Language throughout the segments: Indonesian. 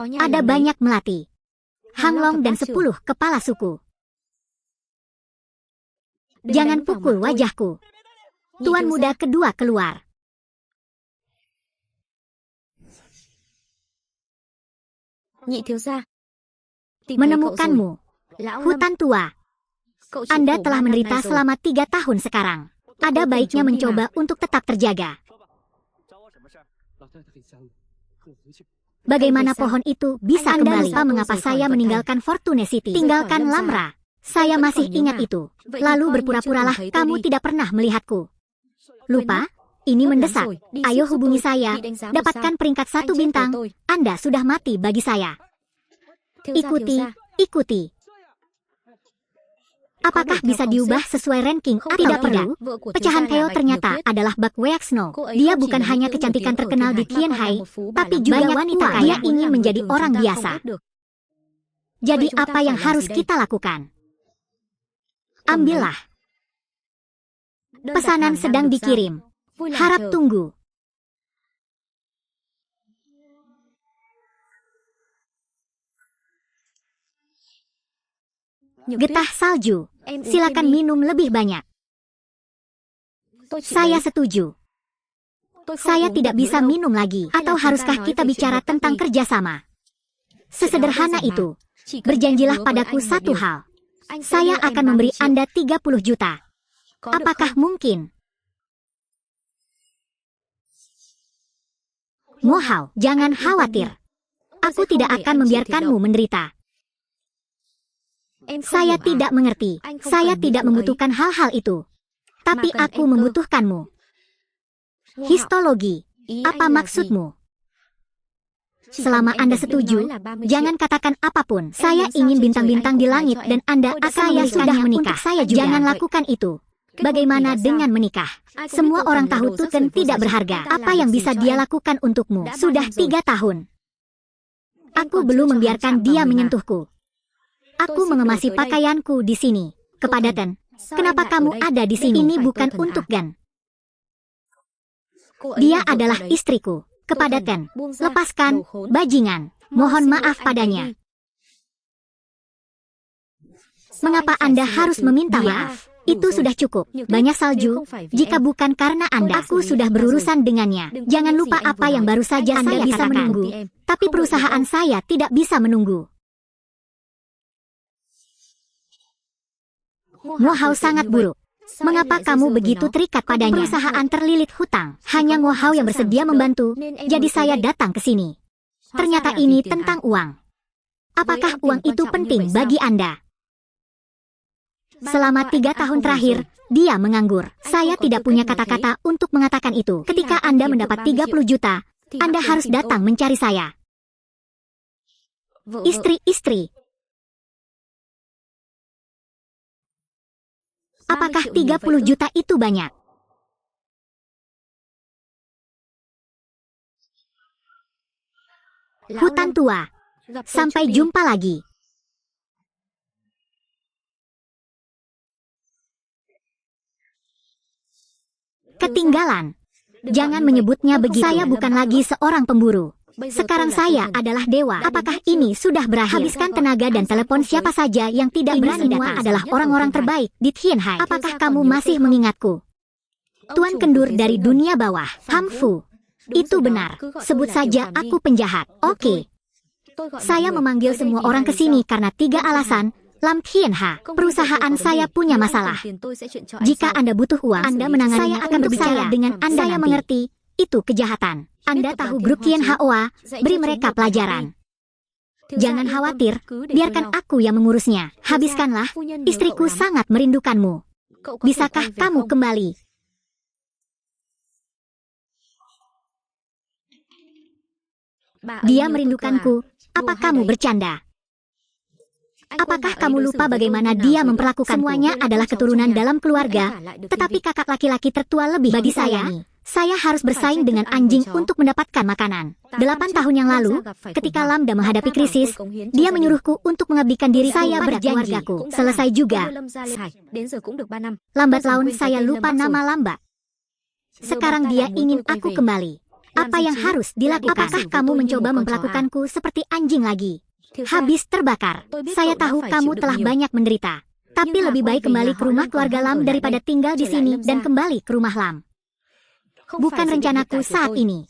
Ada banyak melati, Hanglong dan 10 kepala suku. Jangan pukul wajahku. Tuan muda kedua keluar. Menemukanmu, hutan tua. Anda telah menderita selama 3 tahun sekarang. Ada baiknya mencoba untuk tetap terjaga. Bagaimana pohon itu bisa kembali? Anda lupa mengapa saya meninggalkan Fortune City. Tinggalkan Lamra. Saya masih ingat itu. Lalu berpura-puralah kamu tidak pernah melihatku. Lupa? Ini mendesak. Ayo hubungi saya. Dapatkan peringkat 1 bintang. Anda sudah mati bagi saya. Ikuti, ikuti. Apakah bisa diubah sesuai ranking atau tidak perlu? Pecahan Theo ternyata adalah Bak Weaksno. Dia bukan hanya kecantikan terkenal di Tianhai, tapi juga wanita kaya. Dia ingin menjadi orang biasa. Jadi apa yang harus kita lakukan? Ambillah. Pesanan sedang dikirim. Harap tunggu. Getah salju. Silakan minum lebih banyak. Saya setuju. Saya tidak bisa minum lagi. Atau haruskah kita bicara tentang kerjasama? Sesederhana itu. Berjanjilah padaku satu hal. Saya akan memberi Anda 30 juta. Apakah mungkin? Mohau, jangan khawatir. Aku tidak akan membiarkanmu menderita. Saya tidak mengerti. Saya tidak membutuhkan hal-hal itu. Tapi aku membutuhkanmu. Histologi. Apa maksudmu? Selama Anda setuju, jangan katakan apapun. Saya ingin bintang-bintang di langit dan Anda saya sudah menikah. Saya juga. Jangan lakukan itu. Bagaimana dengan menikah? Semua orang tahu Tuten tidak berharga. Apa yang bisa dia lakukan untukmu? Sudah 3 tahun. Aku belum membiarkan dia menyentuhku. Aku mengemasi pakaianku di sini. Kepada Ten, kenapa kamu ada di sini? Ini bukan untuk Gan. Dia adalah istriku. Kepada Ten, lepaskan, bajingan. Mohon maaf padanya. Mengapa Anda harus meminta maaf? Itu sudah cukup. Banyak salju. Jika bukan karena Anda, aku sudah berurusan dengannya. Jangan lupa apa yang baru saja Anda bisa menunggu. Tapi perusahaan saya tidak bisa menunggu. Ngohao sangat buruk. Mengapa kamu begitu terikat padanya? Perusahaan terlilit hutang. Hanya Ngohao yang bersedia membantu. Jadi saya datang ke sini. Ternyata ini tentang uang. Apakah uang itu penting bagi Anda? Selama 3 tahun terakhir, dia menganggur. Saya tidak punya kata-kata untuk mengatakan itu. Ketika Anda mendapat 30 juta, Anda harus datang mencari saya. Istri-istri. Apakah 30 juta itu banyak? Hutan tua. Sampai jumpa lagi. Ketinggalan. Jangan menyebutnya begitu. Saya bukan lagi seorang pemburu. Sekarang saya adalah dewa. Apakah ini sudah berakhir? Habiskan tenaga dan telepon siapa saja yang tidak berani datang. Adalah orang-orang terbaik di Tianhai. Apakah kamu masih mengingatku? Tuan kendur dari dunia bawah, Hamfu. Itu benar. Sebut saja aku penjahat. Oke. Saya memanggil semua orang ke sini karena 3 alasan. Lam Tianha, perusahaan saya punya masalah. Jika Anda butuh uang, Anda menangani. Saya akan berbicara dengan Anda. Saya mengerti. Itu kejahatan. Anda tahu grup Kian Hoa, beri mereka pelajaran. Jangan khawatir, biarkan aku yang mengurusnya. Habiskanlah, istriku sangat merindukanmu. Bisakah kamu kembali? Dia merindukanku. Apa kamu bercanda? Apakah kamu lupa bagaimana dia memperlakukan? Semuanya adalah keturunan dalam keluarga, tetapi kakak laki-laki tertua lebih bagi saya. Saya harus bersaing dengan anjing untuk mendapatkan makanan. 8 tahun yang lalu, ketika Lambda menghadapi krisis, dia menyuruhku untuk mengabdikan diri saya berjanji. Selesai juga. Lambat laun saya lupa nama Lamba. Sekarang dia ingin aku kembali. Apa yang harus dilakukan? Apakah kamu mencoba memperlakukanku seperti anjing lagi? Habis terbakar. Saya tahu kamu telah banyak menderita. Tapi lebih baik kembali ke rumah keluarga Lam daripada tinggal di sini dan kembali ke rumah Lam. Bukan rencanaku saat ini.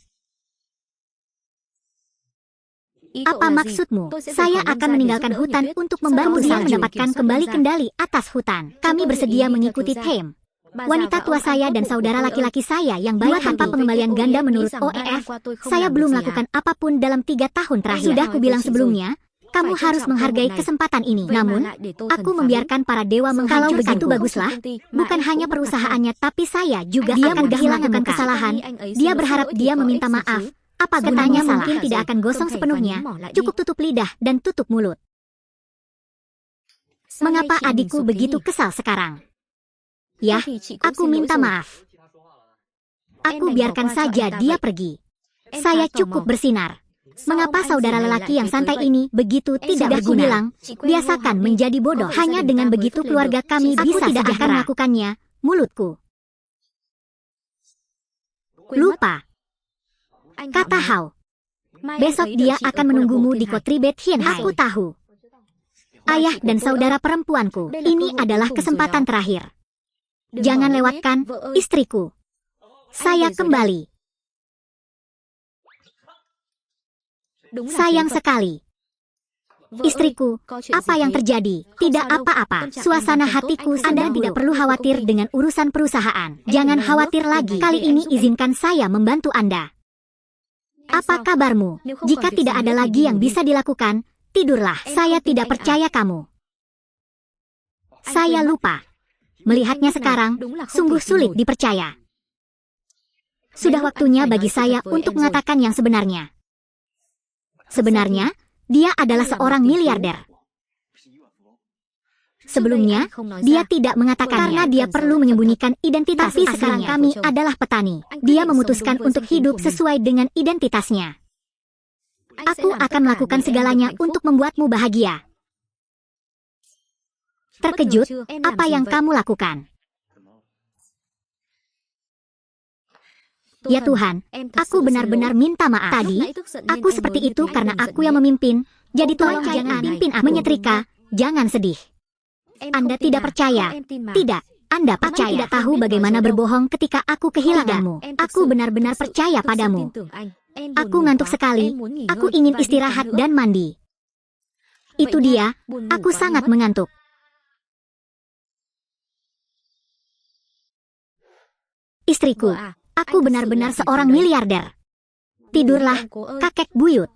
Apa maksudmu? Saya akan meninggalkan hutan untuk membantu dia mendapatkan kembali kendali atas hutan. Kami bersedia mengikuti Thame, wanita tua saya dan saudara laki-laki saya yang baik tanpa pengembalian ganda menurut OEF. Saya belum melakukan apapun dalam 3 tahun terakhir. Sudah kubilang sebelumnya, kamu harus menghargai kesempatan ini. Namun, aku membiarkan para dewa menghancurkan. Kalau begitu baguslah. Bukan hanya perusahaannya, tapi saya juga akan kehilangan kesalahan. Dia berharap dia meminta maaf. Apa getahnya mungkin tidak akan gosong sepenuhnya. Cukup tutup lidah dan tutup mulut. Mengapa adikku begitu kesal sekarang? Ya, aku minta maaf. Aku biarkan saja dia pergi. Saya cukup bersinar. Mengapa saudara lelaki yang santai ini begitu tidak berguna? Biasakan menjadi bodoh. Hanya dengan begitu keluarga kami bisa tidak akan melakukannya. Mulutku. Lupa. Kata Hao. Besok dia akan menunggumu di Kotribet Hianhai. Aku tahu. Ayah dan saudara perempuanku, ini adalah kesempatan terakhir. Jangan lewatkan istriku. Saya kembali. Sayang sekali. Istriku, apa yang terjadi? Tidak apa-apa. Suasana hatiku, Anda tidak perlu khawatir dengan urusan perusahaan. Jangan khawatir lagi. Kali ini izinkan saya membantu Anda. Apa kabarmu? Jika tidak ada lagi yang bisa dilakukan, tidurlah. Saya tidak percaya kamu. Saya lupa. Melihatnya sekarang, sungguh sulit dipercaya. Sudah waktunya bagi saya untuk mengatakan yang sebenarnya. Sebenarnya, dia adalah seorang miliarder. Sebelumnya, dia tidak mengatakannya karena dia perlu menyembunyikan identitas aslinya. Tapi sekarang kami adalah petani. Dia memutuskan untuk hidup sesuai dengan identitasnya. Aku akan melakukan segalanya untuk membuatmu bahagia. Terkejut, apa yang kamu lakukan? Ya Tuhan, aku benar-benar minta maaf. Tadi, aku seperti itu karena aku yang memimpin. Jadi tolong jangan pimpin aku. Menyetrika, jangan sedih. Anda tidak percaya. Tidak, Anda percaya. Tidak tahu bagaimana berbohong ketika aku kehilanganmu. Aku benar-benar percaya padamu. Aku ngantuk sekali. Aku ingin istirahat dan mandi. Itu dia, aku sangat mengantuk. Istriku, aku benar-benar seorang miliarder. Tidurlah, kakek buyut.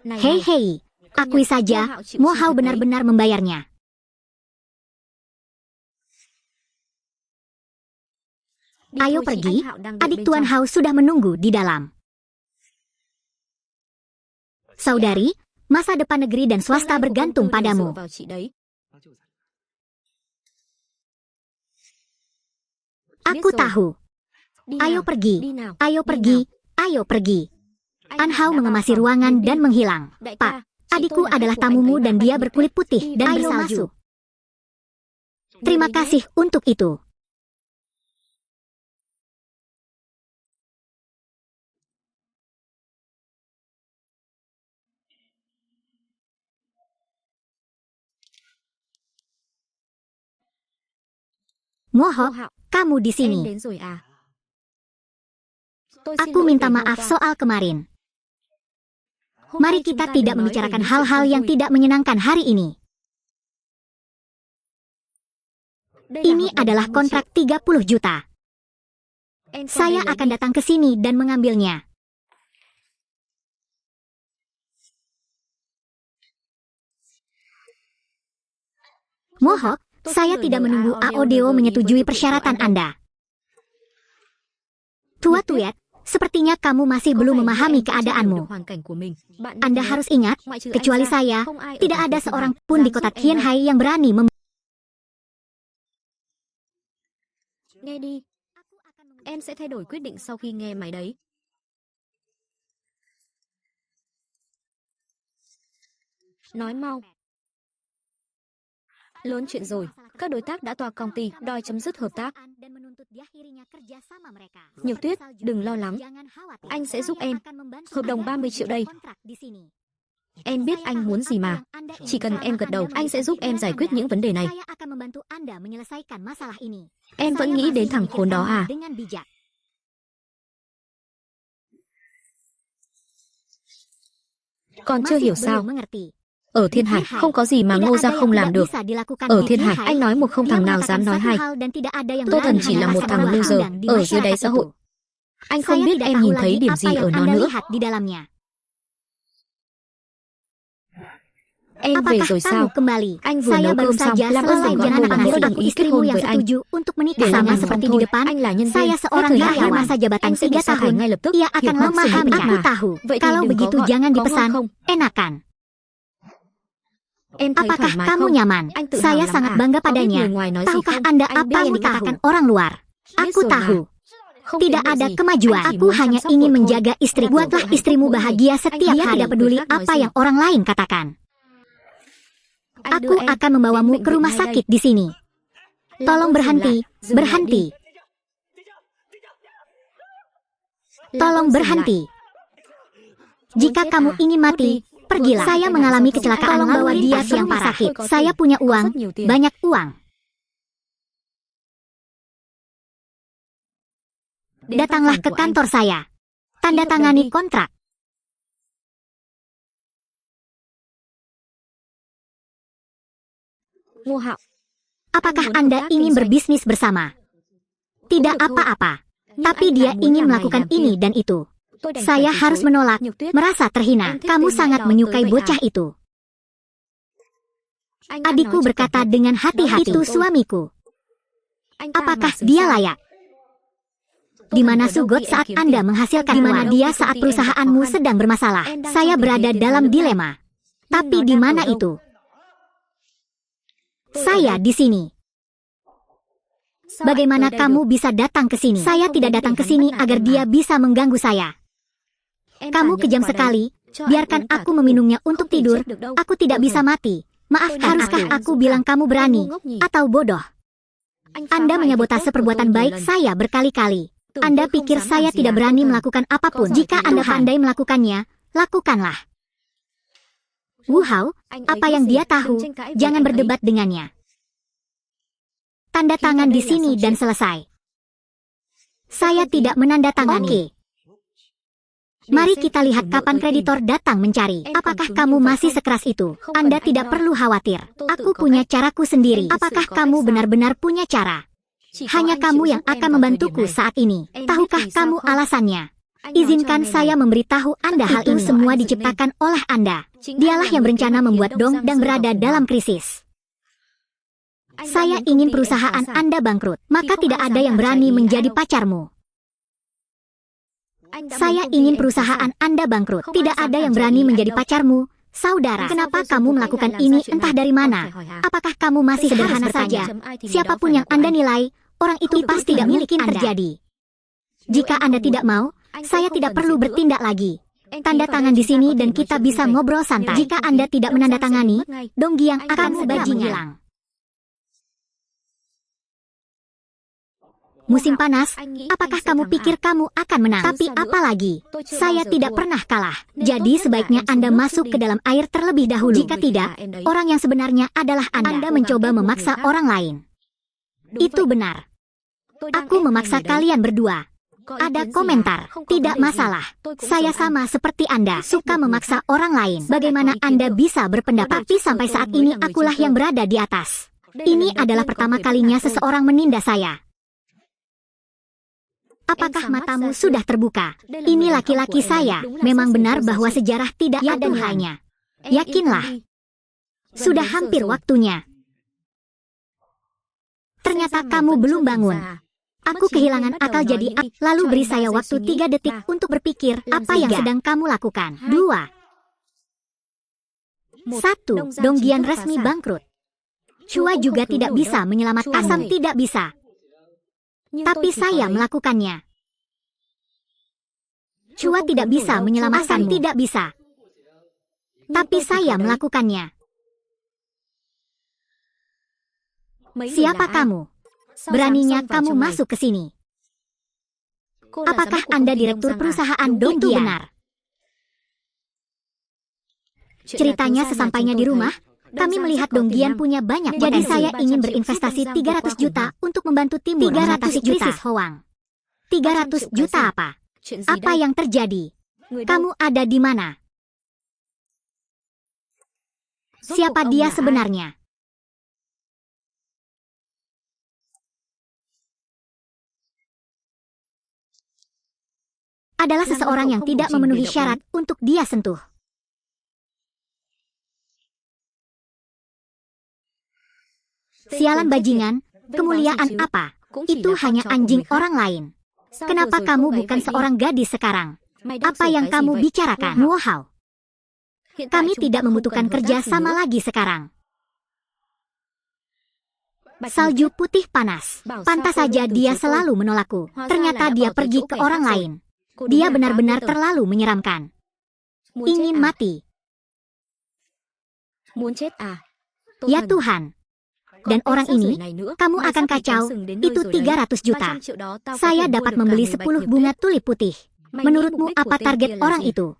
Hei, akui saja, Mo Hao benar-benar membayarnya. Ayo pergi, adik Tuan Hao sudah menunggu di dalam. Saudari, masa depan negeri dan swasta bergantung padamu. Aku tahu. Ayo pergi, ayo pergi, ayo pergi. An Hao mengemasi ruangan dan menghilang. Pak, adikku adalah tamumu dan dia berkulit putih dan bersalju. Terima kasih untuk itu. Mo Hao, kamu di sini. Aku minta maaf soal kemarin. Mari kita tidak membicarakan hal-hal yang tidak menyenangkan hari ini. Ini adalah kontrak 30 juta. Saya akan datang ke sini dan mengambilnya. Mo Hao, saya tidak menunggu AODO menyetujui persyaratan Anda. Tua Tuyet, sepertinya kamu masih belum memahami keadaanmu. Anda harus ingat, kecuali saya, tidak ada seorang pun di kota Tianhai yang berani Nghe đi. Em sẽ thay đổi quyết định sau khi nghe mày đấy. Nói mau. Lớn chuyện rồi, các đối tác đã tòa công ty đòi chấm dứt hợp tác. Nhược Tuyết, đừng lo lắng. Anh sẽ giúp em. Hợp đồng 30 triệu đây. Em biết anh muốn gì mà. Chỉ cần em gật đầu, anh sẽ giúp em giải quyết những vấn đề này. Em vẫn nghĩ đến thằng khốn đó à? Còn chưa hiểu sao? Ở Thiên Hải không có gì mà Ngô gia không làm được. Ở Thiên Hải anh nói một không thằng nào dám nói hai. Tô Thần chỉ là một thằng loser ở dưới đáy xã hội. Anh không biết em nhìn thấy điểm gì ở nó nữa. Em về rồi sao? Anh vừa nấu cơm xong, làm ơn đừng gọi Ngô Vũ đồng ý kết hôn với anh. Để làm seperti di depan, anh là nhân viên, hết thời hạn masa jabatan anh sẽ bị sa thải ngay lập tức. Ia akan memahami, aku tahu. Kalau begitu jangan dipesan, enakan. Em thấy thoải Apakah mái kamu không? nyaman? Anh tự Saya hào lắm sangat à? bangga Có biết padanya. người ngoài nói gì Tahukah không? Anda Anh biết apa yang rồi mà. dikatakan orang luar? Biết Aku rồi mà. tahu. Không Tidak tiến bộ ada gì. kemajuan. Anh chỉ Aku muốn hanya chăm sóc ingin vợ thôi. menjaga istri. Anh Buatlah hạnh phúc istrimu mỗi bahagia ngày. setiap Anh hari. Tidak biết peduli người khác nói apa gì. yang orang lain katakan. Anh đưa Aku em akan đến membawamu bệnh ke viện rumah ngay đây. sakit di sini. Làm Tolong ơn dừng berhenti, lại, dừng lại berhenti. đi. Làm Tolong ơn dừng berhenti. lại. Jika Muốn chết kamu à? ingin Cút mati, đi. pergilah. Tôi Saya tai mengalami nạn giao thông. kecelakaan Tolong lalu bawa dia lintas ke yang rumah parah. sakit. Tôi có Saya tiền. punya Có uang, rất nhiều tiền. banyak uang. Đến văn Datanglah phòng ke của anh. kantor saya. Tanda Ký hợp đồng tangani đi. kontrak. Ngô Hạo, Apakah Anh muốn Anda hợp tác ingin kinh doanh? berbisnis bersama? Tidak được thôi. apa-apa. Nhưng Tapi anh dia lại muốn ingin làm này melakukan làm kia. ini dan itu. Tôi đành Saya phải từ harus chối. menolak, Nhược Tuyết, merasa terhina. em thích Kamu tên sangat nhãi đó menyukai tới vậy bocah à? itu. Anh đã Adikku nói cho berkata cẩn thận. dengan Đó là hati-hati, chồng itu tôi. suamiku. Anh ta Apakah mà xứng dia sao? layak? Tô Di Thần mana ở đâu Sugot khi em saat kiếm Anda tiền? menghasilkan Anh di ở mana đâu dia khi công saat ty em gặp perusahaanmu khó khăn? sedang bermasalah. Em đang Saya trong tình berada thế tiền dalam nào dilema. Nhưng Tapi nó di đang mana ở đâu? itu? Tôi ở Saya đây. di sini. Sao anh Bagaimana tới đây kamu được? bisa datang ke sini? Saya không tidak đến datang để ke hắn sini bắt nạt agar em dia mà. bisa mengganggu saya. Em Kamu tàn nhẫn kejam quá đấy. sekali. Cho anh Biarkan uống cả aku thuốc ngủ. meminumnya Không untuk thể tidur. chết được đâu. Aku tidak Tô bisa Thần, mati. Maaf, Tôi haruskah nói aku anh bilang dũng kamu cảm. berani Anh ngu ngốc nhỉ? atau bodoh? Anh phá Anda hoại menyabotase việc tốt của tôi perbuatan nhiều baik lần. saya berkali-kali. Tưởng Anda tôi không pikir dám làm saya gì tidak à, berani Tô Thần? melakukan apapun. Có giỏi Jika thì Anda Tuhan. pandai melakukannya, lakukanlah. Wu Hao, Anh apa ấy yang biết gì? dia tahu, Đừng tranh cãi với jangan anh ấy. berdebat dengannya. Tanda Ký vào tangan di đây là sini xong dan chuyện. selesai. Saya không ký. tidak menandatangani. Oke. Để Mari xem kita khi lihat chủ nợ kapan tới tìm. kreditor datang mencari. Em Apakah còn cứng kamu như vậy masih không? sekeras itu? Không Anda cần anh tidak lo. perlu khawatir. Tôi Aku tự có punya cách. caraku sendiri. Em thực sự Apakah có kamu cách sao? benar-benar punya cara? Chỉ có Hanya anh kamu chịu yang giúp em akan vào thời membantuku điểm này. saat ini. Em biết Tahukah vì sao kamu không? alasannya? Anh nói cho Izinkan nghe saya này. memberitahu Anda hal Itu ini. semua Semua anh dựng diciptakan oleh Anda. Chính Dialah anh là yang người berencana kế hoạch membuat khiến Dong Đông dan Giang rơi berada vào khủng dalam hoảng. krisis. Anh đã Saya muốn công ingin ty em perusahaan phá sản. Anda bangkrut. Maka không tidak ai ada dám yang làm berani trái ý menjadi ai đâu. pacarmu. Anh đã muốn Saya công ty ingin em phá perusahaan sản. Anda bangkrut. Không Tidak ai dám ada làm yang trái berani ý anh menjadi đâu. pacarmu. Saudara, Vì sao kenapa vô dụng kamu của khách melakukan lại làm ini ra chuyện entah này? dari Còn mana? phải hỏi hả? Apakah kamu masih Tôi sederhana harus bertanya. saja? Chấm ai thì người đó Siapapun phải yang là của Anda anh. nilai, orang itu Không được pasti bất tidak ngờ. mungkin Anda. terjadi. Nếu Jika em Anda không tidak muốn, mau, anh sẽ saya không tidak cần perlu diễn nữa. bertindak lagi. Em ký Tanda vào tangan đây di chúng ta sini có thể dan nói kita chuyện bisa vui vẻ. ngobrol Nếu santai. anh Jika không Anda ký, tidak Đông Giang sẽ menandatangani, biến mất ngay. Donggyang Anh akan kamu sedang bajingan. menghilang. Musim panas, Anh nghĩ apakah anh sẽ kamu thắng pikir à? kamu akan menang? Terus Tapi sao nữa? apa lagi? Tôi chưa Saya bao giờ tidak thua. pernah kalah. Nên Jadi tốt nhất là sebaiknya em xuống Anda nước masuk trước ke đi. dalam air terlebih dahulu. Không Jika người thì tidak, là em đấy. orang yang sebenarnya adalah Anda. Anda Mencoba cố gắng ép buộc memaksa người khác. orang lain. Đúng Itu vậy. benar. Tôi đang Aku ép hai memaksa người đấy. kalian berdua. Có ý Ada kiến gì à? komentar. Không có Tidak vấn đề gì. masalah. Tôi cũng Saya giống anh. sama seperti Anda, Thích ép suka buộc người memaksa khác. orang lain. Sao lại Bagaimana có ý kiến Anda được? bisa berpendapat? Có điều Tapi trước giờ sampai tôi saat mới ini là người akulah trên yang cơ. berada di atas. Đây là Ini lần đầu adalah tiên có pertama người bắt kalinya nạt tôi. seseorang menindas saya. Apakah sáng mắt matamu ra sudah chưa? terbuka? Đây là Ini người đàn ông laki-laki của em đấy. saya. Đúng là Memang xét xử benar vô giá bahwa trị. sejarah tidak Ya ada Tuhan. nilainya. Em Yakinlah. yên tâm đi. Sudah Gần đến hampir giờ rồi. waktunya. Xem Ternyata ra mày kamu vẫn belum chưa tỉnh bangun. ra à? Aku Mất trí kehilangan nên bắt đầu akal nói jadi những đi. lalu Cho beri em 3 saya giây waktu suy nghĩ. 3 detik 3, untuk berpikir Làm apa gì yang cả? sedang kamu lakukan. 2, 2. 1. 1. Đông Giang Donggyang chính thức phá resmi sản. bangkrut. Chúa Chua cũng juga không cứu tidak nổi bisa đâu. menyelamatkan. Chúa Asam không thể. tidak bisa. Nhưng Tapi tôi thì có saya đấy. melakukannya. Chúa Chua không tidak cứu nổi bisa đâu. menyelamatkan. Chúa Tidak bisa. Nhưng Tapi tôi thì có saya đấy. melakukannya. Siapa kamu? Beraninya kamu masuk ke sini? Apakah Anda direktur perusahaan Donggian? Itu benar. Ceritanya sesampainya di rumah, kami melihat Donggian punya banyak potensi. Jadi saya ingin berinvestasi 300 juta untuk membantu timur mengatasi krisis Hoang. 300 juta apa? Apa yang terjadi? Kamu ada di mana? Siapa dia sebenarnya? Adalah seseorang yang tidak memenuhi syarat untuk dia sentuh. Sialan bajingan, kemuliaan apa? Itu hanya anjing orang lain. Kenapa kamu bukan seorang gadis sekarang? Apa yang kamu bicarakan? Wow. Kami tidak membutuhkan kerja sama lagi sekarang. Salju putih panas. Pantas saja dia selalu menolakku. Ternyata dia pergi ke orang lain. Dia benar-benar terlalu menyeramkan. Ingin mati. Ya Tuhan. Dan orang ini, kamu akan kacau, itu 300 juta. Saya dapat membeli 10 bunga tulip putih. Menurutmu apa target orang itu?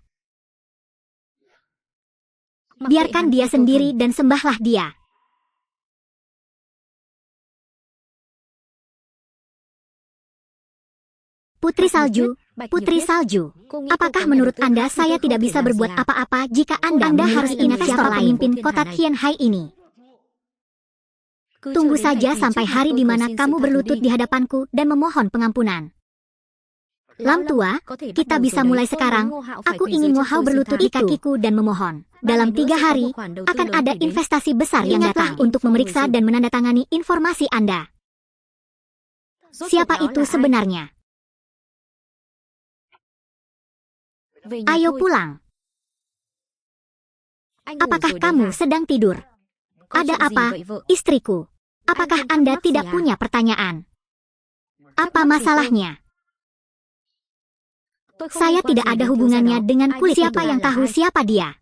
Biarkan dia sendiri dan sembahlah dia. Putri Salju, Putri Salju, apakah menurut Anda saya tidak bisa berbuat apa-apa jika Anda harus ingat siapa pemimpin kota Tianhai ini? Tunggu saja sampai hari di mana kamu berlutut di hadapanku dan memohon pengampunan. Lam tua, kita bisa mulai sekarang. Aku ingin Ngo Hao berlutut di kakiku dan memohon. Dalam 3 hari, akan ada investasi besar yang datang untuk memeriksa dan menandatangani informasi Anda. Siapa itu sebenarnya? Ayo pulang. Apakah kamu sedang tidur? Ada apa, istriku? Apakah Anda tidak punya pertanyaan? Apa masalahnya? Saya tidak ada hubungannya dengan kulit. Siapa yang tahu siapa dia?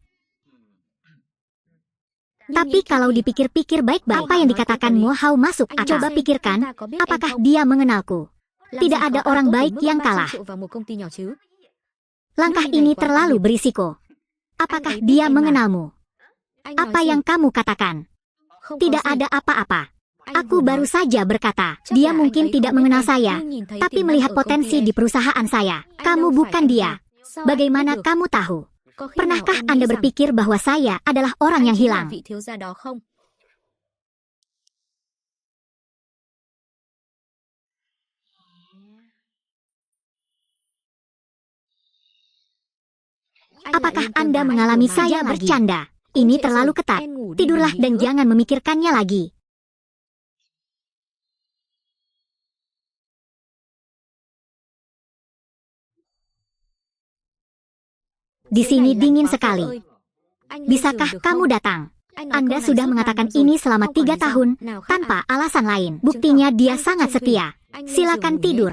Tapi kalau dipikir-pikir baik-baik, apa yang dikatakan Ngo Hao masuk akal. Coba pikirkan, apakah dia mengenalku? Tidak ada orang baik yang kalah. Langkah ini terlalu berisiko. Apakah dia mengenalmu? Apa yang kamu katakan? Tidak ada apa-apa. Aku baru saja berkata, dia mungkin tidak mengenal saya, tapi melihat potensi di perusahaan saya. Kamu bukan dia. Bagaimana kamu tahu? Pernahkah Anda berpikir bahwa saya adalah orang yang hilang? Apakah Anda mengalami saya bercanda? Ini terlalu ketat. Tidurlah dan jangan memikirkannya lagi. Di sini dingin sekali. Bisakah kamu datang? Anda sudah mengatakan ini selama 3 tahun, tanpa alasan lain. Buktinya dia sangat setia. Silakan tidur.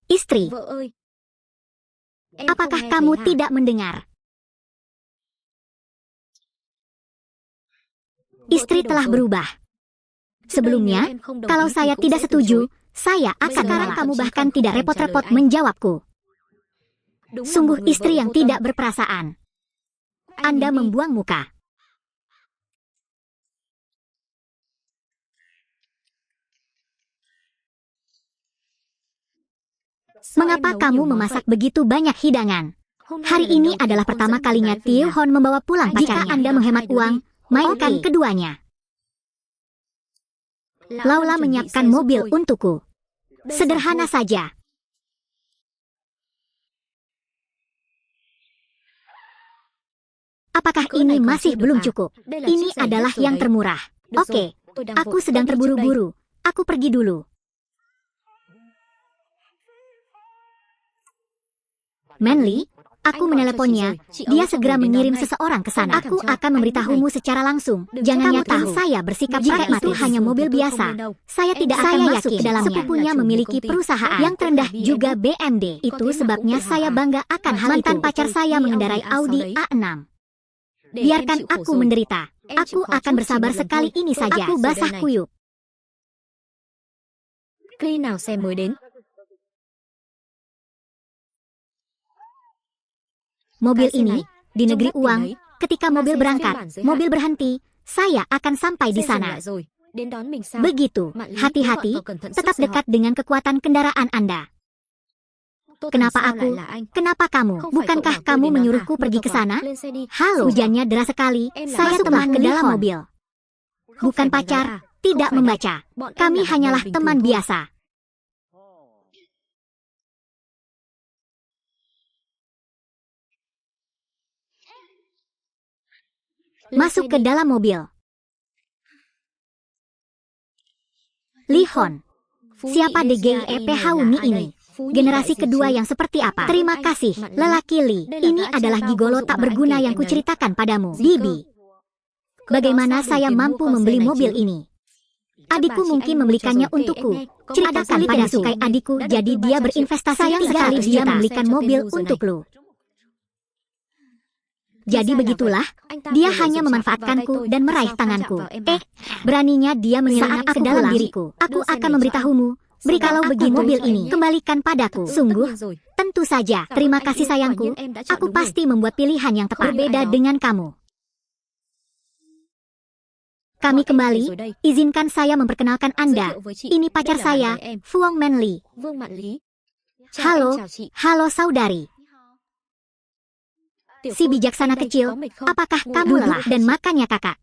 Istri, apakah kamu tidak mendengar? Istri telah berubah. Sebelumnya, kalau saya tidak setuju, saya akan sekarang kamu bahkan tidak repot-repot menjawabku. Sungguh istri yang tidak berperasaan. Anda membuang muka. Mengapa kamu memasak begitu banyak hidangan? Hari ini adalah pertama kalinya Tio Hon membawa pulang pacarnya. Jika Anda menghemat uang, mainkan keduanya. Laula menyiapkan mobil untukku. Sederhana saja. Apakah ini masih belum cukup? Ini adalah yang termurah. Oke, aku sedang terburu-buru. Aku pergi dulu. Manly, aku meneleponnya. Dia segera mengirim seseorang ke sana. Aku akan memberitahumu secara langsung. Jangan tahu saya bersikap jika itu hanya mobil biasa. Saya tidak akan masuk ke dalamnya. Sepupunya memiliki perusahaan yang terendah juga BMD. Itu sebabnya saya bangga akan hal itu. Mantan pacar saya mengendarai Audi A6. Biarkan aku menderita. Aku akan bersabar sekali ini saja. Aku basah kuyup. Khi nào xe mới đến? Mobil ini di negeri uang. Ketika mobil berangkat, mobil berhenti, saya akan sampai di sana. Begitu, hati-hati, tetap dekat dengan kekuatan kendaraan Anda. Kenapa aku? Kenapa kamu? Bukankah kamu menyuruhku pergi ke sana? Halo, hujannya deras sekali. Saya teman ke dalam mobil. Bukan pacar, tidak membaca. Kami hanyalah teman biasa. Masuk ke dalam mobil. Li Hon. Siapa DGEPHUNI ini? Generasi kedua yang seperti apa? Terima kasih, lelaki Li. Ini adalah gigolo tak berguna yang kuceritakan padamu. Bibi. Bagaimana saya mampu membeli mobil ini? Adikku mungkin membelikannya untukku. Ceritakan pada sukai adikku, jadi dia berinvestasi. Sayang sekali dia membelikan mobil untuk lu. Jadi begitulah, dia hanya memanfaatkanku dan meraih tanganku. Beraninya dia menyelinap ke dalam diriku. Aku akan memberitahumu. Berikalau begitu mobil ini, kembalikan padaku. Sungguh, tentu saja. Terima kasih sayangku. Aku pasti membuat pilihan yang tepat. Berbeda dengan kamu. Kami kembali. Izinkan saya memperkenalkan Anda. Ini pacar saya, Fuong Manli. Halo saudari. Si bijaksana kecil, apakah kamu lelah dan makannya kakak?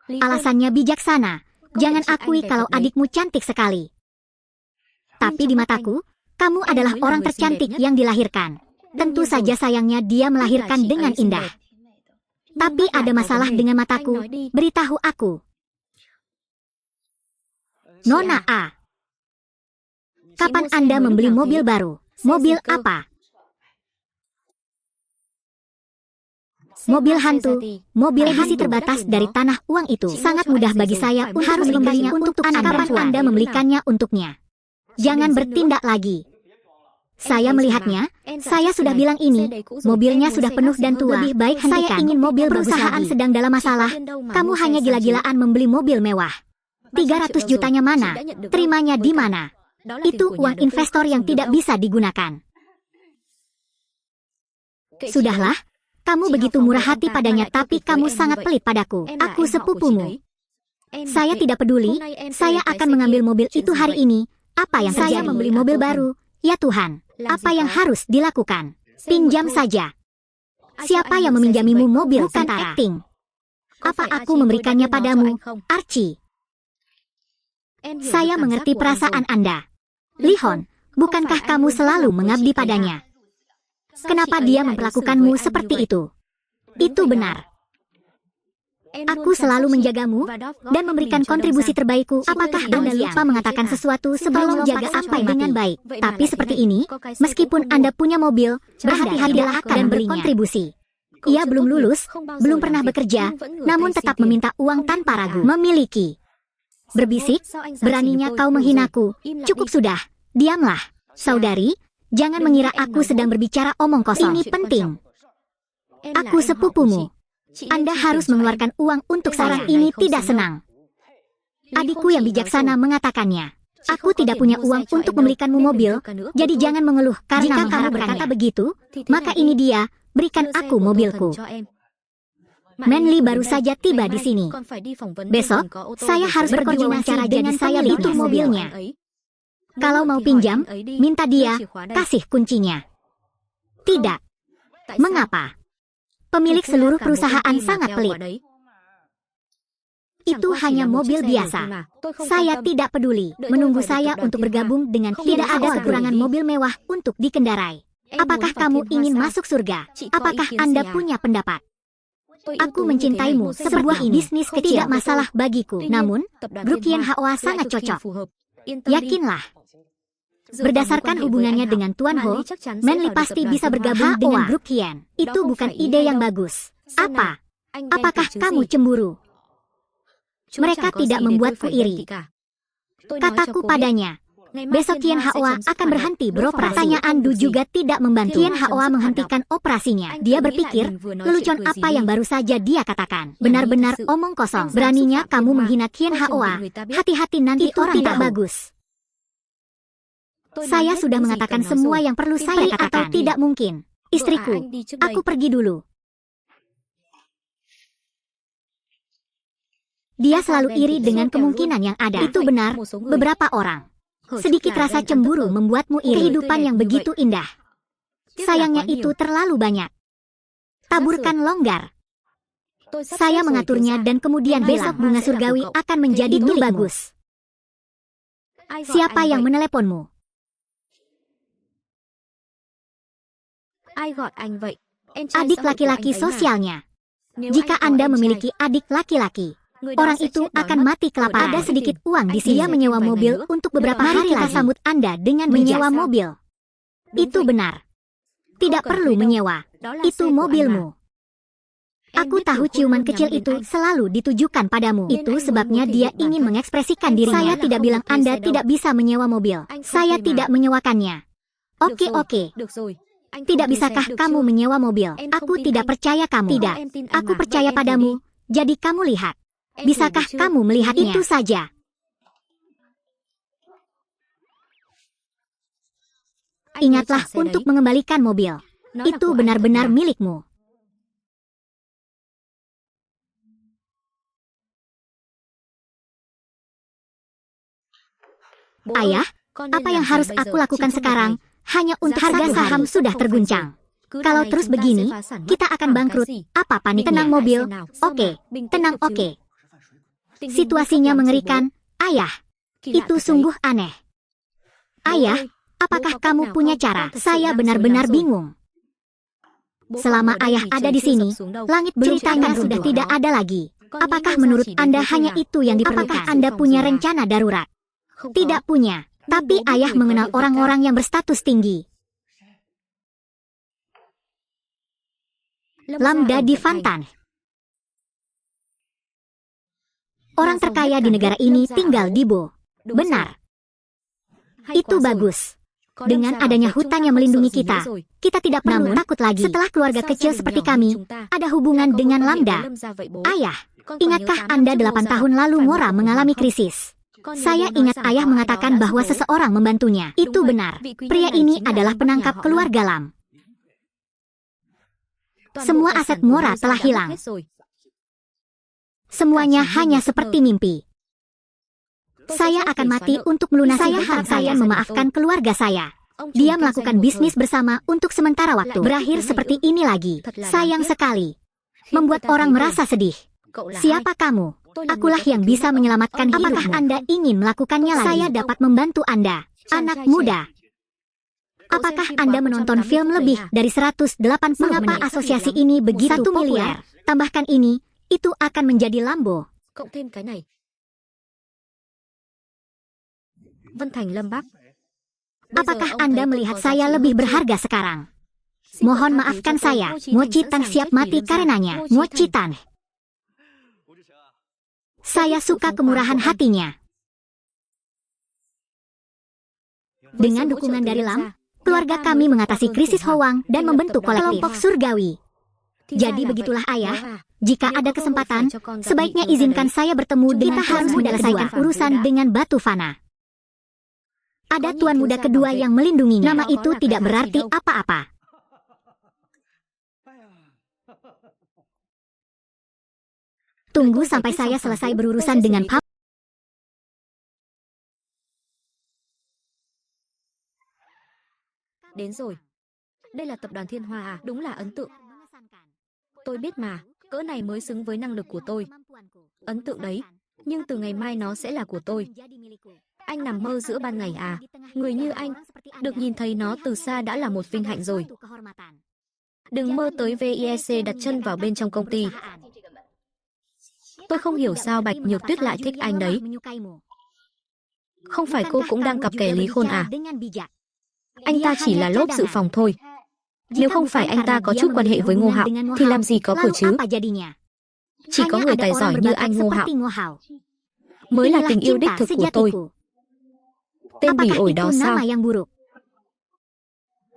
Alasannya bijaksana. Jangan akui kalau adikmu cantik sekali. Tapi di mataku, kamu adalah orang tercantik yang dilahirkan. Tentu saja sayangnya dia melahirkan dengan indah. Tapi ada masalah dengan mataku. Beritahu aku. Nona A. Kapan Anda membeli mobil baru? Mobil apa? Mobil hantu. Mobil edisi terbatas dari tanah uang itu. Sangat mudah bagi saya harus membelinya untuk anak. Kapan Anda membelikannya untuknya? Jangan bertindak lagi. Saya melihatnya, saya sudah bilang ini, mobilnya sudah penuh dan tua. Lebih baik hentikan. Saya ingin mobil perusahaan sedang dalam masalah. Kamu hanya gila-gilaan membeli mobil mewah. 300 jutanya mana? Terimanya di mana? Itu uang investor yang tidak bisa digunakan. Sudahlah, kamu begitu murah hati padanya tapi kamu sangat pelit padaku. Aku sepupumu. Saya tidak peduli, saya akan mengambil mobil itu hari ini. Apa yang terjadi? Saya membeli mobil baru. Ya Tuhan, apa yang harus dilakukan? Pinjam saja. Siapa yang meminjamimu mobil? Bukan acting. Apa aku memberikannya padamu, Archie? Saya mengerti perasaan Anda. Li Hon, bukankah kamu selalu mengabdi padanya? Kenapa dia memperlakukanmu seperti itu? Itu benar. Aku selalu menjagamu dan memberikan kontribusi terbaikku. Apakah Anda lupa mengatakan sesuatu sebelum jaga apa dengan baik? Tapi seperti ini, meskipun Anda punya mobil, berhati-hatilah dan berkontribusi. Ia belum lulus, belum pernah bekerja, namun tetap meminta uang tanpa ragu. Memiliki. Berbisik, beraninya kau menghinaku. Cukup sudah, diamlah. Saudari, jangan mengira aku sedang berbicara omong kosong. Ini penting. Aku sepupumu. Anda harus mengeluarkan uang untuk saya. Ini tidak senang. Adikku yang bijaksana mengatakannya. Aku tidak punya uang untuk membelikanmu mobil, jadi jangan mengeluh karena jika kamu berkata begitu, maka ini dia, berikan aku mobilku. Manli baru saja tiba di sini. Besok, saya harus berkoordinasi dengan saya itu mobilnya. Kalau mau pinjam, minta dia, kasih kuncinya. Tidak. Mengapa? Pemilik seluruh perusahaan sangat pelit. Itu hanya mobil biasa. Saya tidak peduli. Menunggu saya untuk bergabung dengan tidak ada kekurangan mobil mewah untuk dikendarai. Apakah kamu ingin masuk surga? Apakah Anda punya pendapat? Aku mencintaimu, sebuah bisnis kecil tidak masalah bagiku. Namun, Grup Kien Hoa sangat cocok. Yakinlah. Berdasarkan hubungannya dengan Tuan Ho, Manli pasti bisa bergabung dengan Grup Kien. Itu bukan ide yang bagus. Apa? Apakah kamu cemburu? Mereka tidak membuatku iri. Kataku padanya, Besok Kian Haoa akan berhenti beroperasi. Pertanyaan Du juga tidak membantu. Kian Haoa menghentikan operasinya. Dia berpikir, lelucon apa yang baru saja dia katakan. Benar-benar omong kosong. Beraninya kamu menghina Kian Haoa. Hati-hati nanti orang tidak bagus. Saya sudah mengatakan semua yang perlu saya katakan. Atau tidak mungkin. Istriku, aku pergi dulu. Dia selalu iri dengan kemungkinan yang ada. Itu benar, beberapa orang. Sedikit rasa cemburu membuatmu iri. Kehidupan yang begitu indah. Sayangnya itu terlalu banyak. Taburkan longgar. Saya mengaturnya dan kemudian besok bunga surgawi akan menjadi milikmu. Bagus. Siapa yang meneleponmu? Adik laki-laki sosialnya. Jika Anda memiliki adik laki-laki, orang itu akan mati kelaparan. Ada sedikit uang di sini. Dia menyewa mobil untuk beberapa hari. Kita sambut Anda dengan menyewa mobil. Itu benar. Tidak perlu menyewa. Itu mobilmu. Aku tahu ciuman kecil itu selalu ditujukan padamu. Itu sebabnya dia ingin mengekspresikan dirinya. Saya tidak bilang Anda tidak bisa menyewa mobil. Saya tidak menyewakannya. Oke. Tidak bisakah kamu menyewa mobil? Aku tidak percaya kamu. Tidak. Aku percaya padamu. Jadi kamu lihat. Bisakah kamu melihatnya? Itu saja. Ingatlah untuk mengembalikan mobil. Itu benar-benar milikmu. Ayah, apa yang harus aku lakukan sekarang? Hanya untuk harga saham sudah terguncang. Kalau terus begini, kita akan bangkrut. Apa panik? Tenang mobil. Oke, tenang oke. Situasinya mengerikan. Ayah, itu sungguh aneh. Ayah, apakah kamu punya cara? Saya benar-benar bingung. Selama ayah ada di sini, langit ceritanya sudah tidak ada lagi. Apakah menurut Anda hanya itu yang diperlukan? Apakah Anda punya rencana darurat? Tidak punya. Tapi ayah mengenal orang-orang yang berstatus tinggi. Lambda di Fantan. Orang terkaya di negara ini tinggal di Bo. Benar. Itu bagus. Dengan adanya hutan yang melindungi kita, kita tidak perlu takut lagi. Setelah keluarga kecil seperti kami, ada hubungan dengan Lambda. Ayah, ingatkah Anda 8 tahun lalu Mora mengalami krisis? Saya ingat ayah mengatakan bahwa seseorang membantunya. Itu benar. Pria ini adalah penangkap keluarga Lam. Semua aset Mora telah hilang. Semuanya hanya seperti mimpi. Saya akan mati untuk melunasi hutang saya memaafkan keluarga saya. Dia melakukan bisnis bersama untuk sementara waktu. Berakhir seperti ini lagi. Sayang sekali. Membuat orang merasa sedih. Siapa kamu? Akulah yang bisa menyelamatkan hidupmu. Apakah Anda ingin melakukannya lagi? Saya dapat membantu Anda. Anak muda. Apakah Anda menonton film lebih dari 180 menit? Mengapa asosiasi ini begitu 1 miliar? Tambahkan ini, itu akan menjadi Lambo. Apakah Anda melihat saya lebih berharga sekarang? Mohon maafkan saya. Mochi Tan siap mati karenanya. Mochi Tan. Saya suka kemurahan hatinya. Dengan dukungan dari Lam, keluarga kami mengatasi krisis Howang dan membentuk kelompok surgawi. Jadi begitulah ayah, jika ada kesempatan, sebaiknya izinkan saya bertemu dengan kita harus menyelesaikan urusan dengan Batu Fana. Ada tuan muda kedua yang melindunginya. Nama itu tidak berarti apa-apa. Tunggu sampai saya selesai berurusan dengan Pap. Đến rồi. Đây là tập đoàn Thiên Hoa à? Đúng là ấn tượng. Tôi biết mà, cỡ này mới xứng với năng lực của tôi. Ấn tượng đấy, nhưng từ ngày mai nó sẽ là của tôi. Anh nằm mơ giữa ban ngày à? Người như anh, được nhìn thấy nó từ xa đã là một vinh hạnh rồi. Đừng mơ tới VIEC đặt chân vào bên trong công ty. Tôi không hiểu sao Bạch Nhược Tuyết lại thích anh đấy. Không phải cô cũng đang cặp kè Lý Khôn à? Anh ta chỉ là lốp dự phòng thôi. Nếu không phải anh ta có chút quan hệ với Ngô Hạo, thì làm gì có cửa chứ? Chỉ có người tài giỏi như anh Ngô Hạo mới là tình yêu đích thực của tôi. Tên bỉ Apakah ổi itu đó sao? nama yang buruk?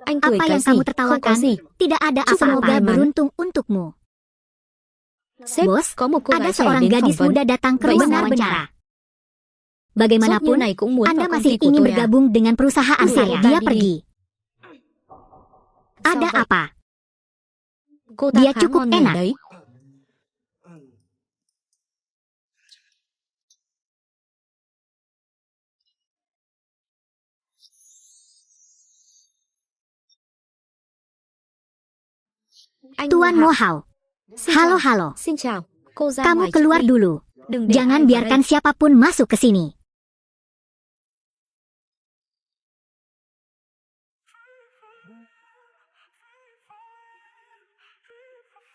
Anh cười Apa cái yang gì? kamu Không có tertawakan? gì. Tidak ada Chúc apa-apa. semoga Beruntung untukmu. Sếp, Bos, có một cô ada gái trẻ seorang đến phỏng gadis vấn. muda datang ke Vậy ruang sao? wawancara. Rốt như Bagaimanapun, này cũng muốn Anda vào công masih ty của ingin tôi à? bergabung dengan perusahaan Usir saya. cô ta Dia đi. pergi. Sao Ada vậy? apa? Cô ta Dia khá cukup ngon nghẻ enak. đấy. Anh Tuan Mo Mo Hạo. Hao. Xin Halo, chào. halo. Xin chào. Cô ra Kamu ngoài trước keluar đi. dulu. Đừng để Jangan ai vào biarkan đây. siapapun masuk ke sini.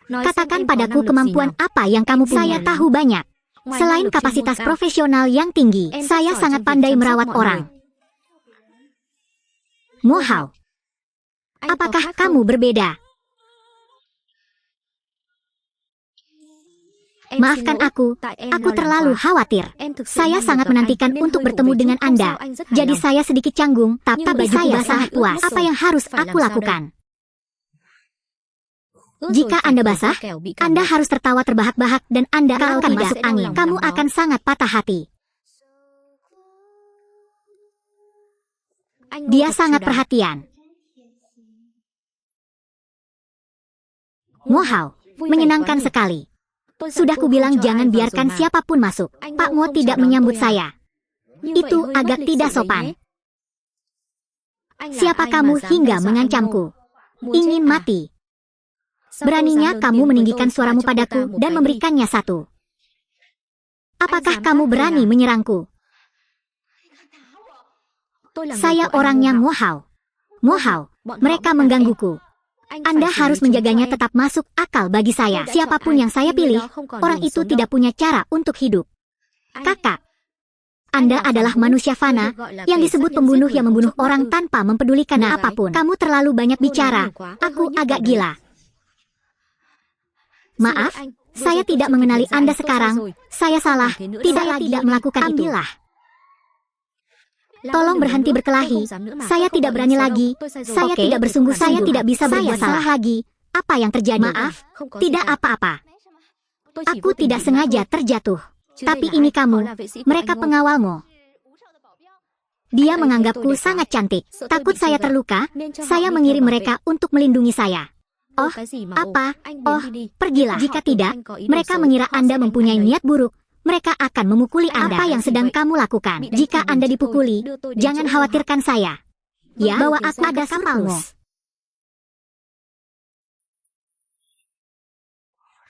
Nói xem Katakan em có năng padaku lực gì kemampuan nào. apa yang kamu punya. Saya punya. tahu banyak. Ngoài Selain năng lực chuyên kapasitas môn cao, profesional yang tinggi, em rất saya giỏi sangat trong việc pandai chăm sóc merawat mọi orang. người. Mo Hao, Anh có apakah khác kamu không? berbeda? Em xin Maafkan lỗi, aku, tại em aku lo lắng terlalu quá. khawatir. Em thực sự Saya mong được sangat gặp menantikan anh, nên untuk hơi bertemu vụ dengan việc Anda. không sao, anh rất hài Jadi lòng. saya sedikit canggung, tapi Nhưng bajuku saya basah sangat puas. ướt Apa rồi. yang harus Phải aku làm sao lakukan? Ướt rồi Jika phải Anda cười ra basah, kẻo bị cảm Anda lạnh. harus tertawa terbahak-bahak dan Anda Kalau akan tidak, masuk sẽ đau angin. lòng Kamu lắm đó. akan sangat patah hati. Anh Dia thật chu sangat đáo. perhatian. Mo Hao, Vui vẻ menyenangkan quá nhỉ? sekali. Tôi dặn Sudah cô kubilang không cho jangan ai vào biarkan rồi mà. siapapun masuk. Anh Pak Mo Mo không tidak chào đón menyambut tôi à? saya. Như Itu vậy hơi agak bất lịch tidak sự đấy sopan. nhé. Anh là Siapa ai mà kamu dám hingga đe dọa mengancamku? anh Mo? Muốn Ingin chết à? mati. Sao cô dám Beraninya lớn kamu tiếng với meninggikan tôi, suaramu cho cô ta padaku một dan cái đi. memberikannya satu. Apakah dám kamu tát tôi berani à? menyerangku? Tôi là người Saya của anh orangnya Mo Mo Hao. Mo Hao, Bọn họ mereka bắt nạt menggangguku. Anh Anda phải xử harus lý chúng menjaganya cho em. tetap masuk akal bagi saya. Tôi đã Siapapun chọn yang ai, saya thì người pilih, đó không còn orang đường itu sống tidak đâu. punya cara untuk hidup. Anh- Kakak, Anh Anda là adalah phản vũ, manusia tôi fana được gọi là yang kẻ disebut sát nhân pembunuh giết yang người membunuh không orang chớp mắt tanpa mempedulikan Cô gái, apapun. Kamu terlalu banyak Cô nói bicara. nhiều quá, tôi Aku hơi nhức agak đầu đấy. gila. Xin lỗi Maaf, anh, vừa saya rồi tôi tidak chưa kịp mengenali nhận ra Anda anh, tôi sai sekarang. rồi. Saya salah. thế nữa Tidak đâu. lagi melakukan itu. Ambillah. Làm Tolong ơn đừng berhenti nữa, tôi berkelahi. không dám nữa mà, Saya tôi không tidak có berani ý xấu lagi. đâu, tôi sai rồi. Saya Oke, tidak thì bersungguh. không Saya làm tidak gì bisa được. berbuat salah lagi. Apa yang terjadi? Maaf, Không có gì tidak cả. apa-apa. Tôi chỉ Aku vô tình tidak bị ngã sengaja thôi. terjatuh. Chứ Tapi đây là ini ai? Họ kamu. là vệ sĩ của Mereka anh Mo. pengawalmu. Dia Anh ấy thấy menganggapku tôi đẹp sangat quá. cantik. Sợ tôi Takut bị saya trêu ghẹo, terluka, nên cho họ saya đi mengirim theo bảo mereka vệ. untuk melindungi saya. Ô, Oh, cái gì mà apa? ô? Anh biến Oh, đi đi. pergilah. Họ Jika tưởng tidak, anh có ý đồ mereka xấu, mengira họ Anda sẽ đánh mempunyai anh đấy. niat buruk. Mereka akan memukuli Anda. Apa yang sedang kamu lakukan? Bị đánh Jika thì Anda đừng trách tôi, dipukuli, đưa tôi đến jangan chỗ Mo Hạo. khawatirkan saya. Ya, bawa Điều aku saya ada cấp kapalmu. surplus.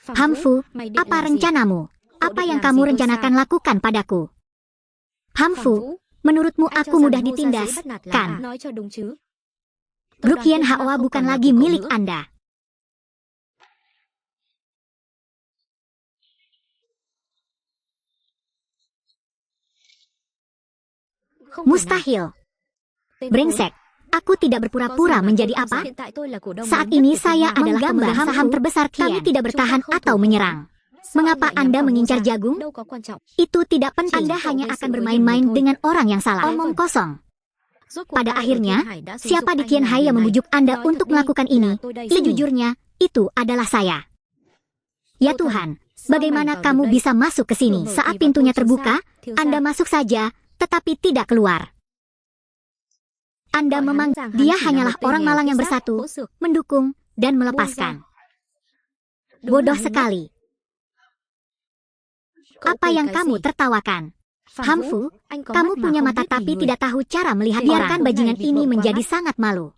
Phạm Hamfu, mày định apa làm gì? rencanamu? Cậu Apa định yang làm kamu gì tôi rencanakan sao? lakukan padaku? Phạm Hamfu, Vũ, menurutmu anh cho aku rằng mudah Ngô Gia ditindas, dễ bắt nạt lắm kan? à? Nói cho đúng chứ. Tập Grup đoàn Hian Thiên Hoa Hoa không bukan còn là lagi của cậu milik nữa. Anda. Không thể nào. Mustahil. Tên Brengsek. Aku tidak khốn. Có berpura-pura gì mà menjadi tôi không apa? dám. Hiện tại tôi là cổ đông Saat lớn nhất ini của Thiên saya Hoa. adalah Menggambar pemegang saham Hamfu. terbesar Kami Kami tidak bertahan Chúng ta không atau thủ không? menyerang. Sao Mengapa anh lại nhắm Anda vào Ngô mengincar Gia? jagung? Đâu có quan trọng. Itu tidak penting. Anda Anda hanya hanya akan akan bermain-main bermain-main dengan orang yang salah. Vâng. Omong kosong. Rốt cuộc Pada ai ở akhirnya, Thiên Hải đã xúi siapa giục di anh Kian làm Hai điều yang này? membujuk Anda Nói untuk thật đi, melakukan là ini? tôi đây. Sini. Sejujurnya, itu adalah saya. Ya Tuhan, Tuhan, sao bagaimana mày vào kamu được đây? bisa masuk ke sini? Cửa mở Saat thì vào pintunya thôi, thiếu terbuka, sao? Thiếu Anda sao? masuk saja, tetapi tidak keluar. Anda Gọi hắn memang, rằng hắn dia chỉ là hanyalah một tên orang nghèo malang yang kiết xác, bersatu, hỗn xược. mendukung, dan Buông melepaskan. ra. Đúng là Bodoh ngu ngốc. sekali. Cậu Apa cười yang cái kamu gì? tertawakan? Phạm Vũ, Hamfu, anh có kamu mắt mà punya không mata biết nhìn tapi người. tidak tahu cara melihat Để orang. orang Bajingan này bị ini vợ qua menjadi mắt. sangat malu. Mấy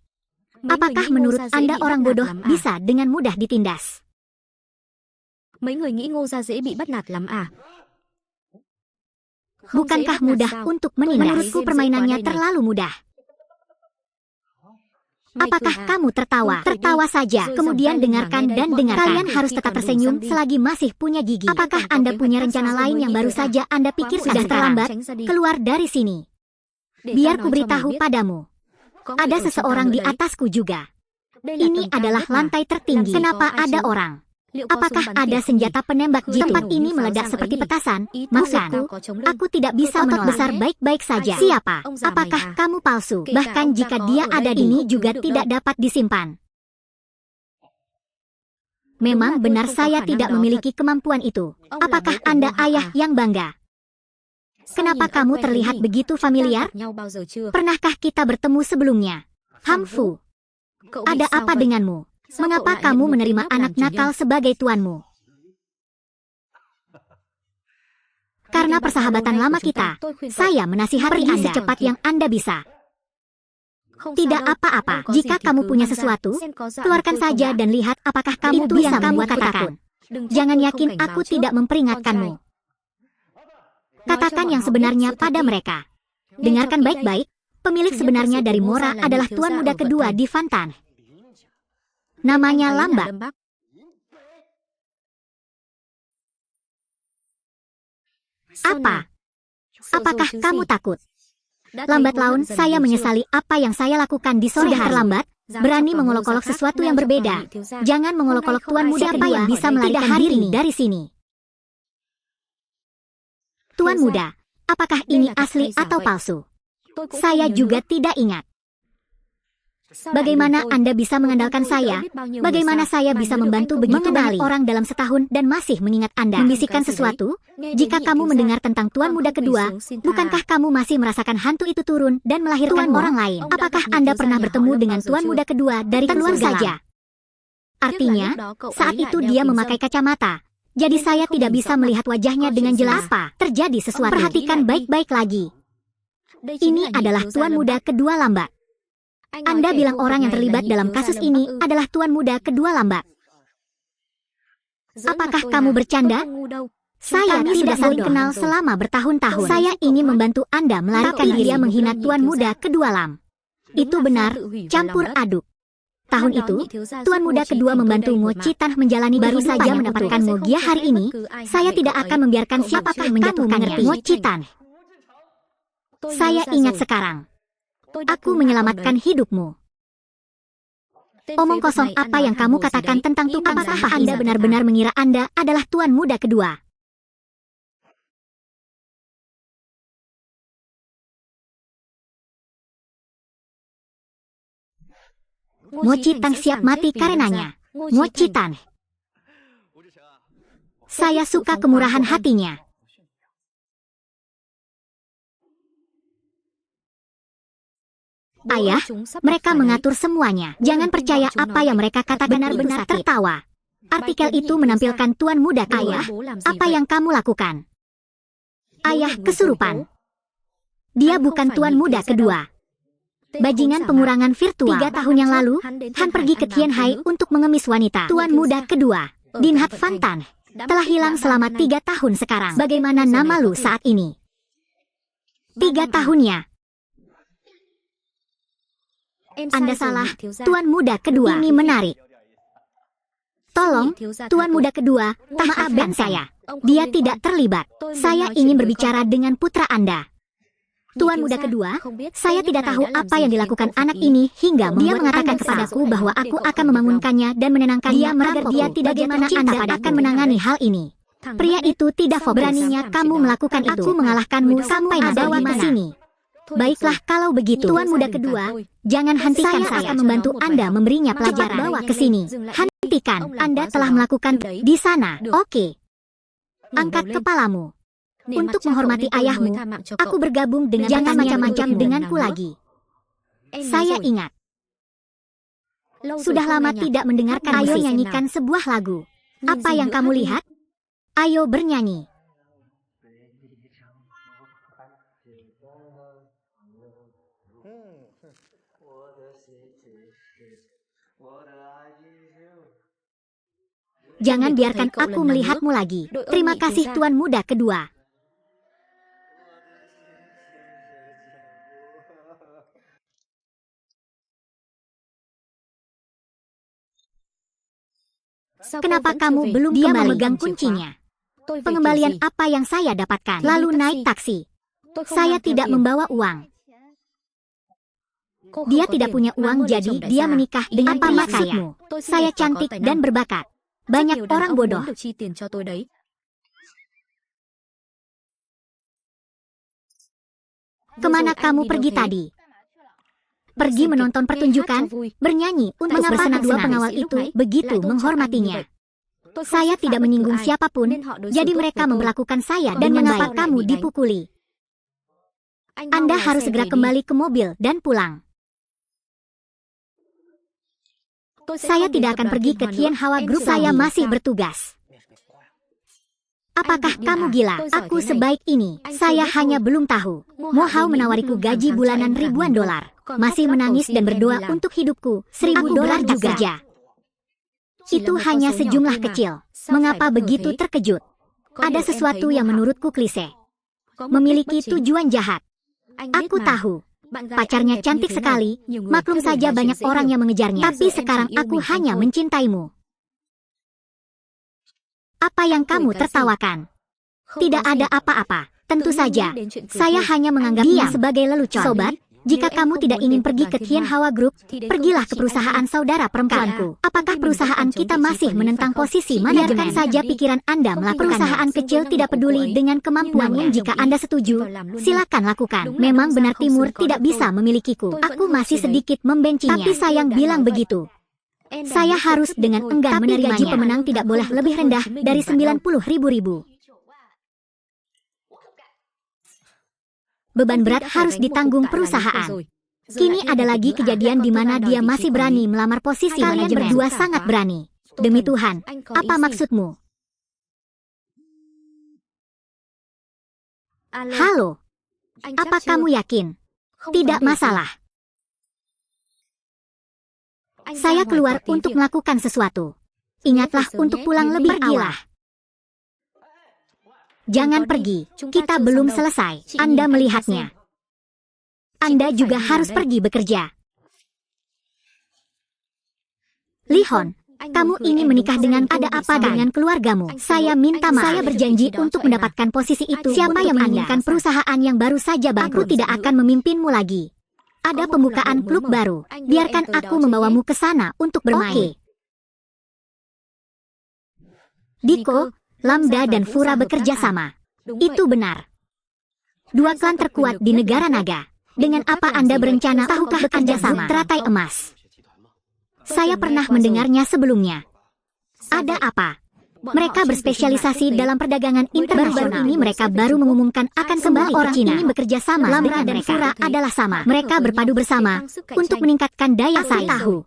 người Apakah nghĩ Ngô menurut Gia dễ Anda bị bắt orang nạt bodoh lắm à? bisa dengan mudah ditindas? Mấy người nghĩ Ngô Gia dễ bị bắt nạt lắm à? Không dễ Bukankah bắt nạt mudah sao? untuk Tôi thấy menindas? game Menurutku dễ quá permainannya đây này. terlalu mudah. Mày cười Apakah à? kamu tertawa? Không cười đi. Tertawa saja, Rồi kemudian giọng tay dengarkan lên mà nghe dan đây. dengarkan. Bọn Kalian bạn harus thì tetap còn đủ tersenyum răng đi. selagi masih punya gigi. Apakah Còn có Anda kế punya hoạch khác rencana sao lain mới yang nghĩ baru tới à? saja Anda Quá pikir muộn sudah rồi, terlambat? tránh ra đi. Keluar dari sini. Để Biar tao nói cho mày kuberitahu biết. padamu. Có người Ada ở trên tao seseorang nữa di đấy. atasku juga. Đây là Ini tầng cao adalah nhất mà. lantai tertinggi. Làm gì Kenapa có ai ada chứ? orang? Apakah ada senjata penembak jitu? Tempat ini meledak seperti petasan. Maksudku, aku tidak bisa menolak. Besar baik-baik saja. Siapa? Apakah kamu palsu? Bahkan jika dia ada ini juga tidak dapat disimpan. Memang benar saya tidak memiliki kemampuan itu. Apakah Anda ayah yang bangga? Kenapa kamu terlihat begitu familiar? Pernahkah kita bertemu sebelumnya? Hamfu, ada apa denganmu? Mengapa kamu menerima anak nakal sebagai tuanmu? Karena persahabatan lama kita, saya menasihati Anda secepat yang Anda bisa. Tidak apa-apa, jika kamu punya sesuatu, keluarkan saja dan lihat apakah kamu bisa membuat katakan. Jangan yakin aku tidak memperingatkanmu. Katakan yang sebenarnya pada mereka. Dengarkan baik-baik, pemilik sebenarnya dari Mora adalah tuan muda kedua di Fantan. Namanya Lambat. Apa? Apakah kamu takut? Lambat laun, saya menyesali apa yang saya lakukan di sore hari. Terlambat, berani mengolok-olok sesuatu yang berbeda. Jangan mengolok-olok tuan muda kedua yang bisa melarikan diri dari sini. Tuan muda, apakah ini asli atau palsu? Saya juga tidak ingat. Bagaimana Anda bisa mengandalkan saya? Bagaimana saya bisa membantu begitu banyak orang dalam setahun dan masih mengingat Anda? Membisikkan sesuatu? Jika kamu mendengar tentang tuan muda kedua, bukankah kamu masih merasakan hantu itu turun dan melahirkan orang lain? Apakah Anda pernah bertemu dengan tuan muda kedua dari keluar saja? Artinya, saat itu dia memakai kacamata. Jadi saya tidak bisa melihat wajahnya dengan jelas. Apa terjadi sesuatu? Perhatikan baik-baik lagi. Ini adalah tuan muda kedua Lambat. Anda bilang orang yang terlibat dalam kasus ini adalah tuan muda kedua Lambat. Apakah kamu bercanda? Saya tidak saling kenal selama bertahun-tahun. Saya ingin membantu Anda melarikan diri menghina tuan muda kedua Lam. Itu benar, campur aduk. Tahun itu, tuan muda kedua membantu Mo Citan menjalani baru saja mendapatkan Mogia hari ini. Saya tidak akan membiarkan siapapun menjatuhkannya. Mo Citan. Saya ingat sekarang. Aku menyelamatkan hidupmu. Omong kosong apa yang kamu katakan tentang tukang sampah? Anda benar-benar mengira Anda adalah tuan muda kedua. Mo Citan siap mati karenanya. Mo Citan. Saya suka kemurahan hatinya. Ayah, mereka mengatur semuanya. Jangan percaya apa yang mereka katakan. Benar-benar tertawa. Artikel itu menampilkan tuan muda Ayah. Apa yang kamu lakukan? Ayah kesurupan. Dia bukan tuan muda kedua. Bajingan pengurangan virtual. 3 tahun yang lalu, Han pergi ke Tianhai untuk mengemis wanita. Tuan muda kedua, Dinhat Fantan, telah hilang selama 3 tahun sekarang. Bagaimana nama lu saat ini? 3 tahunnya. Anda salah, tuan muda kedua. Ini menarik. Tolong, tuan muda kedua, maafkan saya. Dia tidak terlibat. Saya ingin berbicara dengan putra Anda. Tuan muda kedua, saya tidak tahu apa yang dilakukan anak ini hingga dia mengatakan kepadaku bahwa aku akan membangunkannya dan menenangkannya agar dia tidak bagaimana Anda akan menangani hal ini. Pria itu tidak fokus. Beraninya kamu melakukan itu. Aku mengalahkanmu sampai bawa ke sini. Baiklah kalau begitu. Tuan muda kedua, jangan hentikan. Saya akan membantu Anda memberinya pelajaran. Bawa ke sini. Hentikan. Anda telah melakukan di sana. Oke. Angkat kepalamu. Untuk menghormati ayahmu, aku bergabung dengan jangan macam-macam denganku lagi. Saya ingat. Sudah lama tidak mendengarkan. Ayo nyanyikan sebuah lagu. Apa yang kamu lihat? Ayo bernyanyi. Jangan biarkan aku melihatmu lagi. Terima kasih tuan muda kedua. Kenapa kamu belum dia memegang kuncinya? Pengembalian apa yang saya dapatkan? Lalu naik taksi. Saya tidak membawa uang. Dia tidak punya uang jadi dia menikah dengan apa maksudmu? Saya cantik dan berbakat. Banyak orang bodoh. Kemana kamu pergi tadi? Pergi menonton pertunjukan, bernyanyi untuk bersenang. Dua pengawal itu begitu menghormatinya. Saya tidak menyinggung siapapun, jadi mereka memperlakukan saya dan mengapa kamu dipukuli? Anda harus segera kembali ke mobil dan pulang. Saya tidak akan pergi ke Tianhua Group, saya masih bertugas. Apakah kamu gila? Aku sebaik ini. Saya hanya belum tahu. Mo Hao menawariku gaji bulanan ribuan dolar. Masih menangis dan berdoa untuk hidupku. $1.000 juga. Itu hanya sejumlah kecil. Mengapa begitu terkejut? Ada sesuatu yang menurutku klise. Memiliki tujuan jahat. Aku tahu. Pacarnya cantik sekali. Maklum saja banyak orang yang mengejarnya. Tapi sekarang aku hanya mencintaimu. Apa yang kamu tertawakan? Tidak ada apa-apa. Tentu saja, saya hanya menganggapnya sebagai lelucon. Sobat, jika kamu tidak ingin pergi ke Tianhua Group, pergilah ke perusahaan saudara perempuanku. Apakah perusahaan kita masih menentang posisi manajemen? Biarkan saja pikiran Anda melakukan. Perusahaan kecil tidak peduli dengan kemampuanmu. Jika Anda setuju, silakan lakukan. Memang benar Timur tidak bisa memilikiku. Aku masih sedikit membencinya. Tapi sayang bilang begitu. Saya harus dengan enggan menerimanya. Gaji pemenang tidak boleh lebih rendah dari 90.000 ribu. Beban berat harus ditanggung perusahaan. Kini ada lagi kejadian di mana dia masih berani melamar posisi manajemen. Kalian berdua sangat berani. Demi Tuhan, apa maksudmu? Halo, apa kamu yakin? Tidak masalah. Saya keluar untuk melakukan sesuatu. Ingatlah untuk pulang lebih awal. Jangan pergi, kita belum selesai. Anda melihatnya. Anda juga harus pergi bekerja. Li Hon, kamu ingin menikah dengan ada apa dengan keluargamu? Saya minta maaf. Saya berjanji untuk mendapatkan posisi itu. Siapa yang menginginkan perusahaan yang baru saja bangkrut? Aku tidak akan memimpinmu lagi. Ada pembukaan klub baru. Biarkan aku membawamu ke sana untuk bermain. Diko, Lambda dan Fura bekerja sama. Itu benar. Dua klan terkuat di negara naga. Dengan apa Anda berencana? Tahukah bekerja sama? Teratai emas. Saya pernah mendengarnya sebelumnya. Ada apa? Mereka berspesialisasi dalam perdagangan internasional. Baru-baru ini mereka baru mengumumkan akan kembali orang Cina. Ini bekerja sama. Lambda dan Fura adalah sama. Mereka berpadu bersama untuk meningkatkan daya saing. Tahu.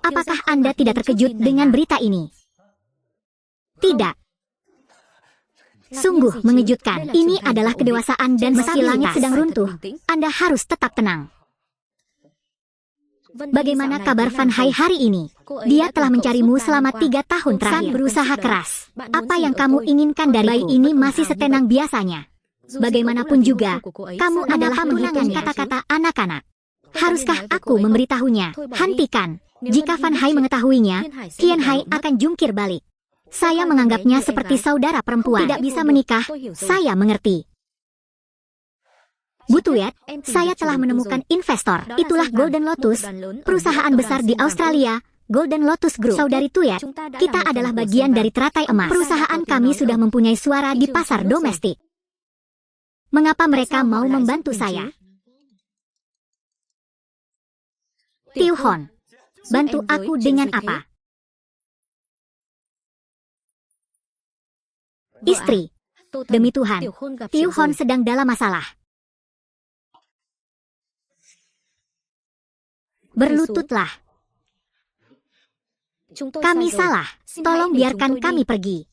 Apakah Anda tidak terkejut dengan berita ini? Tidak. Sungguh mengejutkan. Ini adalah kedewasaan dan meski langit sedang runtuh, Anda harus tetap tenang. Bagaimana kabar Van Hai hari ini? Dia telah mencarimu selama 3 tahun terakhir. Berusaha keras. Apa yang kamu inginkan dari bayi ini masih setenang biasanya. Bagaimanapun juga, kamu adalah menghitung kata-kata anak-anak. Haruskah aku memberitahunya? Hentikan. Jika Van Hai mengetahuinya, Tian Hai akan jungkir balik. Saya menganggapnya seperti saudara perempuan. Tidak bisa menikah, saya mengerti. Bu Tuyet, saya telah menemukan investor. Itulah Golden Lotus, perusahaan besar di Australia, Golden Lotus Group. Saudari Tuyet, kita adalah bagian dari teratai emas. Perusahaan kami sudah mempunyai suara di pasar domestik. Mengapa mereka mau membantu saya? Tiu Hon, bantu aku dengan apa? Istri, demi Tuhan, Tiu Hon sedang dalam masalah. Berlututlah. Kami salah. Tolong biarkan kami pergi.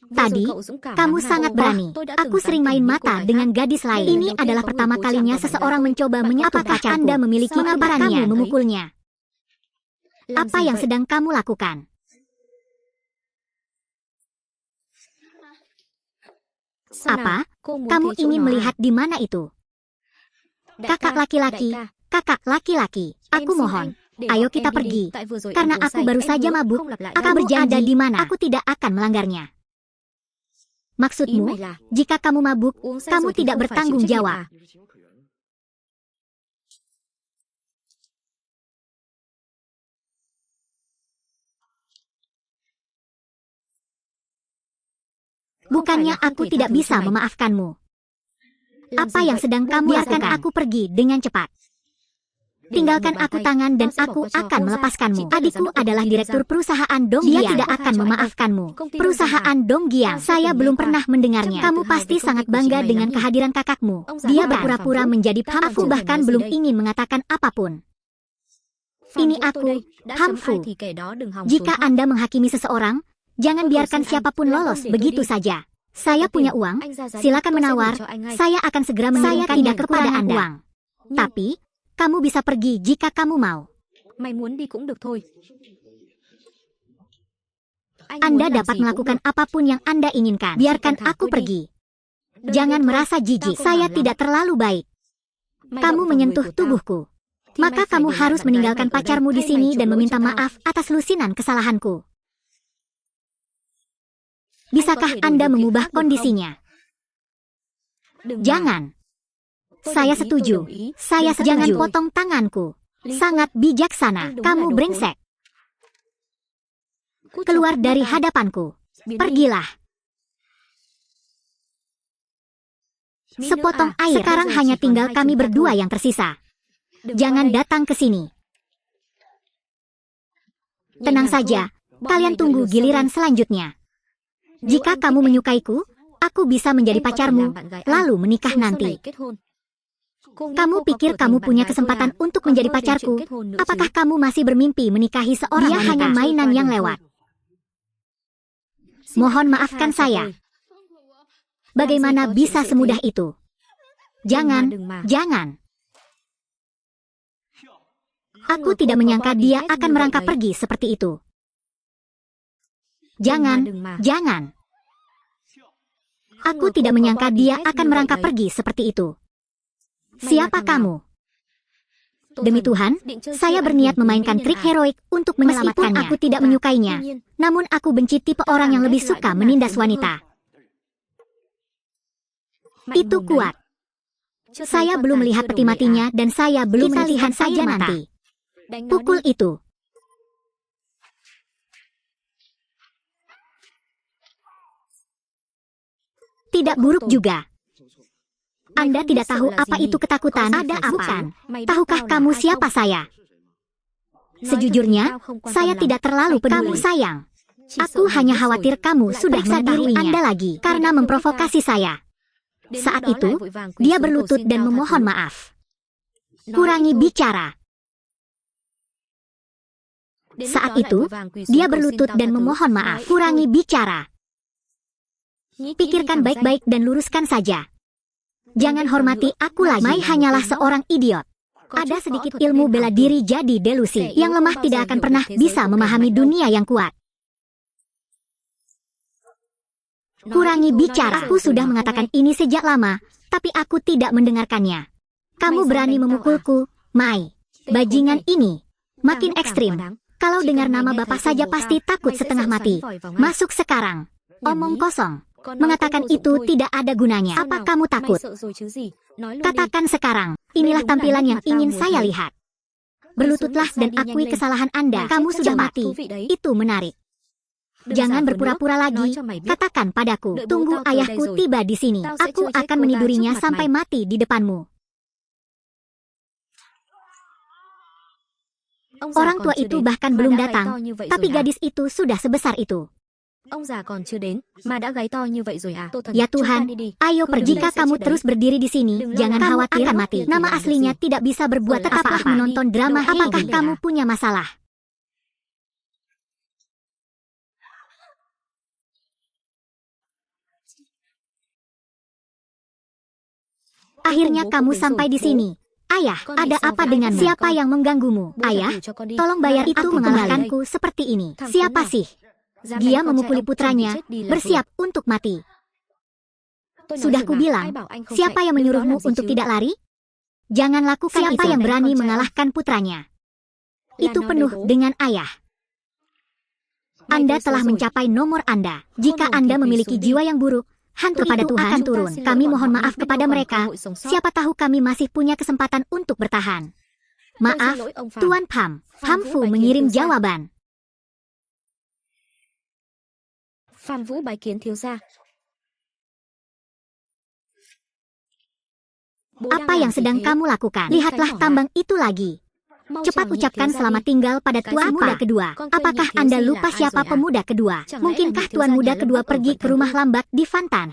Tadi, kamu sangat berani. Aku sering main mata dengan gadis lain. Ini adalah pertama kalinya seseorang mencoba menyentuh pacarku. Anda memiliki kamu memukulnya? Apa yang sedang kamu lakukan? Apa? Kamu ingin melihat di mana itu? Kakak laki-laki, kakak laki-laki, aku mohon, ayo kita pergi. Karena aku baru saja mabuk, aku berjanji di mana aku tidak akan melanggarnya. Maksudmu, jika kamu mabuk, kamu tidak bertanggung jawab. Bukannya aku tidak bisa memaafkanmu. Apa yang sedang kamu lakukan? Biarkan aku pergi dengan cepat. Tinggalkan aku tangan dan aku akan melepaskanmu. Adikku adalah direktur perusahaan Donggiang. Dia tidak akan memaafkanmu. Perusahaan Donggiang, saya belum pernah mendengarnya. Kamu pasti sangat bangga dengan kehadiran kakakmu. Dia berpura-pura menjadi Hamfu, bahkan belum ingin mengatakan apapun. Ini aku, Hamfu. Jika Anda menghakimi seseorang, jangan biarkan siapapun lolos begitu saja. Saya punya uang, silakan menawar. Saya akan segera mengirimkannya kepada Anda. Uang. Tapi, kamu bisa pergi jika kamu mau. Anda dapat melakukan apapun yang Anda inginkan. Biarkan aku pergi. Jangan merasa jijik. Saya tidak terlalu baik. Kamu menyentuh tubuhku. Maka kamu harus meninggalkan pacarmu di sini dan meminta maaf atas lusinan kesalahanku. Bisakah Anda mengubah kondisinya? Jangan. Saya setuju. Jangan potong tanganku. Sangat bijaksana. Kamu brengsek. Keluar dari hadapanku. Pergilah. Sepotong air. Sekarang hanya tinggal kami berdua yang tersisa. Jangan datang ke sini. Tenang saja. Kalian tunggu giliran selanjutnya. Jika kamu menyukaiku, aku bisa menjadi pacarmu, lalu menikah nanti. Kamu pikir kamu punya kesempatan untuk menjadi pacarku? Apakah kamu masih bermimpi menikahi seorang wanita? Dia hanya mainan yang lewat. Mohon maafkan saya. Bagaimana bisa semudah itu? Jangan. Aku tidak menyangka dia akan merangkak pergi seperti itu. Jangan. Aku tidak menyangka dia akan merangkak pergi seperti itu. Siapa kamu? Demi Tuhan, saya berniat memainkan trik heroik untuk menyelamatkannya. Meskipun aku tidak menyukainya, namun aku benci tipe orang yang lebih suka menindas wanita. Itu kuat. Saya belum melihat peti matinya dan saya belum melihat saja nanti. Pukul itu. Tidak buruk juga. Anda tidak tahu apa itu ketakutan. Ada apa? Tahukah kamu siapa saya? Sejujurnya, saya tidak terlalu peduli. Kamu sayang. Aku hanya khawatir kamu sudah mengetahuinya Anda lagi karena memprovokasi saya. Saat itu, dia berlutut dan memohon maaf. Kurangi bicara. Saat itu, dia berlutut dan memohon maaf. Kurangi bicara. Pikirkan baik-baik dan luruskan saja. Jangan hormati aku lagi. Mai hanyalah seorang idiot. Ada sedikit ilmu bela diri jadi delusi. Yang lemah tidak akan pernah bisa memahami dunia yang kuat. Kurangi bicara. Aku sudah mengatakan ini sejak lama, tapi aku tidak mendengarkannya. Kamu berani memukulku, Mai. Bajingan ini makin ekstrim. Kalau dengar nama bapak saja pasti takut setengah mati. Masuk sekarang. Omong kosong. Mengatakan itu tidak ada gunanya. Apa kamu takut? Katakan sekarang. Inilah tampilan yang ingin saya lihat. Berlututlah dan akui kesalahan Anda. Kamu sudah mati. Itu menarik. Jangan berpura-pura lagi. Katakan padaku. Tunggu ayahku tiba di sini. Aku akan menidurinya sampai mati di depanmu. Orang tua itu bahkan belum datang, tapi gadis itu sudah sebesar itu. Ya Tuhan, ayo pergi. Jika kamu terus berdiri di sini, jangan khawatir akan mati. Nama aslinya tidak bisa berbuat. Tetaplah menonton drama. Apakah kamu punya masalah? Akhirnya kamu sampai di sini. Ayah, ada apa denganmu? Siapa yang mengganggumu? Ayah, tolong bayar itu mengalahkanku seperti ini. Siapa sih? Dia memukuli putranya, bersiap untuk mati. Sudah kubilang, siapa yang menyuruhmu untuk tidak lari? Jangan lakukan itu. Siapa yang berani mengalahkan putranya? Itu penuh dengan ayah. Anda telah mencapai nomor Anda. Jika Anda memiliki jiwa yang buruk, hantu pada Tuhan akan turun. Kami mohon maaf kepada mereka. Siapa tahu kami masih punya kesempatan untuk bertahan. Maaf, Tuan Pham. Hamfu mengirim jawaban. Apa yang sedang kamu lakukan? Lihatlah tambang itu lagi. Cepat ucapkan selamat tinggal pada tuan muda kedua. Apakah Anda lupa siapa pemuda kedua? Mungkinkah tuan muda kedua pergi ke rumah lambat di Fantan?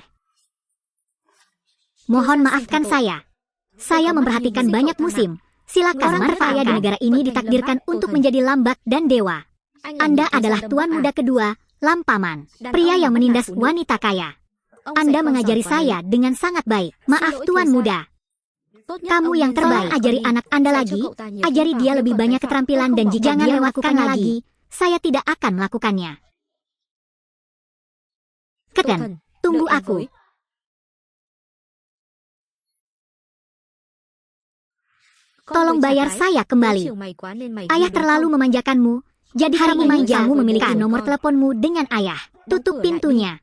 Mohon maafkan saya. Saya memperhatikan banyak musim. Silakan, orang terkaya di negara ini ditakdirkan untuk menjadi lambat dan dewa. Anda adalah tuan muda kedua, Lampaman, pria yang menindas wanita kaya. Anda mengajari saya dengan sangat baik. Maaf tuan muda. Kamu yang terbaik. Ajari anak Anda lagi. Ajari dia lebih banyak keterampilan dan jika dia melakukannya lagi, saya tidak akan melakukannya. Keten, tunggu aku. Tolong bayar saya kembali. Ayah terlalu memanjakanmu, jadi hari ini kamu memiliki nomor teleponmu dengan ayah. Tutup pintunya.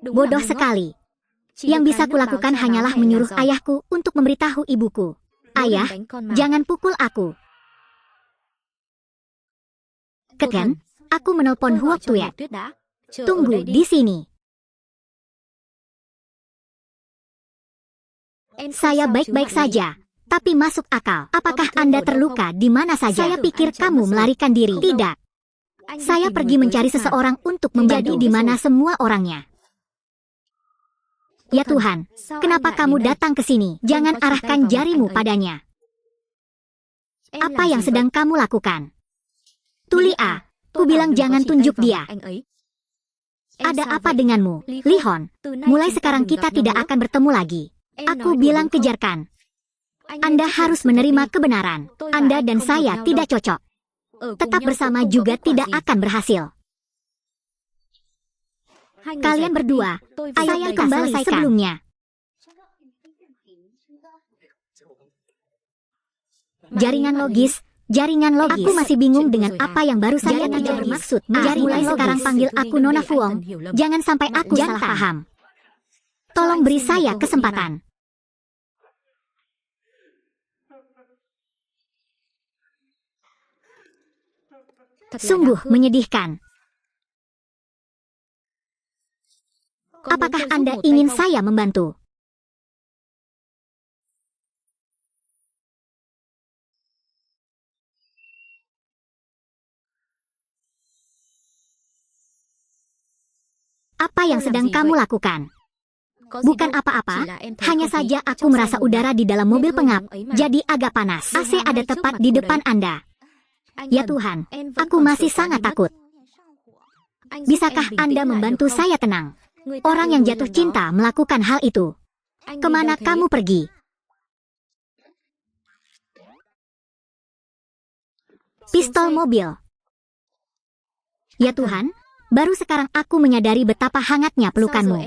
Bodoh sekali. Yang bisa kulakukan hanyalah menyuruh ayahku untuk memberitahu ibuku. Ayah, jangan pukul aku. Keten, aku menelpon Huok Tuyet. Tunggu di sini. Saya baik-baik saja, tapi masuk akal. Apakah Anda terluka di mana saja? Saya pikir kamu melarikan diri. Tidak. Saya pergi mencari seseorang untuk membantu di mana semua orangnya. Ya Tuhan, kenapa kamu datang ke sini? Jangan arahkan jarimu padanya. Apa yang sedang kamu lakukan? Tulia, ku bilang jangan tunjuk dia. Ada apa denganmu, Lihon? Mulai sekarang kita tidak akan bertemu lagi. Aku bilang kejarkan. Anda harus menerima kebenaran. Anda dan saya tidak cocok. Tetap bersama juga tidak akan berhasil. Kalian berdua, saya kembali sebelumnya. Jaringan logis. Aku masih bingung dengan apa yang baru saja terjadi. Bermaksud, mulai sekarang panggil aku Nona Fuong. Jangan sampai aku salah paham. Tolong beri saya kesempatan. Sungguh menyedihkan. Apakah Anda ingin saya membantu? Apa yang sedang kamu lakukan? Bukan apa-apa, hanya saja aku merasa udara di dalam mobil pengap, jadi agak panas. AC ada tepat di depan Anda. Ya Tuhan, aku masih sangat takut. Bisakah Anda membantu saya tenang? Orang yang jatuh cinta melakukan hal itu. Kemana kamu pergi? Pistol mobil. Ya Tuhan, baru sekarang aku menyadari betapa hangatnya pelukanmu.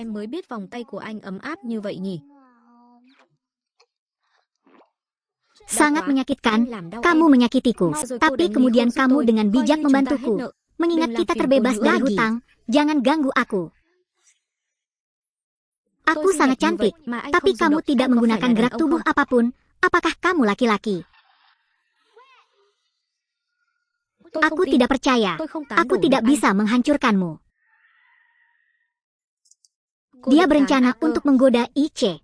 Sangat menyakitkan, kamu menyakitiku. Tapi kemudian kamu dengan bijak membantuku. Mengingat kita terbebas dari hutang, jangan ganggu aku. Aku sangat cantik, tapi kamu tidak menggunakan gerak tubuh apapun. Apakah kamu laki-laki? Aku tidak percaya. Aku tidak bisa menghancurkanmu. Dia berencana untuk menggoda Ice.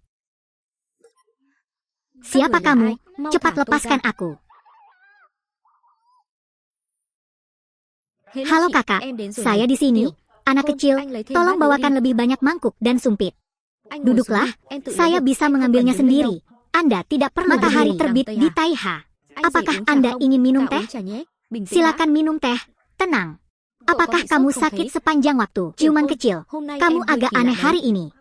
Siapa kamu? Cepat lepaskan aku. Halo kakak, saya di sini. Anak kecil, tolong bawakan lebih banyak mangkuk dan sumpit. Duduklah, saya bisa mengambilnya sendiri. Anda tidak perlu. Matahari terbit di Taiha. Apakah Anda ingin minum teh? Silakan minum teh. Tenang. Apakah kamu sakit sepanjang waktu? Ciuman kecil. Kamu agak aneh hari ini.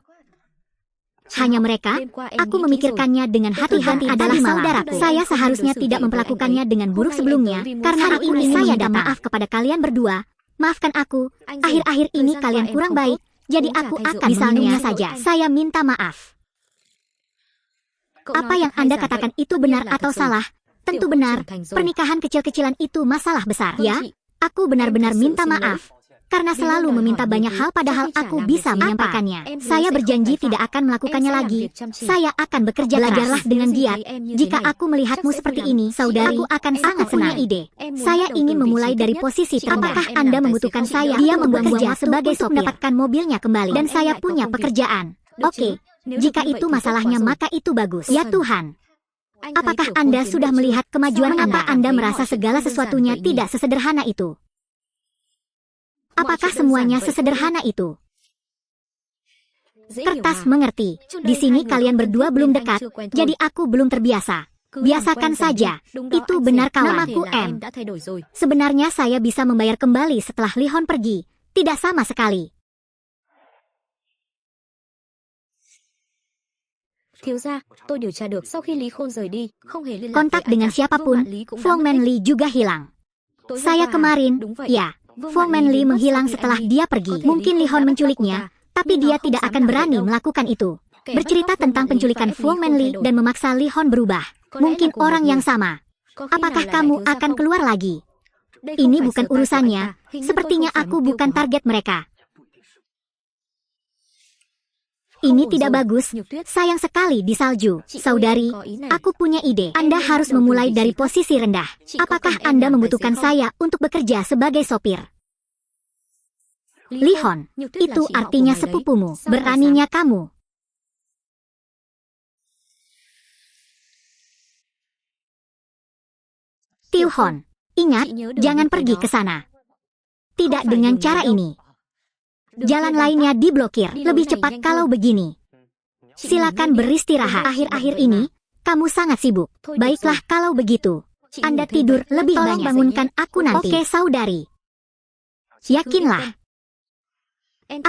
Hanya mereka, aku memikirkannya dengan hati-hati adalah saudaraku. Saya seharusnya tidak memperlakukannya dengan buruk sebelumnya, karena hari ini saya minta maaf kepada kalian berdua. Maafkan aku, akhir-akhir ini kalian kurang baik. Jadi aku akan misalnya saja, saya minta maaf. Apa yang Anda katakan itu benar atau salah? Tentu benar, pernikahan kecil-kecilan itu masalah besar. Ya, aku benar-benar minta maaf. Karena selalu meminta banyak hal padahal aku bisa menyampaikannya. Saya berjanji tidak akan melakukannya lagi. Saya akan bekerja keras. Belajarlah dengan giat. Jika aku melihatmu seperti ini, saudari, aku akan sangat senang. Ide. Saya ingin memulai dari posisi terendah. Apakah Anda membutuhkan saya? Dia membuat kerja sebagai sopir mendapatkan mobilnya kembali. Dan saya punya pekerjaan. Oke, Jika itu masalahnya maka itu bagus. Ya Tuhan, apakah Anda sudah melihat kemajuan Anda? Anda merasa segala sesuatunya tidak sesederhana itu? Apakah semuanya sesederhana itu? Kertas mengerti. Di sini kalian berdua belum dekat, jadi aku belum terbiasa. Biasakan saja. Itu benar kawan. Namaku M. Sebenarnya saya bisa membayar kembali setelah Lihon pergi. Tidak sama sekali. Kontak dengan siapapun, Fu Manli juga hilang. Saya kemarin, ya, Fu Manli menghilang setelah dia pergi. Mungkin Lihon menculiknya, tapi dia tidak akan berani melakukan itu. Bercerita tentang penculikan Fu Manli dan memaksa Lihon berubah. Mungkin orang yang sama. Apakah kamu akan keluar lagi? Ini bukan urusannya. Sepertinya aku bukan target mereka. Ini tidak bagus. Sayang sekali di salju. Saudari, aku punya ide. Anda harus memulai dari posisi rendah. Apakah Anda membutuhkan saya untuk bekerja sebagai sopir? Lihon, itu artinya sepupumu. Beraninya kamu. Tiuhon, ingat, jangan pergi ke sana. Tidak dengan cara ini. Jalan lainnya diblokir. Lebih cepat kalau begini. Silakan beristirahat. Akhir-akhir ini, kamu sangat sibuk. Baiklah kalau begitu. Anda tidur lebih banyak. Tolong bangunkan aku nanti. Oke, saudari. Yakinlah.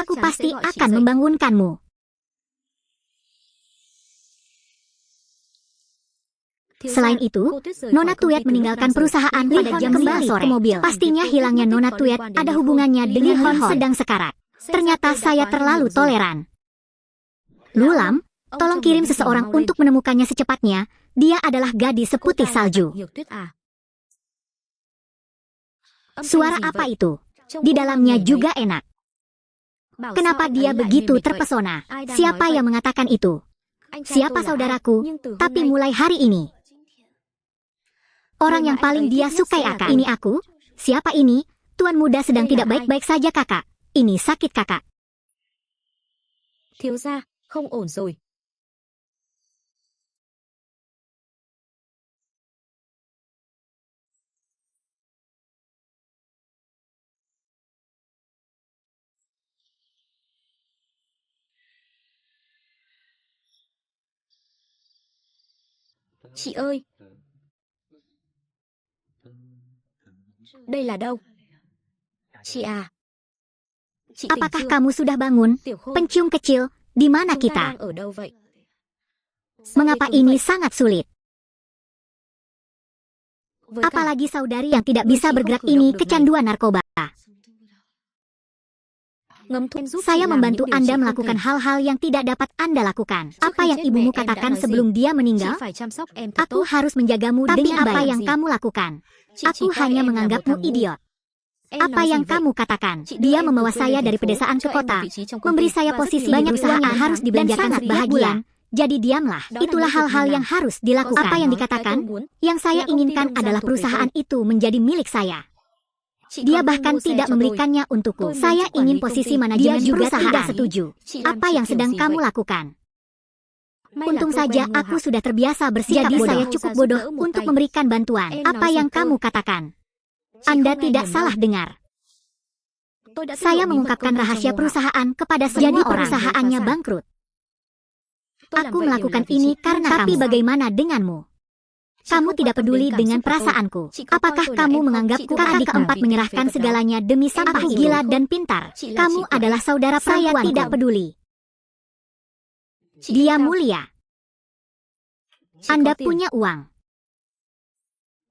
Aku pasti akan membangunkanmu. Selain itu, Nona Tuyet meninggalkan perusahaan pada jam 9 sore ke mobil. Pastinya hilangnya Nona Tuyet ada hubungannya dengan Lihon sedang sekarat. Ternyata saya terlalu toleran. Lulam, tolong kirim seseorang untuk menemukannya secepatnya. Dia adalah gadis seputih salju. Suara apa itu? Di dalamnya juga enak. Kenapa dia begitu terpesona? Siapa yang mengatakan itu? Siapa saudaraku? Tapi mulai hari ini, orang yang paling dia sukai akan. Ini aku? Siapa ini? Tuan muda sedang tidak baik-baik saja kakak. Ini sakit kakak. Không ổn rồi. Chị ơi, đây là đâu? Chị à, chị tỉnh Apakah chưa? kamu sudah bangun? Tiểu Khôn, Pencium kecil, di mana chúng ta kita? đang ở đâu vậy? Mengapa ini sangat sulit? Apalagi saudari yang tidak bisa bergerak ini kecanduan narkoba. Saya membantu Anda melakukan hal-hal yang tidak dapat Anda lakukan. Apa yang ibumu katakan sebelum dia meninggal? Aku harus menjagamu dengan apa yang kamu lakukan. Aku hanya menganggapmu idiot. Apa yang kamu katakan? Dia membawa saya dari pedesaan ke kota, memberi saya posisi banyak uang yang harus dibelanjakan saat bahagia. Jadi diamlah. Itulah hal-hal yang harus dilakukan. Apa yang dikatakan? Yang saya inginkan adalah perusahaan itu menjadi milik saya. Dia bahkan tidak membelikannya untukku. Saya ingin posisi manajemen juga tidak setuju. Apa yang sedang kamu lakukan? Untung saja aku sudah terbiasa bersikap bodoh. Jadi saya cukup bodoh untuk memberikan bantuan. Apa yang kamu katakan? Anda tidak salah dengar. Saya mengungkapkan rahasia perusahaan kepada semua orang. Jadi perusahaannya bangkrut. Aku melakukan ini karena tapi bagaimana denganmu? Kamu tidak peduli dengan perasaanku. Apakah kamu menganggapku kakak keempat menyerahkan segalanya demi sampah gila dan pintar? Kamu adalah saudara saya tidak peduli. Dia mulia. Anda punya uang.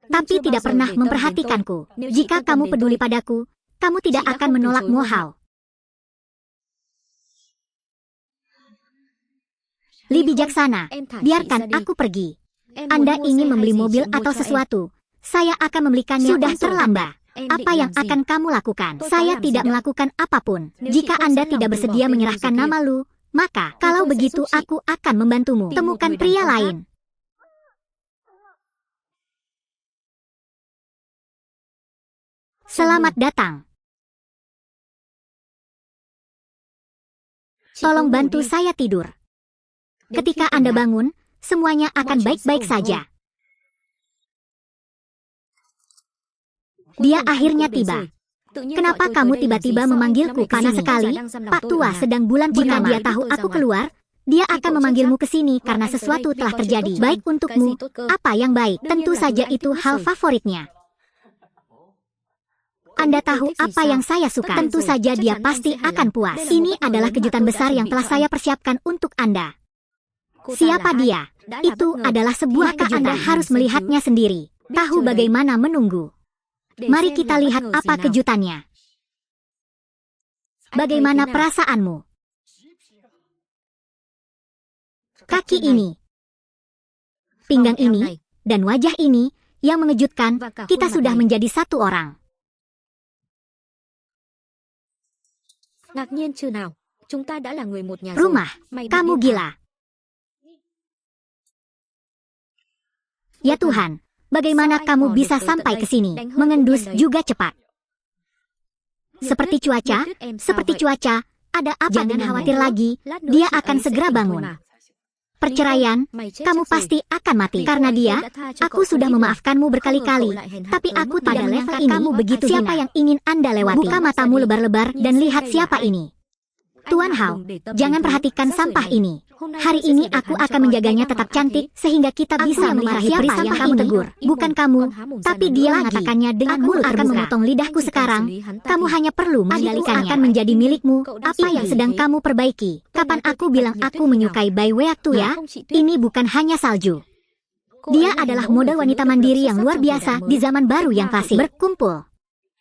Tapi tidak pernah memperhatikanku. Jika kamu peduli padaku, kamu tidak akan menolak Mohau. Li bijaksana, biarkan aku pergi. Anda ingin membeli mobil atau sesuatu, saya akan membelikannya. Sudah terlambat. Apa yang akan kamu lakukan? Saya tidak melakukan apapun. Jika Anda tidak bersedia menyerahkan nama Lu, maka kalau begitu aku akan membantumu. Temukan pria lain. Selamat datang. Tolong bantu saya tidur. Ketika Anda bangun, semuanya akan baik-baik saja. Dia akhirnya tiba. Kenapa kamu tiba-tiba memanggilku? Karena sekali, Pak Tua sedang bulan jika dia tahu aku keluar, dia akan memanggilmu ke sini karena sesuatu telah terjadi. Baik untukmu, apa yang baik? Tentu saja itu hal favoritnya. Anda tahu apa yang saya suka? Tentu saja dia pasti akan puas. Ini adalah kejutan besar yang telah saya persiapkan untuk Anda. Siapa dia? Itu adalah sebuah kejutan. Anda harus melihatnya sendiri. Tahu bagaimana menunggu. Mari kita lihat apa kejutannya. Bagaimana perasaanmu? Kaki ini, pinggang ini, dan wajah ini yang mengejutkan, kita sudah menjadi satu orang. Rumah, kamu gila. Ya Tuhan. Bagaimana kamu bisa sampai ke sini, mengendus juga cepat? Seperti cuaca, ada apa? Jangan khawatir lagi, dia akan segera bangun. Perceraian, kamu pasti akan mati. Karena dia, aku sudah memaafkanmu berkali-kali, tapi aku pada level ini. Kamu begitu hina. Siapa yang ingin Anda lewati? Buka matamu lebar-lebar dan lihat siapa ini. Tuan Hao, jangan perhatikan sampah ini. Hari ini aku akan menjaganya tetap cantik sehingga kita bisa memarahi siapa yang kamu tegur. Bukan kamu, tapi dia mengatakannya dengan mulut terbuka. Akan memotong lidahku sekarang. Kamu hanya perlu mengendalikannya. Akan menjadi milikmu. Apa yang sedang kamu perbaiki? Kapan aku bilang aku menyukai Bai Weatu ya? Ini bukan hanya salju. Dia adalah model wanita mandiri yang luar biasa di zaman baru yang klasik. Berkumpul.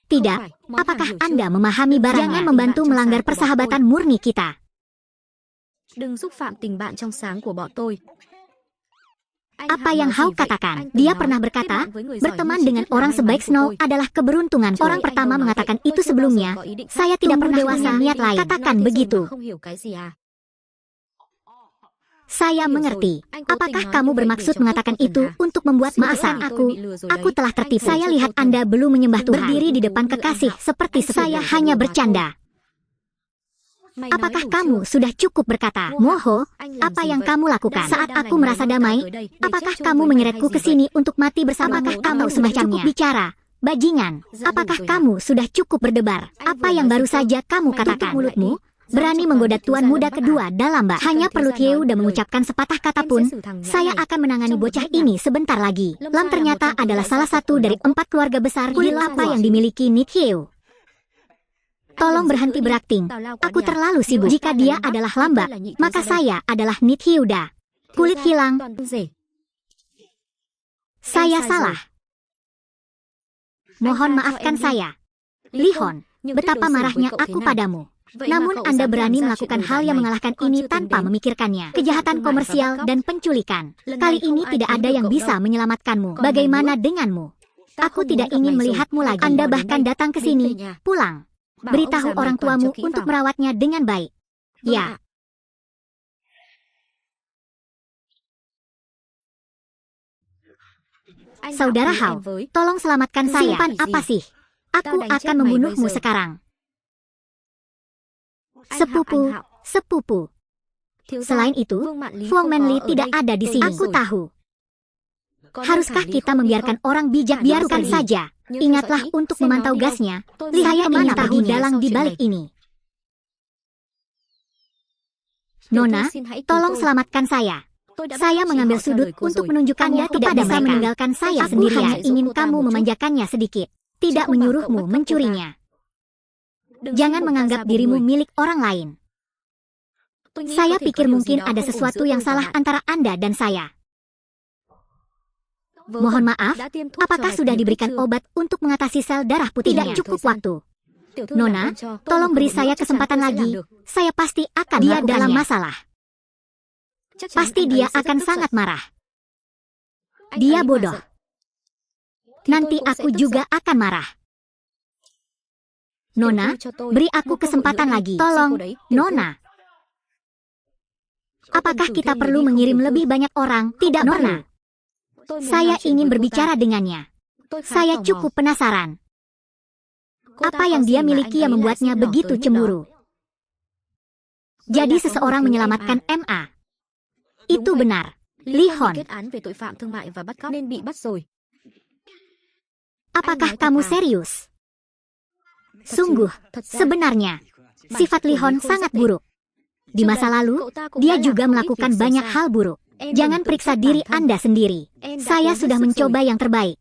Tidak, apakah Anda memahami barangnya? Jangan membantu melanggar persahabatan murni kita. Apa yang Hao katakan? Dia pernah berkata, berteman dengan orang sebaik Snow adalah keberuntungan. Orang pertama mengatakan itu sebelumnya. Saya tidak pernah dewasa niat lain. Katakan begitu. Saya mengerti. Apakah kamu bermaksud mengatakan itu untuk membuat maafkan aku? Aku telah tertipu. Saya lihat Anda belum menyembah Tuhan. Berdiri di depan kekasih seperti saya hanya bercanda. Apakah kamu sudah cukup berkata? Moho, apa yang kamu lakukan? Saat aku merasa damai, apakah kamu menyeretku ke sini untuk mati bersama? Apakah kamu sudah cukup bicara? Bajingan, apakah kamu sudah cukup berdebar? Apa yang baru saja kamu katakan? Mulutmu berani menggoda tuan muda kedua dalam bak. Hanya perlu Thieu dan mengucapkan sepatah kata pun, saya akan menangani bocah ini sebentar lagi. Lam ternyata adalah salah satu dari 4 keluarga besar kulit apa yang dimiliki Thieu. Tolong berhenti berakting. Aku terlalu sibuk. Jika dia adalah Lambak, maka saya adalah Thieuda. Kulit hilang. Saya salah. Mohon maafkan saya. Lihon, betapa marahnya aku padamu. Namun Anda berani melakukan hal yang mengalahkan ini tanpa memikirkannya. Kejahatan komersial dan penculikan. Kali ini tidak ada yang bisa menyelamatkanmu. Bagaimana denganmu? Aku tidak ingin melihatmu lagi. Anda bahkan datang ke sini. Pulang. Beritahu orang tuamu untuk merawatnya dengan baik. Ya. Saudara Hao, tolong selamatkan saya. Simpan apa sih? Aku akan membunuhmu sekarang. Sepupu. Selain itu, Fuang Manli tidak ada di sini. Aku tahu. Haruskah kita membiarkan orang bijak? Biarkan saja. Ingatlah untuk memantau gasnya. Lihat ingin tahu dalang di balik ini. Nona, tolong selamatkan saya. Saya mengambil sudut untuk menunjukkannya tidak bisa meninggalkan saya sendirian. Hanya ingin kamu memanjakannya sedikit. Tidak menyuruhmu mencurinya. Jangan menganggap dirimu milik orang lain. Saya pikir mungkin ada sesuatu yang salah antara Anda dan saya. Mohon maaf, apakah sudah diberikan obat untuk mengatasi sel darah putihnya? Tidak cukup waktu. Nona, tolong beri saya kesempatan lagi. Saya pasti akan dia dalam masalah. Pasti dia akan sangat marah. Dia bodoh. Nanti aku juga akan marah. Nona, beri aku kesempatan lagi. Tolong, Nona. Apakah kita perlu mengirim lebih banyak orang? Tidak, Nona. Saya ingin berbicara dengannya. Saya cukup penasaran. Apa yang dia miliki yang membuatnya begitu cemburu? Jadi seseorang menyelamatkan MA. Itu benar. Lee Hon. Kết án về tội phạm thương mại và bắt cóc nên bị bắt rồi. Apakah kamu serius? Sungguh, sebenarnya, sifat Lee Hon sangat buruk. Di masa lalu, dia juga melakukan banyak hal buruk. Jangan periksa diri Anda sendiri. Saya sudah mencoba yang terbaik.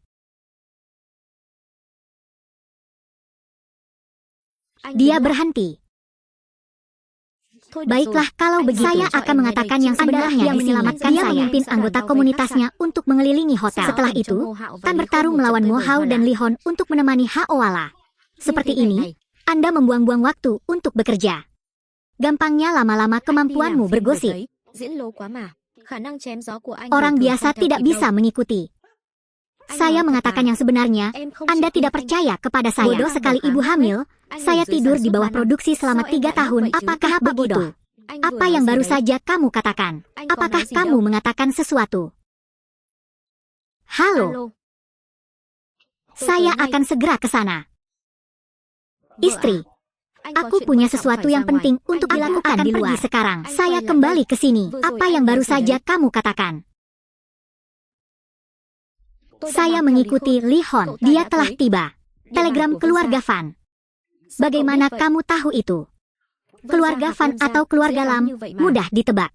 Dia berhenti. Baiklah, kalau begitu, saya akan mengatakan yang sebenarnya yang menyelamatkan saya. Dia memimpin anggota komunitasnya untuk mengelilingi hotel. Setelah itu, Tan bertarung melawan Mo Hao dan Lee Hon untuk menemani Haoala. Seperti ini, Anda membuang-buang waktu untuk bekerja. Gampangnya lama-lama kemampuanmu bergosip. Orang biasa tidak bisa mengikuti. Saya mengatakan yang sebenarnya, Anda tidak percaya kepada saya. Bodoh sekali ibu hamil, saya tidur di bawah produksi selama 3 tahun. Apakah begitu? Apa yang baru saja kamu katakan? Apakah kamu mengatakan sesuatu? Halo. Saya akan segera ke sana. Istri, aku punya sesuatu yang penting untuk dilakukan di luar. Sekarang, saya kembali ke sini. Apa yang baru saja kamu katakan? Saya mengikuti Lee Hon. Dia telah tiba. Telegram keluarga Van. Bagaimana kamu tahu itu? Keluarga Van atau keluarga Lam, mudah ditebak.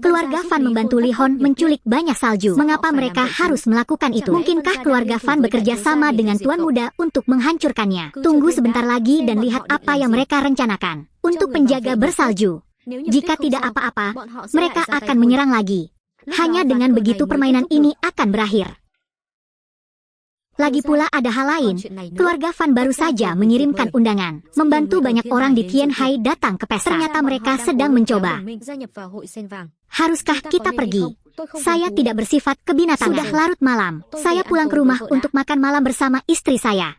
Keluarga Van membantu Lee Hon menculik banyak salju. Mengapa mereka harus melakukan itu? Mungkinkah keluarga Van bekerja sama dengan Tuan Muda untuk menghancurkannya? Tunggu sebentar lagi dan lihat apa yang mereka rencanakan untuk penjaga bersalju. Jika tidak apa-apa, mereka akan menyerang lagi. Hanya dengan begitu permainan ini akan berakhir. Lagi pula ada hal lain. Keluarga Van baru saja mengirimkan undangan, membantu banyak orang di Tianhai datang ke pesta. Ternyata mereka sedang mencoba. Haruskah kita pergi? Saya tidak bersifat kebinatangan. Sudah larut malam. Saya pulang ke rumah untuk makan malam bersama istri saya.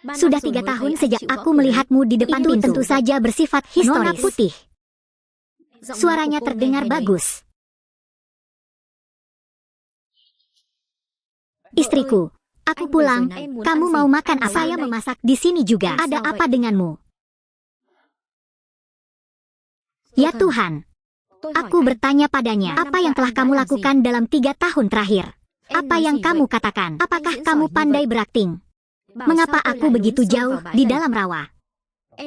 Sudah 3 tahun sejak aku melihatmu di depan pintu. Tentu saja bersifat historis. Nona putih. Suaranya terdengar bagus. Istriku, aku pulang. Kamu mau makan apa? Saya memasak di sini juga. Ada apa denganmu? Ya Tuhan. Aku bertanya padanya, apa yang telah kamu lakukan dalam 3 tahun terakhir? Apa yang kamu katakan? Apakah kamu pandai berakting? Mengapa aku begitu jauh di dalam rawa?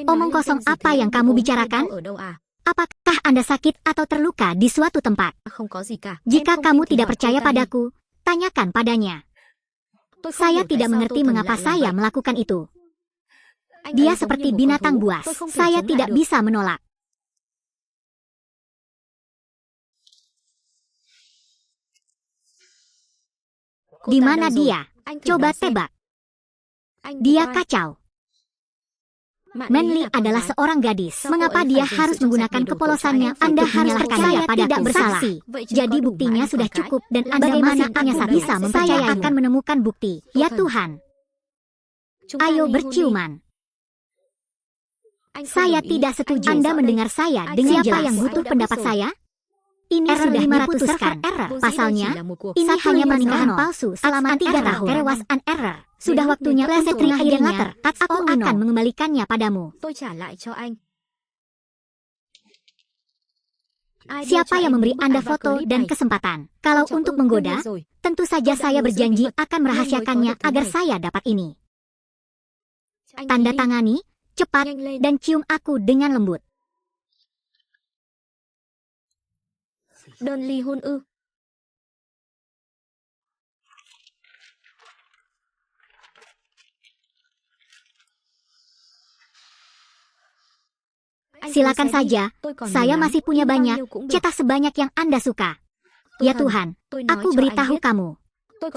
Omong kosong apa yang kamu bicarakan? Apakah Anda sakit atau terluka di suatu tempat? Jika kamu tidak percaya padaku, tanyakan padanya. Saya tidak mengerti mengapa saya melakukan itu. Dia seperti binatang buas. Saya tidak bisa menolak. Di mana dia? Coba tebak. Dia kacau. Manly adalah seorang gadis. Mengapa dia harus menggunakan kepolosannya? Anda harus percaya pada tidak bersalah. Jadi buktinya sudah cukup dan bagaimana Anda bisa mempercayai? Saya akan menemukan bukti. Ya Tuhan. Ayo berciuman. Saya tidak setuju. Anda mendengar saya dengan jelas. Siapa yang butuh pendapat saya? Ini sudah 500 server error. Pasalnya, ini hanya pernikahan palsu selama 3 tahun. Terewas an error. Sudah waktunya untuk mengakhirinya. Aku akan mengembalikannya padamu. Siapa yang memberi Anda foto dan kesempatan? Kalau untuk menggoda, tentu saja saya berjanji akan merahasiakannya agar saya dapat ini. Tanda tangani, cepat, dan cium aku dengan lembut. Đơn ly hôn ư? Silakan saja, saya masih punya banyak, cetak sebanyak yang Anda suka. Ya Tuhan, aku beritahu kamu.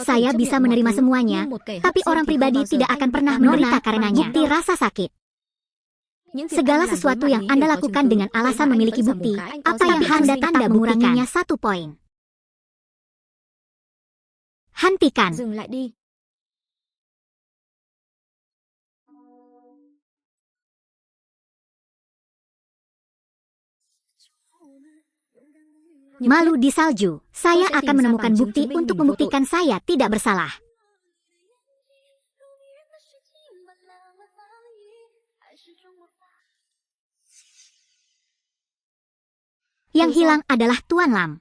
Saya bisa menerima semuanya, tapi orang pribadi tidak akan pernah menderita karenanya. Bukti rasa sakit. Segala sesuatu yang Anda lakukan dengan alasan memiliki bukti, apa yang harus Anda menguranginya 1 poin. Hentikan. Malu di salju, saya akan menemukan bukti untuk membuktikan saya tidak bersalah. Yang hilang adalah Tuan Lam.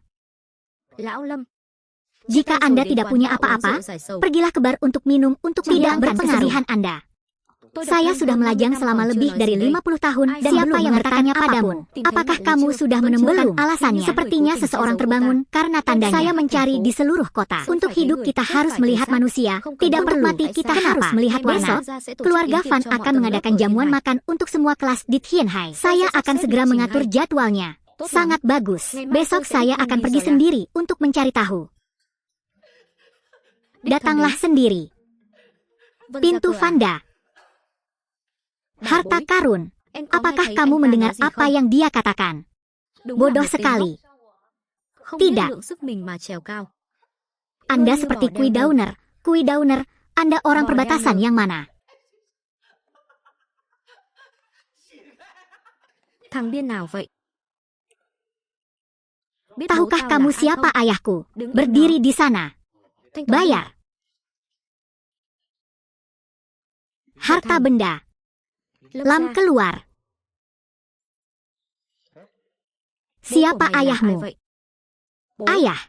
Lão Lâm, Jika Anda tidak punya apa-apa, pergilah ke bar untuk minum untuk tidak berpengaruh Anda. Saya sudah melajang selama lebih dari 50 tahun dan siapa yang bertanya padamu? Apakah kamu sudah menemukan alasannya? Sepertinya seseorang terbangun karena tandanya. Saya mencari di seluruh kota. Untuk hidup kita harus melihat manusia, tidak perlu mati kita harus melihat warna. Keluarga Fan akan mengadakan jamuan makan untuk semua kelas di Tianhai. Saya akan segera mengatur jadwalnya. Sangat bagus. Besok saya akan pergi sendiri untuk mencari tahu. Datanglah sendiri. Pintu Vanda. Harta karun. Apakah kamu mendengar apa yang dia katakan? Bodoh sekali. Tidak. Anda seperti Kui Downer. Kui Downer, Anda orang perbatasan yang mana? Tahukah kamu siapa ayahku? Berdiri di sana. Bayar. Harta benda. Lam keluar. Siapa ayahmu? Ayah.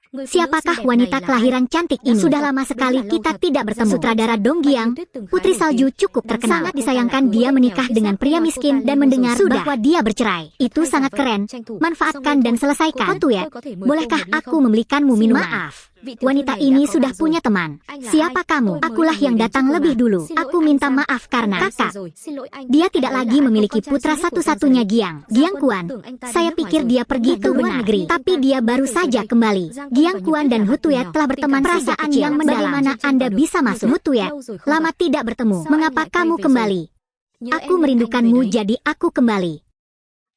Siapakah wanita kelahiran cantik ini? Sudah lama sekali kita tidak bertemu. Sutradara Dong Giang, Putri Salju cukup terkenal. Sangat disayangkan dia menikah dengan pria miskin dan mendengar bahwa dia bercerai. Itu sangat keren. Manfaatkan dan selesaikan. Tuyet, bolehkah aku membelikanmu minuman? Maaf. Wanita ini sudah punya teman. Siapa kamu? Akulah yang datang lebih dulu. Aku minta maaf karena kakak. Dia tidak lagi memiliki putra satu-satunya Giang. Giang Kuan. Saya pikir dia pergi ke luar negeri, tapi dia baru saja kembali. Giang Kuan dan Hu Tuyet telah berteman perasaan yang mendalam. Bagaimana Anda bisa masuk? Hu Tuyet, lama tidak bertemu. Mengapa kamu kembali? Aku merindukanmu, jadi aku kembali.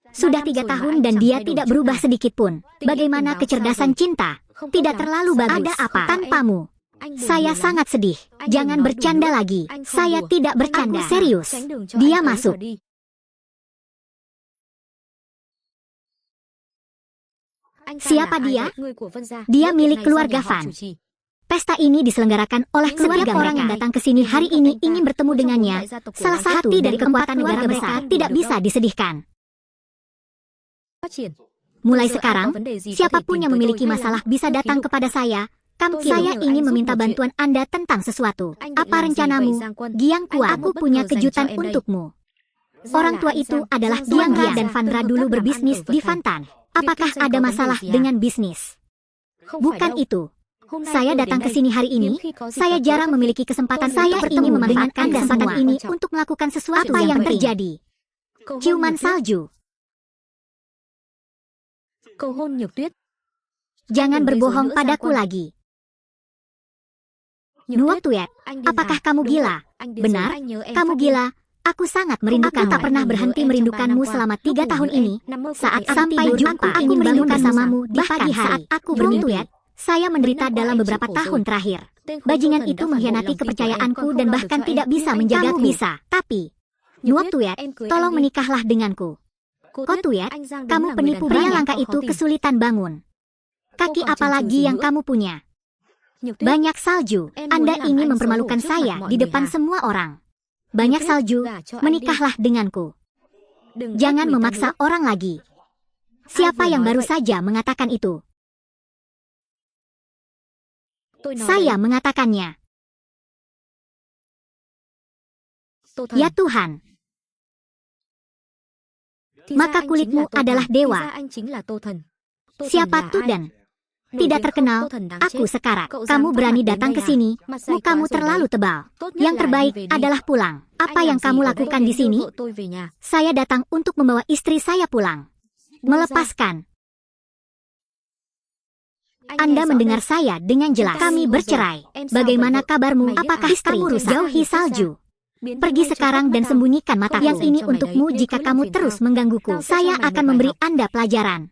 Sudah 3 tahun dan dia tidak berubah sedikit pun. Bagaimana kecerdasan cinta? Tidak terlalu bagus. Ada apa tanpamu? Saya sangat sedih. Jangan bercanda lagi. Saya tidak bercanda. Serius. Dia masuk. Siapa dia? Dia milik keluarga Fan. Pesta ini diselenggarakan oleh keluarga orang yang datang ke sini hari ini ingin bertemu dengannya. Salah satu dari keempat negara besar tidak bisa disedihkan. Mulai sekarang, siapapun yang memiliki masalah bisa datang kepada saya. Saya ingin meminta bantuan Anda tentang sesuatu. Apa rencanamu? Giang Kuan, aku punya kejutan untukmu. Orang tua itu adalah Giang Gia dan Fanra dulu berbisnis di Fantan. Apakah ada masalah dengan bisnis? Bukan itu. Saya datang ke sini hari ini. Saya jarang memiliki kesempatan. Saya ingin memanfaatkan kesempatan ini untuk melakukan sesuatu yang terjadi. Ciuman salju. Jangan berbohong padaku lagi. Nuok Tuyet, apakah kamu gila? Benar, kamu gila. Aku sangat merindukanmu. Aku tak pernah berhenti merindukanmu selama 3 tahun ini. Saat sampai jumpa, aku merindukan bersamamu di pagi hari. Saat aku bermimpi, saya menderita dalam beberapa tahun terakhir. Bajingan itu mengkhianati kepercayaanku dan bahkan tidak bisa menjagaku. Kamu bisa, tapi Nuok Tuyet, tolong menikahlah denganku. Tuyet, kamu penipu. Pria langka itu kesulitan bangun. Kaki apa lagi yang kamu punya? Banyak salju. Anda ingin mempermalukan saya di depan semua orang. Banyak salju, menikahlah denganku. Jangan memaksa orang lagi. Siapa yang baru saja mengatakan itu? Saya mengatakannya. Ya Tuhan. Maka kulitmu adalah dewa. Siapa Tudan? Tidak terkenal. Aku sekarat. Kamu berani datang ke sini. Mukamu terlalu tebal. Yang terbaik adalah pulang. Apa yang kamu lakukan di sini? Saya datang untuk membawa istri saya pulang. Melepaskan. Anda mendengar saya dengan jelas. Kami bercerai. Bagaimana kabarmu? Apakah kamu rusak? Jauhi salju. Pergi sekarang dan sembunyikan mata. Yang ini untukmu jika kamu terus menggangguku. Saya akan memberi Anda pelajaran.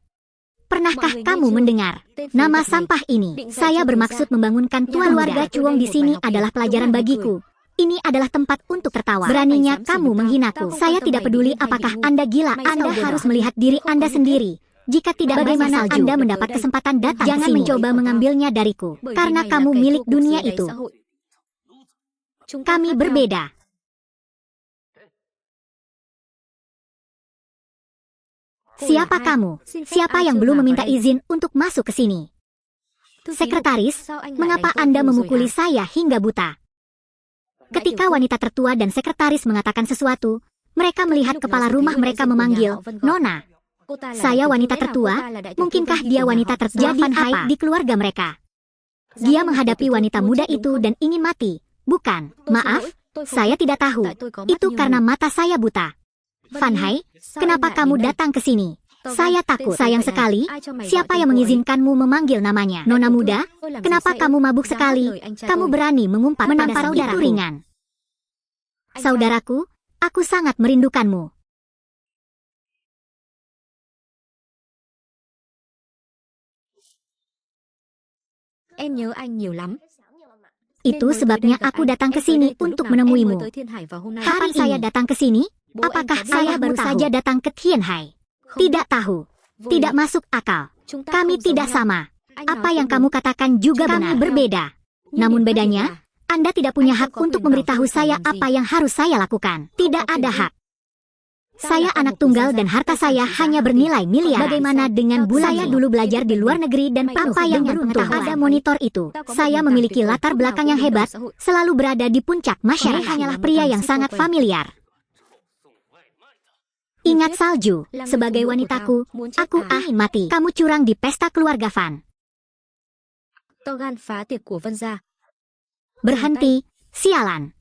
Pernahkah kamu mendengar nama sampah ini? Saya bermaksud membangunkan tuan warga Cuong di sini adalah pelajaran bagiku. Ini adalah tempat untuk tertawa. Beraninya kamu menghinaku. Saya tidak peduli apakah Anda gila. Anda harus melihat diri Anda sendiri. Jika tidak, bagaimana Anda mendapat kesempatan datang ke sini? Jangan mencoba mengambilnya dariku, karena kamu milik dunia itu. Kami berbeda. Siapa kamu? Siapa yang belum meminta izin untuk masuk ke sini? Sekretaris, mengapa Anda memukuli saya hingga buta? Ketika wanita tertua dan sekretaris mengatakan sesuatu, mereka melihat kepala rumah mereka memanggil, Nona. Saya wanita tertua, mungkinkah dia wanita terjadi apa di keluarga mereka? Dia menghadapi wanita muda itu dan ingin mati. Bukan, maaf, saya tidak tahu. Itu karena mata saya buta. Van Hai, kenapa kamu datang ke sini? Saya takut. Sayang sekali, siapa yang mengizinkanmu memanggil namanya? Nona muda, kenapa kamu mabuk sekali? Kamu berani mengumpat pada saudaraku ringan. Saudaraku, aku sangat merindukanmu. Itu sebabnya aku datang ke sini untuk menemuimu. Hari saya datang ke sini, apakah saya baru saja datang ke Tianhai? Tidak tahu. Tidak masuk akal. Kami tidak sama. Apa yang kamu katakan juga benar. Kami berbeda. Namun bedanya, Anda tidak punya hak untuk memberitahu saya apa yang harus saya lakukan. Tidak ada hak. Saya anak tunggal dan harta saya hanya bernilai miliaran. Bagaimana dengan bulan? Saya dulu belajar di luar negeri dan apa yang beruntung ada monitor itu. Saya memiliki latar belakang yang hebat, selalu berada di puncak masyarakat. Saya hanyalah pria yang sangat familiar. Ingat salju, sebagai wanitaku, aku ingin mati. Kamu curang di pesta keluarga Van. Berhenti, sialan.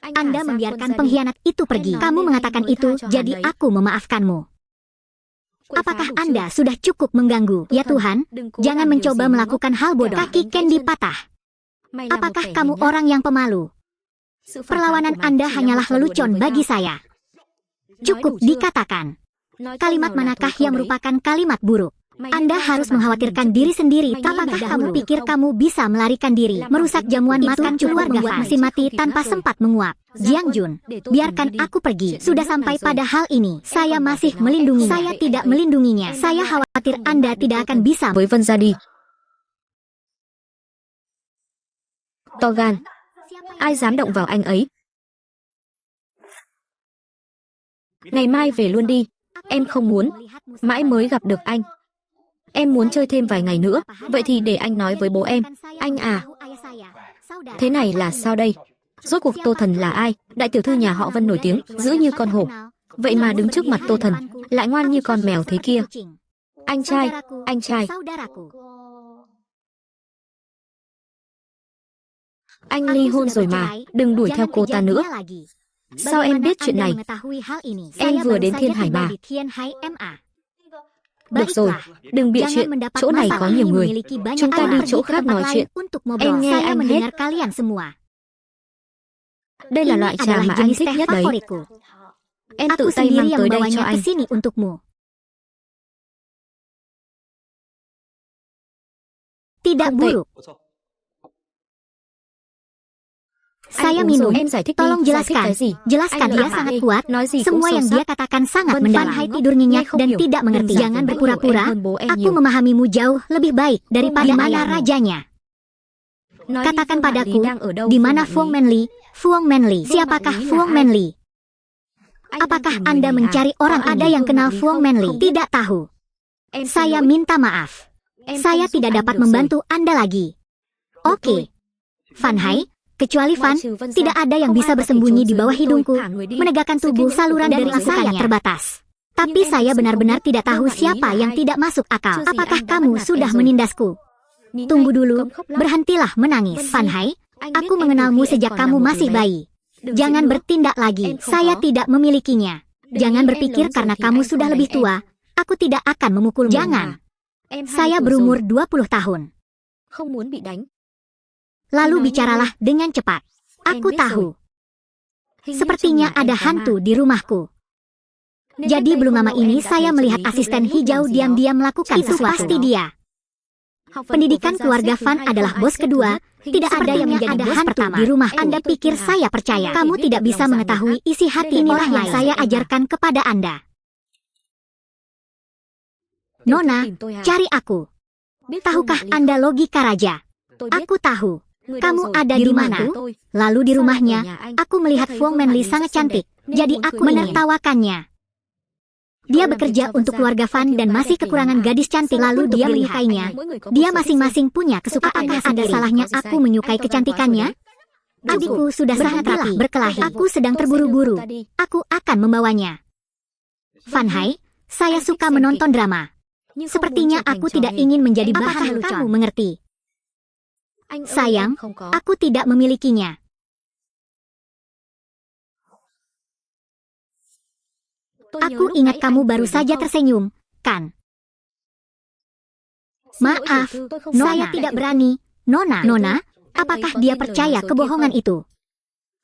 Anda membiarkan pengkhianat itu pergi. Kamu mengatakan itu, jadi aku memaafkanmu. Apakah Anda sudah cukup mengganggu? Ya Tuhan, jangan mencoba melakukan hal bodoh. Kaki Candy patah. Apakah kamu orang yang pemalu? Perlawanan Anda hanyalah lelucon bagi saya. Cukup dikatakan. Kalimat manakah yang merupakan kalimat buruk? Anda harus mengkhawatirkan diri sendiri. Apakah kamu pikir kamu bisa melarikan diri? Merusak jamuan makan keluarga Van, mesin mati tanpa sempat menguap. Jiang Jun, biarkan aku pergi. Sudah sampai pada hal ini, saya masih melindunginya. Saya tidak melindunginya. Saya khawatir Anda tidak akan bisa. Với Vân ra đi. To gan. Ai dám động vào anh ấy? Ngày mai về luôn đi. Em không muốn mãi mới gặp được anh. Em muốn chơi thêm vài ngày nữa. Vậy thì để anh nói với bố em. Anh à, thế này là sao đây? Rốt cuộc Tô Thần là ai? Đại tiểu thư nhà họ Vân nổi tiếng, dữ như con hổ. Vậy mà đứng trước mặt Tô Thần, lại ngoan như con mèo thế kia. Anh trai, anh trai. Anh ly hôn rồi mà, đừng đuổi theo cô ta nữa. Sao em biết chuyện này? Em vừa đến Thiên Hải mà. Được rồi, đừng bịa chuyện, chỗ này có nhiều người. Chúng ta đi chỗ khác nói chuyện. Em nghe anh hết. Đây là loại trà mà anh thích nhất đấy. Em tự tay mang tới đây cho anh. Tidak buruk. Saya minum. Tolong jelaskan. Jelaskan, dia sangat kuat. Semua yang dia katakan sangat mendalam. Van Hai tidur nyenyak dan tidak mengerti. Jangan berpura-pura. Aku memahamimu jauh lebih baik daripada mana rajanya. Katakan padaku, di mana Fuang Manli? Fuang Manli. Siapakah Fuang Manli? Apakah Anda mencari orang? Ada yang kenal Fuang Manli? Tidak tahu. Saya minta maaf. Saya tidak dapat membantu Anda lagi. Oke. Van Hai, kecuali Van, tidak ada yang bisa bersembunyi di bawah hidungku, menegakkan tubuh saluran darah saya terbatas. Tapi saya benar-benar tidak tahu siapa yang tidak masuk akal. Apakah kamu sudah menindasku? Tunggu dulu, berhentilah menangis. Van Hai, aku mengenalmu sejak kamu masih bayi. Jangan bertindak lagi, saya tidak memilikinya. Jangan berpikir karena kamu sudah lebih tua, aku tidak akan memukulmu. Jangan. Saya berumur 20 tahun. Lalu bicaralah dengan cepat. Aku tahu. Sepertinya ada hantu di rumahku. Jadi belum lama ini saya melihat asisten hijau diam-diam melakukan sesuatu. Pasti dia. Pendidikan keluarga Fan adalah bos kedua. Tidak ada yang menjadi bos pertama di rumah. Anda pikir saya percaya? Kamu tidak bisa mengetahui isi hati orang yang saya ajarkan kepada Anda. Nona, cari aku. Tahukah Anda logika raja? Aku tahu. Kamu ada di mana? Lalu di rumahnya, aku melihat Fu Manli sangat cantik. Jadi aku menertawakannya. Dia bekerja untuk keluarga Fan dan masih kekurangan gadis cantik. Lalu dia menyukainya. Dia masing-masing punya kesukaan. Apakah ada salahnya aku menyukai kecantikannya? Adikku sudah sangat rapi berkelahi. Aku sedang terburu-buru. Aku akan membawanya. Fan Hai, saya suka menonton drama. Sepertinya aku tidak ingin menjadi bahan lelucon. Kamu mengerti? Sayang, aku tidak memilikinya. Aku ingat kamu baru saja tersenyum, kan? Maaf, saya tidak berani. Nona, apakah dia percaya kebohongan itu?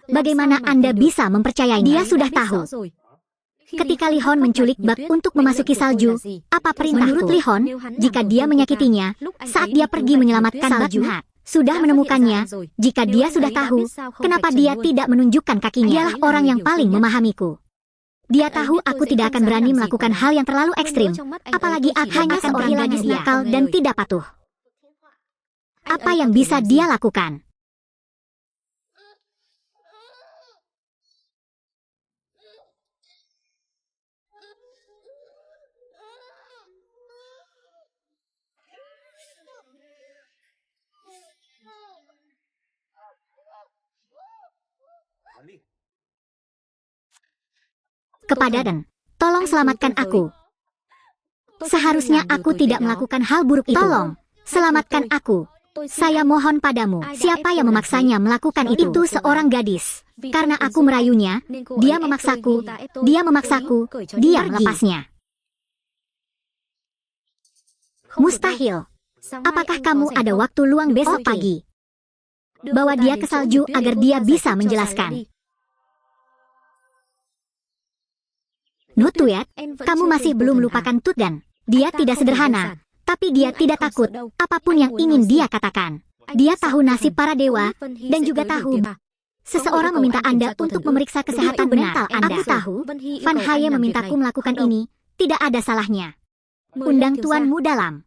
Bagaimana Anda bisa mempercayainya? Dia sudah tahu. Ketika Li Hon menculik Bak untuk memasuki salju, apa perintahku? Menurut Li Hon, jika dia menyakitinya, saat dia pergi menyelamatkan salju, sudah menemukannya. Jika dia sudah tahu, kenapa dia tidak menunjukkan kakinya? Dialah orang yang paling memahamiku. Dia tahu aku tidak akan berani melakukan hal yang terlalu ekstrim. Apalagi aku hanya seorang gadis nakal dan tidak patuh. Apa yang bisa dia lakukan? Kepada Dan, tolong selamatkan aku. Seharusnya aku tidak melakukan hal buruk itu. Tolong, selamatkan aku. Saya mohon padamu. Siapa yang memaksanya melakukan itu? Itu seorang gadis. Karena aku merayunya, dia memaksaku. Dia melepasnya. Mustahil. Apakah kamu ada waktu luang besok pagi? Bawa dia ke salju agar dia bisa menjelaskan. Nutuyat, kamu masih belum melupakan Tutgan. Dia tidak sederhana, tapi dia tidak takut apapun yang ingin dia katakan. Dia tahu nasib para dewa, dan juga tahu seseorang meminta Anda untuk memeriksa kesehatan mental Anda. Aku tahu, Fan Haye memintaku melakukan ini, tidak ada salahnya. Undang tuanmu dalam.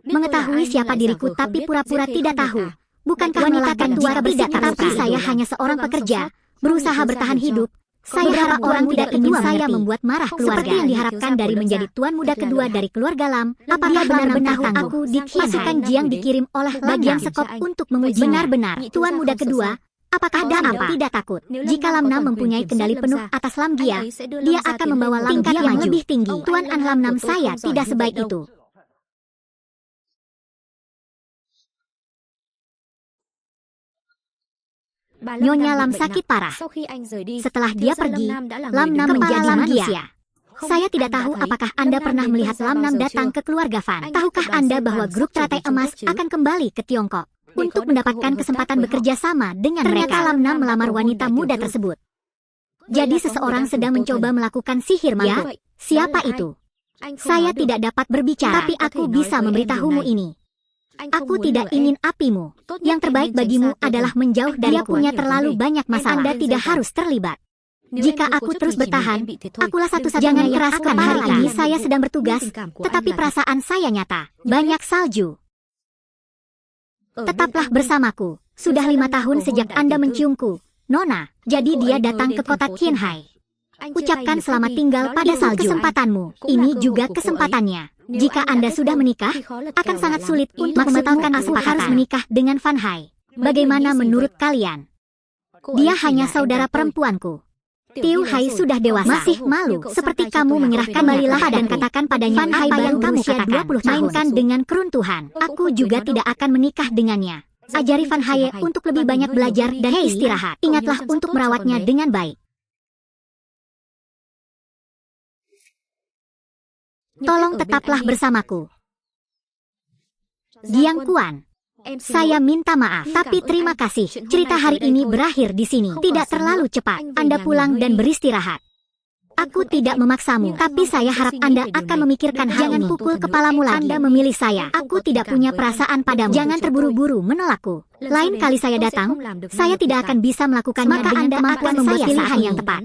Mengetahui siapa diriku tapi pura-pura tidak tahu. Bukankah wanita tua tidak tahu? Tapi saya hanya seorang pekerja, berusaha bertahan hidup. Saya harap orang tidak ingin saya membuat marah keluarga. Seperti yang diharapkan dari menjadi tuan muda kedua dari keluarga Lam. Apakah benar-benar aku di pasukan Jiang dikirim oleh bagian sekop untuk menguji? Benar-benar, tuan muda kedua. Apakah ada apa? Tidak takut. Jika Lam Nam mempunyai kendali penuh atas Lam Gia, dia akan membawa Lam Gia yang lebih tinggi. Tuan An Lam Nam saya tidak sebaik itu. Nyonya Lam sakit parah. Setelah dia pergi, Lam Nam menjadi manusia. Saya tidak tahu apakah Anda pernah melihat Lam Nam datang ke keluarga Fan. Tahukah Anda bahwa grup teratai emas akan kembali ke Tiongkok untuk mendapatkan kesempatan bekerja sama dengan mereka? Ternyata Lam Nam melamar wanita muda tersebut. Jadi seseorang sedang mencoba melakukan sihir ya? Siapa itu? Saya tidak dapat berbicara, tapi aku bisa memberitahumu ini. Aku tidak ingin apimu. Yang terbaik bagimu adalah menjauh dariku. Dia punya terlalu banyak masalah. Anda tidak harus terlibat. Jika aku terus bertahan, akulah satu-satunya yang keras kepala. Hari ini saya sedang bertugas, tetapi perasaan saya nyata. Banyak salju. Tetaplah bersamaku. Sudah 5 tahun sejak Anda menciumku, Nona. Jadi dia datang ke kota Qianhai. Ucapkan selamat tinggal pada salju. Kesempatanmu. Ini juga kesempatannya. Jika Anda sudah menikah, akan sangat sulit untuk membatalkan kesepakatan. Harus menikah dengan Fan Hai. Bagaimana menurut kalian? Dia hanya saudara perempuanku. Tiu Hai sudah dewasa. Masih malu. Seperti kamu menyerahkan kembalilah dan katakan padanya Fan Hai yang kamu katakan. Mainkan dengan keruntuhan. Aku juga tidak akan menikah dengannya. Ajari Fan Hai untuk lebih banyak belajar dan istirahat. Ingatlah untuk merawatnya dengan baik. Tolong tetaplah bersamaku. Jiang Kuan, saya minta maaf, tapi terima kasih. Cerita hari ini berakhir di sini. Tidak terlalu cepat. Anda pulang dan beristirahat. Aku tidak memaksamu, tapi saya harap Anda akan memikirkan hal ini. Jangan pukul kepalamu lagi. Anda memilih saya. Aku tidak punya perasaan padamu. Jangan terburu-buru menolakku. Lain kali saya datang, saya tidak akan bisa melakukannya. Maka Anda akan membuat pilihan yang tepat.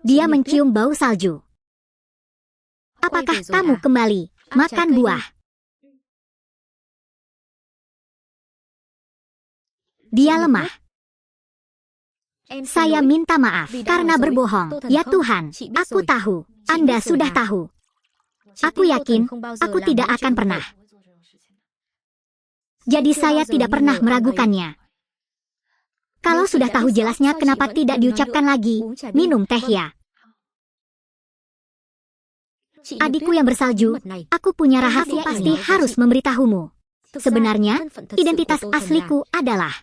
Dia mencium bau salju. Apakah kamu kembali makan buah? Dia lemah. Saya minta maaf karena berbohong. Ya Tuhan, aku tahu. Anda sudah tahu. Aku yakin, aku tidak akan pernah. Jadi saya tidak pernah meragukannya. Kalau sudah tahu jelasnya, kenapa tidak diucapkan lagi? Minum teh ya. Adikku yang bersalju, aku punya rahasia pasti harus memberitahumu. Sebenarnya, identitas asliku adalah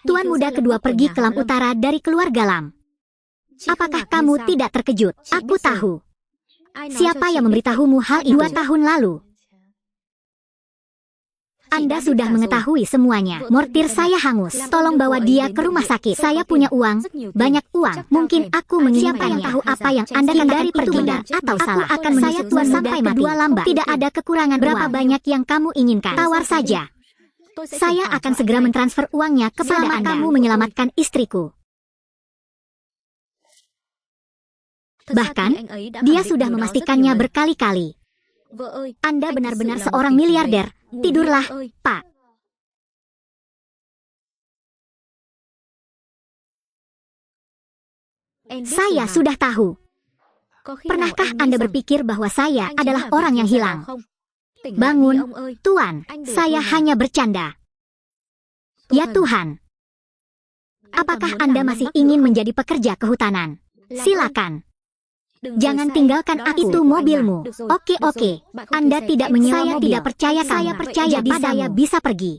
Tuan muda kedua pergi ke Lam Utara dari keluarga Lam. Apakah kamu tidak terkejut? Aku tahu. Siapa yang memberitahumu hal itu 2 tahun lalu? Anda sudah mengetahui semuanya. Mortir saya hangus. Tolong bawa dia ke rumah sakit. Saya punya uang, banyak uang. Mungkin aku menginginkan. Siapa yang tahu apa yang Anda katakan itu benar atau salah? Aku akan saya tuan sampai mati. Tidak ada kekurangan. Berapa banyak yang kamu inginkan? Tawar saja. Saya akan segera mentransfer uangnya kepada Anda. Kamu menyelamatkan istriku. Bahkan, dia sudah memastikannya berkali-kali. Anda benar-benar seorang miliarder. Tidurlah, Pak. Saya sudah tahu. Pernahkah Anda berpikir bahwa saya adalah orang yang hilang? Bangun, Tuan. Saya hanya bercanda. Ya Tuhan. Apakah Anda masih ingin menjadi pekerja kehutanan? Silakan. Jangan tinggalkan aku. Itu mobilmu. Oke. Anda tidak menyewa mobil. Saya tidak percaya kamu. Saya percaya padamu. Saya bisa pergi.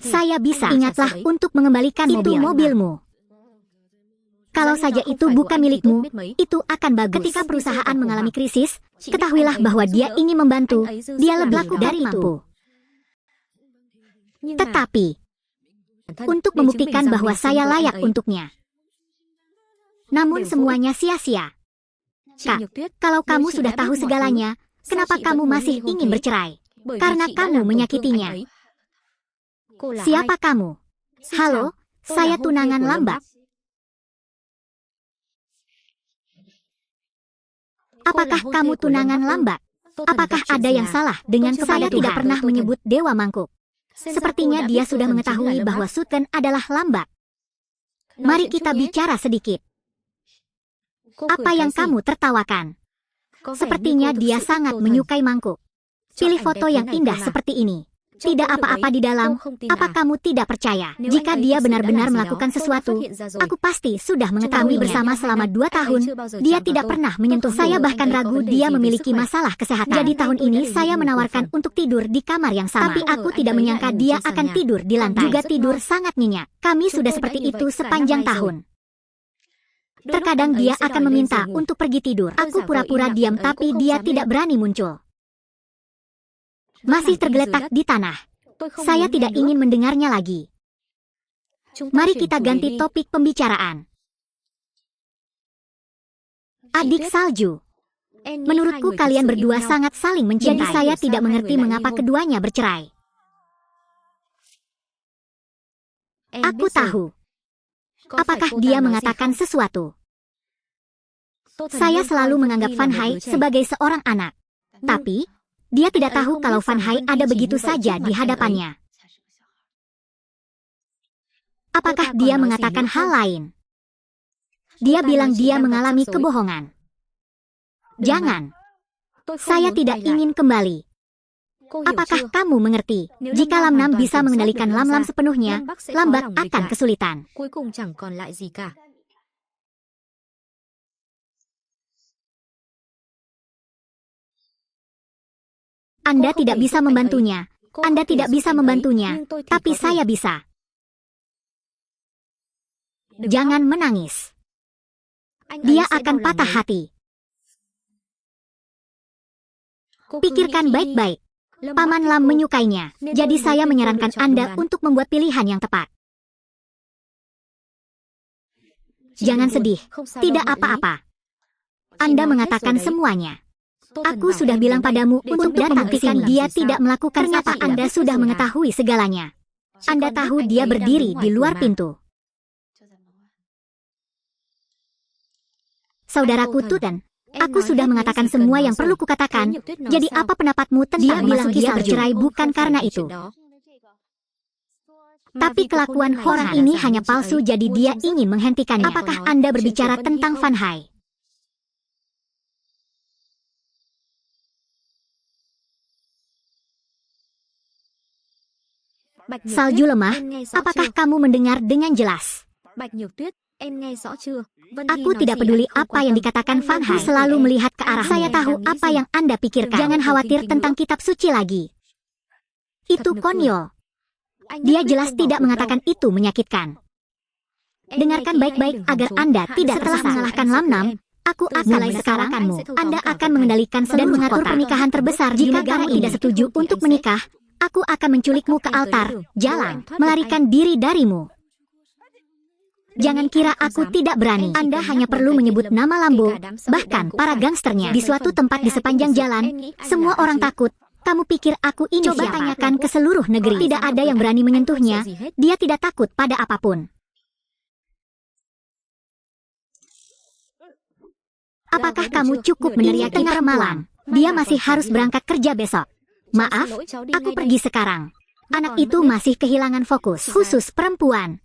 Saya bisa. Ingatlah untuk mengembalikan mobil. Itu mobilmu. Kalau saja itu bukan milikmu, itu akan bagus. Ketika perusahaan mengalami krisis, ketahuilah bahwa dia ingin membantu. Dia lebih dari mampu. Tetapi, untuk membuktikan bahwa saya layak untuknya. Namun semuanya sia-sia. Kak, kalau kamu sudah tahu segalanya, kenapa kamu masih ingin bercerai? Karena kamu menyakitinya. Siapa kamu? Halo, saya tunangan Lambak. Apakah kamu tunangan Lambak? Apakah ada yang salah dengan kepada Tuhan? Saya tidak pernah menyebut Dewa Mangkuk. Sepertinya dia sudah mengetahui bahwa Suten adalah Lambak. Mari kita bicara sedikit. Apa yang kamu tertawakan? Sepertinya dia sangat menyukai Mangkuk. Pilih foto yang indah seperti ini. Tidak apa-apa di dalam. Apa kamu tidak percaya? Jika dia benar-benar melakukan sesuatu, aku pasti sudah mengetahui bersama selama 2 tahun. Dia tidak pernah menyentuh saya, bahkan ragu dia memiliki masalah kesehatan. Jadi tahun ini saya menawarkan untuk tidur di kamar yang sama. Tapi aku tidak menyangka dia akan tidur di lantai. Juga tidur sangat nyenyak. Kami sudah seperti itu sepanjang tahun. Terkadang dia akan meminta untuk pergi tidur. Aku pura-pura diam, tapi dia tidak berani muncul. Masih tergeletak di tanah. Saya tidak ingin mendengarnya lagi. Mari kita ganti topik pembicaraan. Adik salju. Menurutku kalian berdua sangat saling mencintai. Jadi saya tidak mengerti mengapa keduanya bercerai. Aku tahu. Apakah dia mengatakan sesuatu? Saya selalu menganggap Van Hai sebagai seorang anak. Tapi, dia tidak tahu kalau Van Hai ada begitu saja di hadapannya. Apakah dia mengatakan hal lain? Dia bilang dia mengalami kebohongan. Jangan. Saya tidak ingin kembali. Apakah kamu mengerti? Jika Lam Nam bisa mengendalikan Lam Lam sepenuhnya, Lambak akan kesulitan. Anda tidak bisa membantunya. Anda tidak bisa membantunya, tapi saya bisa. Jangan menangis. Dia akan patah hati. Pikirkan baik-baik. Paman Lam menyukainya, jadi saya menyarankan Anda untuk membuat pilihan yang tepat. Jangan sedih, tidak apa-apa. Anda mengatakan semuanya. Aku sudah bilang padamu untuk datang ke sini. Dia tidak melakukan. Ternyata Anda sudah mengetahui segalanya. Anda tahu dia berdiri di luar pintu. Saudaraku Tuten, aku sudah mengatakan semua yang perlu kukatakan. Jadi apa pendapatmu tentang dia bilang dia bercerai bukan karena itu. Tapi kelakuan orang ini hanya palsu, jadi dia ingin menghentikannya. Apakah Anda berbicara tentang Van Hai? Salju lemah, apakah kamu mendengar dengan jelas? Aku tidak peduli apa yang dikatakan Van Hai. Selalu melihat ke arah. Saya tahu apa yang Anda pikirkan. Jangan khawatir tentang kitab suci lagi. Itu konyol. Dia jelas tidak mengatakan itu menyakitkan. Dengarkan baik-baik agar Anda tidak telah mengalahkan Lam Nam. Aku akan mulai sekarang. Anda akan mengendalikan dan mengatur pernikahan terbesar. Jika kamu tidak setuju untuk menikah, aku akan menculikmu ke altar, jalan, melarikan diri darimu. Jangan kira aku tidak berani. Anda hanya perlu menyebut nama Lambo, bahkan para gangsternya. Di suatu tempat di sepanjang jalan, semua orang takut. Kamu pikir aku ini siapa? Coba tanyakan ke seluruh negeri. Tidak ada yang berani menyentuhnya. Dia tidak takut pada apapun. Apakah kamu cukup meneriaki tengah malam? Dia masih harus berangkat kerja besok. Maaf, aku pergi sekarang. Anak itu masih kehilangan fokus, khusus perempuan.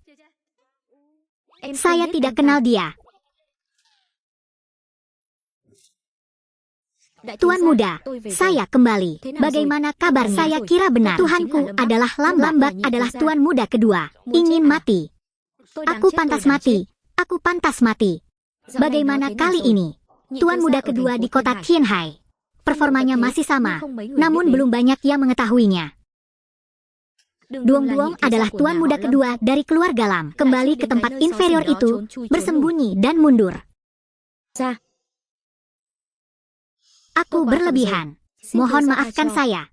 Saya tidak kenal dia. Tuan muda, saya kembali. Bagaimana kabarnya? Saya kira benar. Tuhanku adalah Lambak adalah tuan muda kedua. Ingin mati. Aku pantas mati. Aku pantas mati. Bagaimana kali ini? Tuan muda kedua di kota Tianhai. Performanya masih sama, namun belum banyak yang mengetahuinya. Duong-Duong adalah tuan muda kedua dari keluarga Lam. Kembali ke tempat inferior itu, bersembunyi dan mundur. Aku berlebihan. Mohon maafkan saya.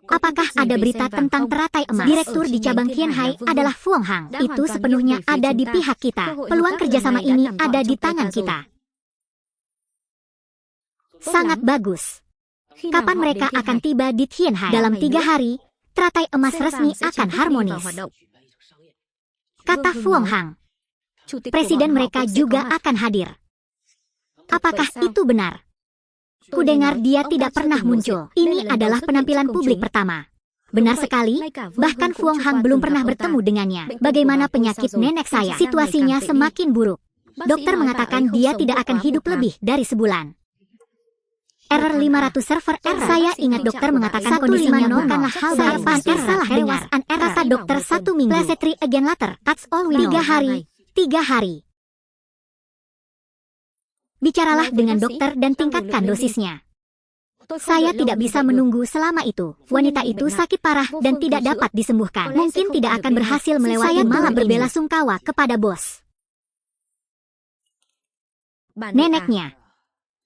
Apakah ada berita tentang teratai emas? Direktur di cabang Tianhai adalah Fuang Hang. Itu sepenuhnya ada di pihak kita. Peluang kerjasama ini ada di tangan kita. Sangat bagus. Kapan mereka akan tiba di Tianhai? Dalam 3 hari, teratai emas resmi akan harmonis. Kata Fuang Hang. Presiden mereka juga akan hadir. Apakah itu benar? Kudengar dia tidak pernah muncul. Ini adalah penampilan publik pertama. Benar sekali, bahkan Fuang Hang belum pernah bertemu dengannya. Bagaimana penyakit nenek saya? Situasinya semakin buruk. Dokter mengatakan dia tidak akan hidup lebih dari sebulan. Error 500 server error. Saya ingat dokter mengatakan kondisinya bukanlah hal baik. Saya salah dengar. Kata dokter 1 minggu. Please try again later. That's all we know. 3 hari. 3 hari. Bicaralah dengan dokter dan tingkatkan dosisnya. Saya tidak bisa menunggu selama itu. Wanita itu sakit parah dan tidak dapat disembuhkan. Mungkin tidak akan berhasil melewati. Saya malah berbelasungkawa kepada bos. Neneknya.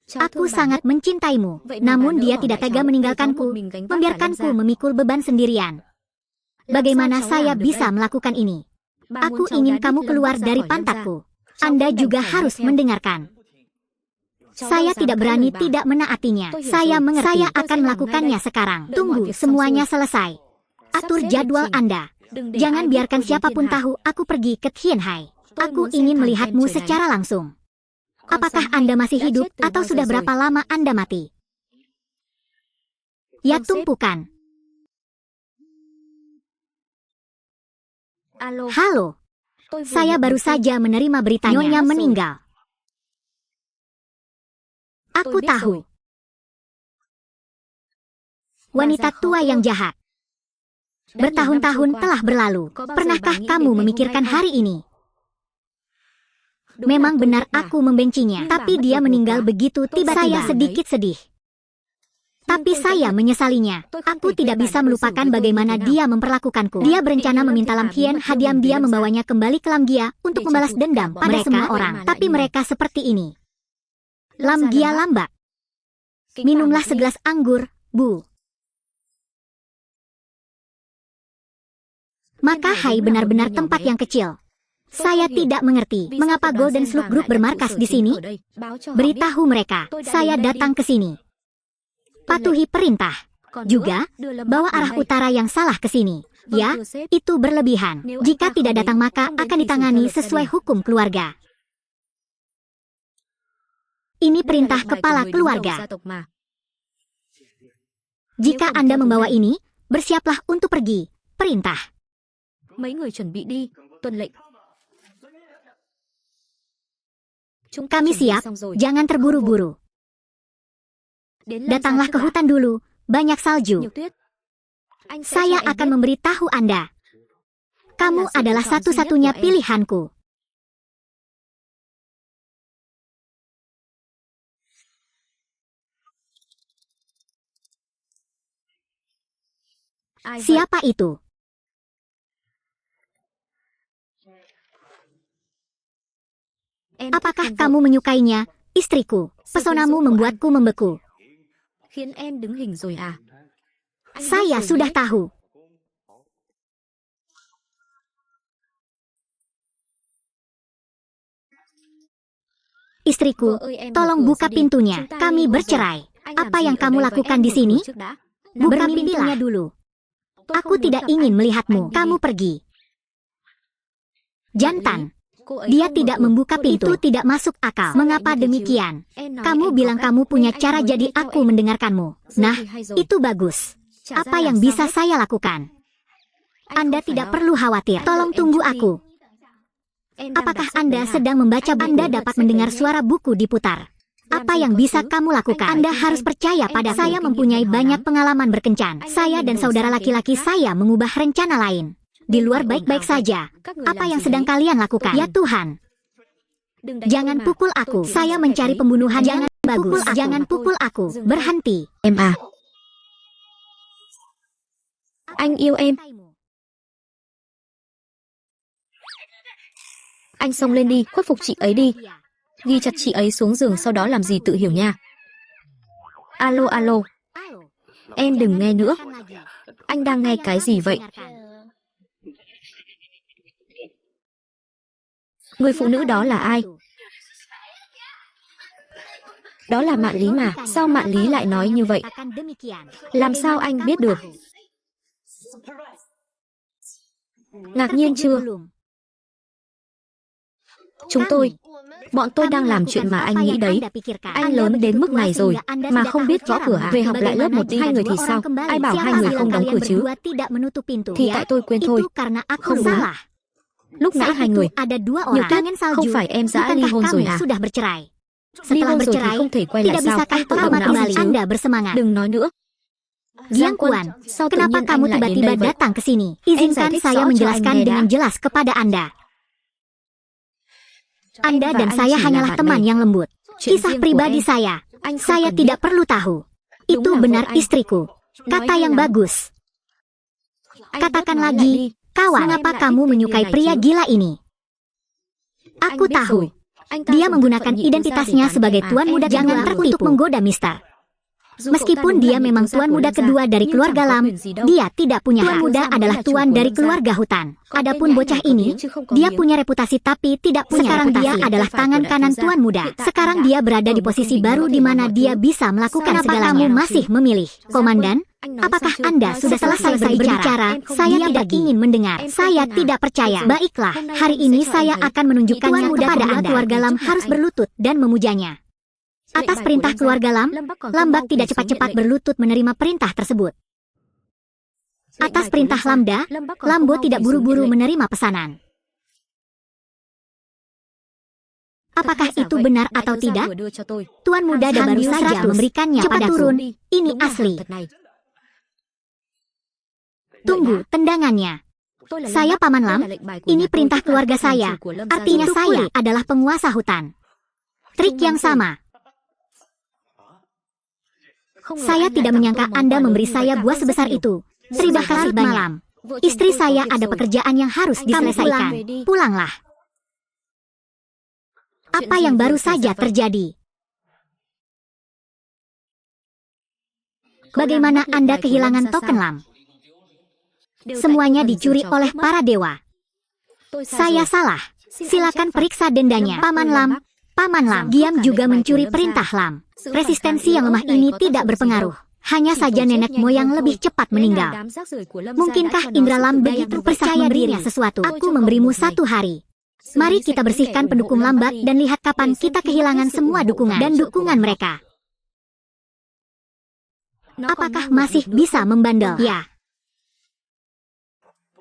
Aku sangat mencintaimu, namun dia tidak tega meninggalkanku, membiarkanku memikul beban sendirian. Bagaimana saya bisa melakukan ini? Aku ingin kamu keluar dari pantatku. Anda juga harus mendengarkan. Saya tidak berani tidak menaatinya. Saya mengerti. Saya akan melakukannya sekarang. Tunggu semuanya selesai. Atur jadwal Anda. Jangan biarkan siapapun tahu aku pergi ke Tianhai. Aku ingin melihatmu secara langsung. Apakah Anda masih hidup atau sudah berapa lama Anda mati? Ya tumpukan. Halo. Saya baru saja menerima beritanya. Nyonya meninggal. Aku tahu. Wanita tua yang jahat. Bertahun-tahun telah berlalu. Pernahkah kamu memikirkan hari ini? Memang benar aku membencinya, tapi dia meninggal begitu tiba-tiba. Saya sedikit sedih. Tapi saya menyesalinya. Aku tidak bisa melupakan bagaimana dia memperlakukanku. Dia berencana meminta Lam Hien diam-diam membawanya kembali ke Lam Gia untuk membalas dendam pada semua orang. Tapi mereka seperti ini. Lam Gia Lambak. Minumlah segelas anggur, Bu. Maka Hai benar-benar tempat yang kecil. Saya tidak mengerti mengapa Golden Slug Group bermarkas di sini. Beritahu mereka, saya datang ke sini. Patuhi perintah. Juga, bawa arah utara yang salah ke sini. Ya, itu berlebihan. Jika tidak datang maka akan ditangani sesuai hukum keluarga. Ini perintah kepala keluarga. Jika Anda membawa ini, bersiaplah untuk pergi. Perintah. Kami siap, jangan terburu-buru. Datanglah ke hutan dulu, banyak salju. Saya akan memberitahu Anda. Kamu adalah satu-satunya pilihanku. Siapa itu? Apakah kamu menyukainya, istriku? Pesonamu membuatku membeku. Saya sudah tahu. Istriku, tolong buka pintunya. Kami bercerai. Apa yang kamu lakukan di sini? Buka pintunya dulu. Aku tidak ingin melihatmu. Kamu pergi. Jantan. Dia tidak membuka pintu. Itu tidak masuk akal. Mengapa demikian? Kamu bilang kamu punya cara jadi aku mendengarkanmu. Nah, itu bagus. Apa yang bisa saya lakukan? Anda tidak perlu khawatir. Tolong tunggu aku. Apakah Anda sedang membaca? Anda dapat mendengar suara buku diputar. Apa yang bisa kamu lakukan? Anda harus percaya pada saya mempunyai banyak pengalaman berkencan. Saya dan saudara laki-laki saya mengubah rencana lain. Di luar baik-baik saja. Apa yang sedang kalian lakukan? Ya Tuhan. Jangan pukul aku. Saya mencari pembunuhan. Jangan bagus. Jangan pukul aku. Berhenti. Em à. Anh yêu em. Anh xông lên đi, khuất phục chị ấy đi. Ghi chặt chị ấy xuống giường sau đó làm gì tự hiểu nha. Alo alo. Em đừng nghe nữa. Anh đang nghe cái gì vậy? Người phụ nữ đó là ai? Đó là Mạn Lý mà. Sao Mạn Lý lại nói như vậy? Làm sao anh biết được? Ngạc nhiên chưa? Bọn tôi đang làm chuyện mà anh nghĩ đấy. Anh lớn đến mức này rồi mà không biết gõ cửa à? Về học lại lớp 1 đi. Hai người thì sao? Ai bảo hai người không đóng cửa chứ? Thì tại tôi quên thôi. Không đúng. Lúc nãy hai người Nhiều Tuyết, không phải em đã ly hôn rồi à? Ly hôn rồi thì không thể quay lại sao? Anh tự động não gì chứ? Đừng nói nữa. Giang Kuan, kenapa kamu tiba-tiba datang ke sini? Izinkan saya menjelaskan dengan jelas kepada Anda. Anda dan saya hanyalah teman yang lembut. Kisah pribadi saya tidak perlu tahu. Itu benar istriku. Kata yang bagus. Katakan lagi, kawan, mengapa kamu menyukai pria gila ini? Aku tahu. Dia menggunakan identitasnya sebagai tuan muda. Jangan tertipu menggoda Mister. Meskipun dia memang tuan muda kedua dari keluarga Lam, dia tidak punya hak. Tuan muda adalah tuan dari keluarga hutan. Adapun bocah ini, dia punya reputasi tapi tidak punya reputasi. Sekarang dia adalah tangan kanan tuan muda. Sekarang dia berada di posisi baru di mana dia bisa melakukan segalanya. Kamu masih memilih, Komandan? Apakah Anda sudah selesai berbicara? Saya tidak ingin mendengar. Saya tidak percaya. Baiklah, hari ini saya akan menunjukkannya kepada Anda. Keluarga Lam harus berlutut dan memujanya. Atas perintah keluarga Lam, Lambak tidak cepat-cepat berlutut menerima perintah tersebut. Atas perintah Lamda, Lambo tidak buru-buru menerima pesanan. Apakah itu benar atau tidak? Tuan muda baru saja memberikannya padaku. Turun, ini asli. Tunggu, tendangannya. Saya Paman Lam, ini perintah keluarga saya. Artinya saya adalah penguasa hutan. Trik yang sama. Saya tidak menyangka Anda memberi saya buah sebesar itu. Terima kasih banyak. Istri saya ada pekerjaan yang harus diselesaikan. Pulanglah. Apa yang baru saja terjadi? Bagaimana Anda kehilangan token Lam? Semuanya dicuri oleh para dewa. Saya salah. Silakan periksa dendanya. Paman Lam, Giam juga mencuri perintah Lam. Resistensi yang lemah ini tidak berpengaruh. Hanya saja nenek moyang lebih cepat meninggal. Mungkinkah Indra Lam begitu percaya dirinya sesuatu? Aku memberimu 1 hari. Mari kita bersihkan pendukung lambat dan lihat kapan kita kehilangan semua dukungan dan dukungan mereka. Apakah masih bisa membandel? Ya.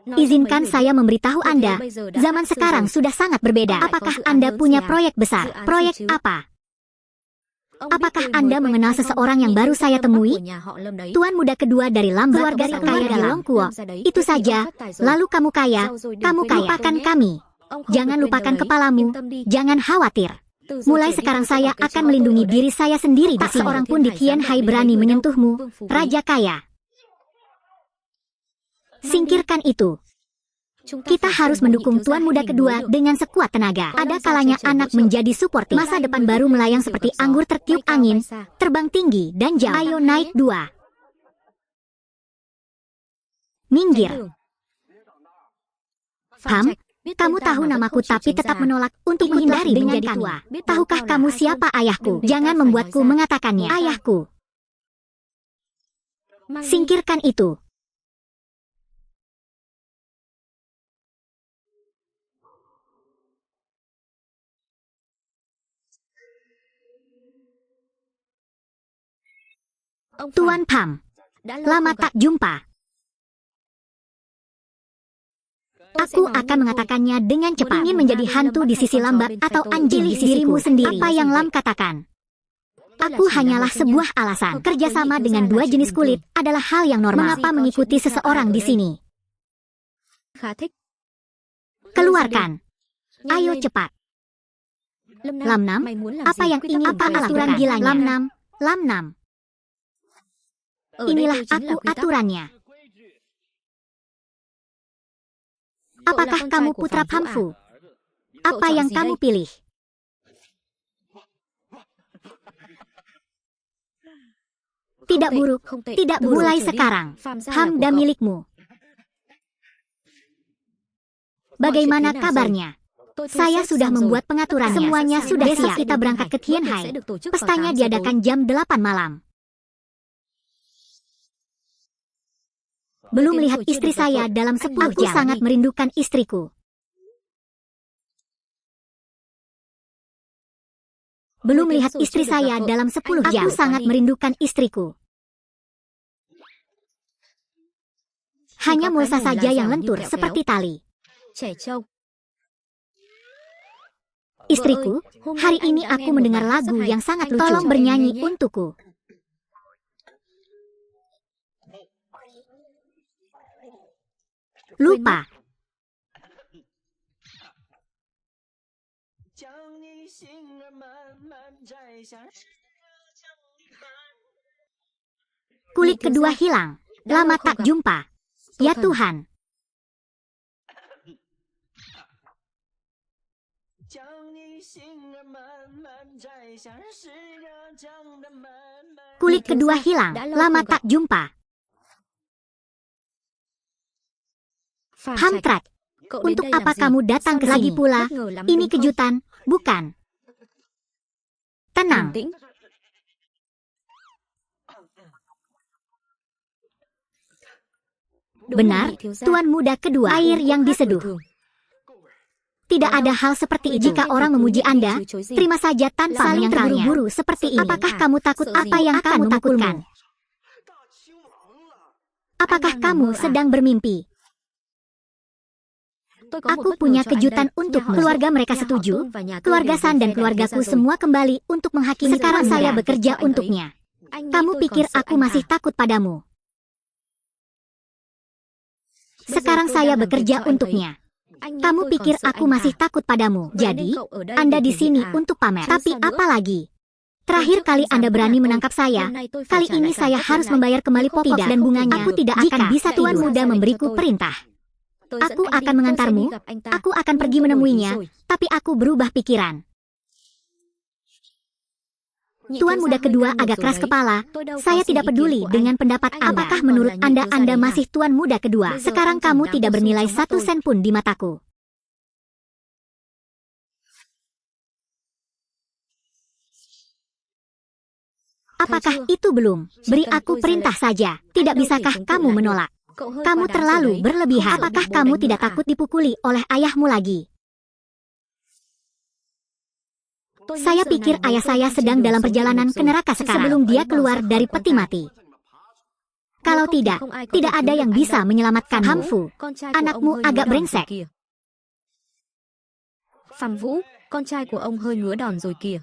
Izinkan saya memberitahu Anda, zaman sekarang sudah sangat berbeda. Apakah Anda punya proyek besar? Proyek apa? Apakah Anda mengenal seseorang yang baru saya temui? Tuan muda kedua dari Lam, keluarga terkaya di Longkuo. Itu saja, lalu kamu kaya. Lupakan kami. Jangan lupakan kepalamu, jangan khawatir. Mulai sekarang saya akan melindungi diri saya sendiri. Tak seorang pun di Qian Hai berani menyentuhmu, Raja Kaya. Singkirkan itu. Kita harus mendukung Tuan muda kedua dengan sekuat tenaga. Ada kalanya anak menjadi suportif. Masa depan baru melayang seperti anggur tertiup angin, terbang tinggi dan jauh. Ayo naik 2. Minggir. Kamu tahu namaku tapi tetap menolak untuk menghindari menjadi tua. Tahukah kamu siapa ayahku? Jangan membuatku mengatakannya. Ayahku. Singkirkan itu. Tuan Pham, lama tak jumpa. Aku akan mengatakannya dengan cepat. Ingin menjadi hantu di sisi lambat atau anjing di dirimu sendiri. Apa yang Lam katakan? Aku hanyalah sebuah alasan. Kerjasama dengan 2 jenis kulit adalah hal yang normal. Mengapa mengikuti seseorang di sini? Keluarkan. Ayo cepat. Lam Nam, apa yang ingin apa aturan gilanya? Lam Nam. Inilah aku aturannya. Apakah kamu putra Phamfu? Apa yang kamu pilih? Tidak buruk, tidak mulai sekarang. Hamda milikmu. Bagaimana kabarnya? Saya sudah membuat pengaturannya. Semuanya sudah siap. Kita berangkat ke Qian Hai. Pestanya diadakan jam 8 malam. Belum lihat istri saya dalam 10 jam. Aku sangat merindukan istriku. Belum lihat istri saya dalam 10 jam. Aku sangat merindukan istriku. Hanya mulsa saja yang lentur seperti tali. Istriku, hari ini aku mendengar lagu yang sangat lucu. Tolong bernyanyi untukku. Lupa. Kulit kedua hilang. Lama tak jumpa. Ya Tuhan. Kulit kedua hilang. Lama tak jumpa. Hamtrat, untuk apa kamu datang ke lagi pula? Ini kejutan, bukan? Tenang. Benar, Tuan muda kedua, air yang diseduh. Tidak ada hal seperti itu. Jika orang memuji Anda, terima saja tanpa saling terburu-buru seperti ini. Apakah kamu takut apa yang kamu takutkan? Apakah kamu sedang bermimpi? Aku punya kejutan untukmu. Keluarga mereka setuju. Keluarga San dan keluargaku semua kembali untuk menghakimi. Sekarang saya bekerja untuknya. Kamu pikir aku masih takut padamu? Sekarang saya bekerja untuknya. Kamu pikir aku masih takut padamu? Jadi, Anda di sini untuk pamer. Tapi apa lagi? Terakhir kali Anda berani menangkap saya. Kali ini saya harus membayar kembali pokok dan bunganya. Aku tidak akan bisa. Tuan muda memberiku perintah. Aku akan mengantarmu, aku akan pergi menemuinya, tapi aku berubah pikiran. Tuan muda kedua agak keras kepala. Saya tidak peduli dengan pendapat Anda. Apakah menurut Anda masih tuan muda kedua? Sekarang kamu tidak bernilai 1 sen pun di mataku. Apakah itu belum? Beri aku perintah saja. Tidak bisakah kamu menolak? Kamu terlalu berlebihan. Apakah kamu tidak takut dipukuli oleh ayahmu lagi? Saya pikir ayah saya sedang dalam perjalanan ke neraka sekarang sebelum dia keluar dari peti mati. Kalau tidak ada yang bisa menyelamatkan Hamfu. Anakmu agak brengsek. Phạm Vũ, con trai của ông hơi ngứa đòn rồi kìa.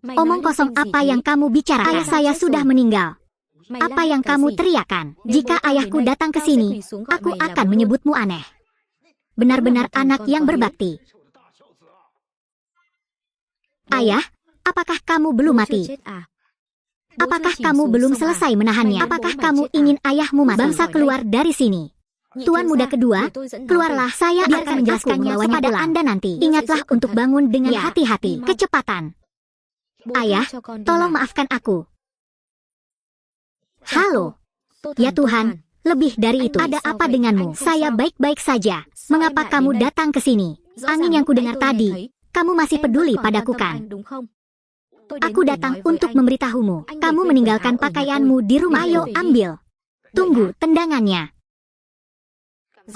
Omong kosong apa yang kamu bicarakan? Ayah saya sudah meninggal. Apa yang kamu teriakkan? Jika ayahku datang ke sini, aku akan menyebutmu aneh. Benar-benar anak yang berbakti. Ayah, apakah kamu belum mati? Apakah kamu belum selesai menahannya? Apakah kamu ingin ayahmu mati? Bangsa keluar dari sini. Tuan muda kedua, keluarlah. Saya akan menjelaskannya kepada Anda nanti. Ingatlah untuk bangun dengan hati-hati. Kecepatan. Ayah, tolong maafkan aku. Halo. Ya Tuhan, lebih dari itu. Ada apa denganmu? Saya baik-baik saja. Mengapa kamu datang ke sini? Angin yang kudengar tadi, kamu masih peduli padaku kan? Aku datang untuk memberitahumu. Kamu meninggalkan pakaianmu di rumah. Ayo ambil. Tunggu tendangannya.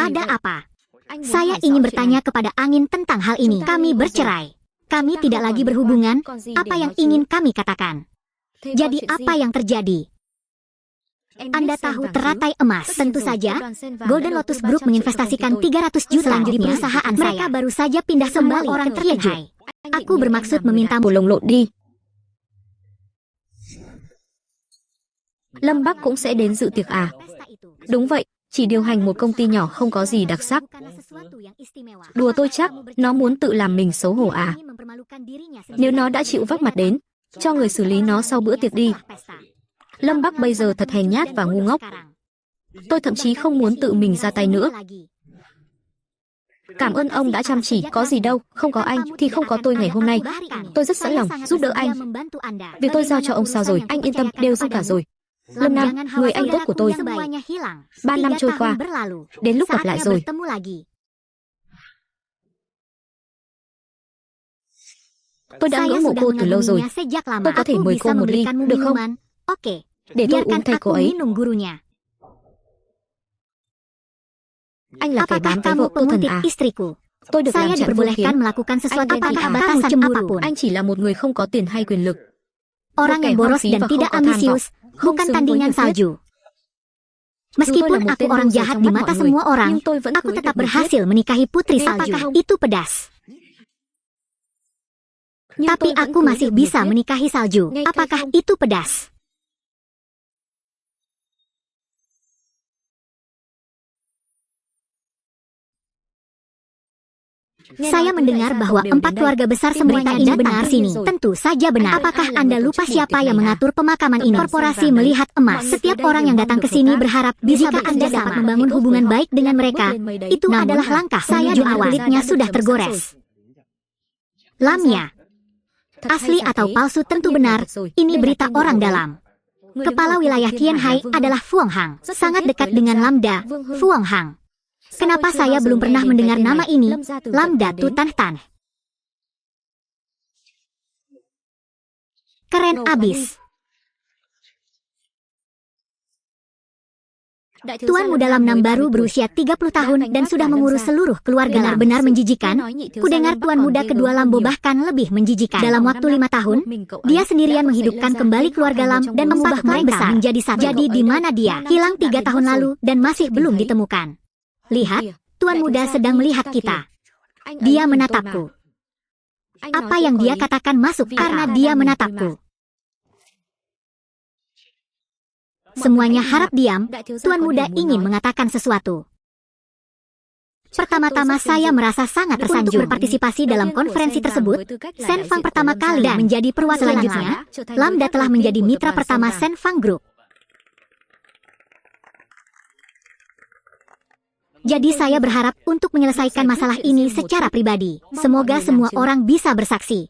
Ada apa? Saya ingin bertanya kepada angin tentang hal ini. Kami bercerai. Kami tidak lagi berhubungan. Apa yang ingin kami katakan? Jadi apa yang terjadi? Anda tahu teratai emas? Tentu saja, Golden Lotus Group menginvestasikan 300 juta di perusahaan saya. Mereka baru saja pindah kembali orang terkejut. Aku bermaksud memintamu lồng lộn đi. Lâm Bắc cũng sẽ đến dự tiệc à? Đúng vậy, chỉ điều hành một công ty nhỏ không có gì đặc sắc. Đùa tôi chắc, nó muốn tự làm mình xấu hổ à? Nếu nó đã chịu vác mặt đến, cho người xử lý nó sau bữa tiệc đi. Lâm Bắc bây giờ thật hèn nhát và ngu ngốc. Tôi thậm chí không muốn tự mình ra tay nữa. Cảm ơn ông đã chăm chỉ, có gì đâu, không có anh thì không có tôi ngày hôm nay. Tôi rất sẵn lòng giúp đỡ anh. Việc tôi giao cho ông sao rồi, anh yên tâm, đều giúp cả rồi. Lâm Nam, người anh tốt của tôi. 3 năm trôi qua, đến lúc gặp lại rồi. Tôi đã ngưỡng mộ cô từ lâu rồi. Tôi có thể mời cô một ly, được không? Để tôi uống thay cô ấy. Anh là kẻ bám cái vợ Tô Thần à? Tôi được làm trạng vô khiến. Anh ghen tị à? Anh chỉ là một người không có tiền hay quyền lực. Orang yang boros dan tidak ambisius, bukan tandingan salju. Meskipun aku orang jahat di mata semua orang, aku tetap berhasil menikahi putri salju. Itu pedas. Tapi aku masih bisa menikahi salju. Apakah itu pedas? Saya mendengar bahwa 4 keluarga besar semerita ini benar sini. Tentu saja benar. Apakah Anda lupa siapa yang mengatur pemakaman ini? Korporasi Melihat Emas. Setiap orang yang datang ke sini berharap jika Anda dapat membangun hubungan baik dengan mereka, itu adalah langkah menuju awal. Kulitnya sudah tergores. Lamnya. Asli atau palsu tentu benar. Ini berita orang dalam. Kepala wilayah Qianhai adalah Fuang Hang. Sangat dekat dengan Lambda, Fuang Hang. Kenapa saya belum pernah mendengar nama ini? Lambda Tutan Tan. Keren abis. Tuan muda Lam baru berusia 30 tahun dan sudah mengurus seluruh keluarga. Benar menjijikan. Kudengar tuan muda kedua Lambo bahkan lebih menjijikan. Dalam waktu 5 tahun, dia sendirian menghidupkan kembali keluarga Lam dan mengubah mereka menjadi satu. Jadi di mana dia? Hilang 3 tahun lalu dan masih belum ditemukan. Lihat, tuan muda sedang melihat kita. Dia menatapku. Apa yang dia katakan masuk karena dia menatapku. Semuanya harap diam. Tuan muda ingin mengatakan sesuatu. Pertama-tama saya merasa sangat tersanjung berpartisipasi dalam konferensi tersebut. Sen Fang pertama kali menjadi perwakilan. Selanjutnya, Lambda telah menjadi mitra pertama Sen Fang Group. Jadi saya berharap untuk menyelesaikan masalah ini secara pribadi. Semoga semua orang bisa bersaksi.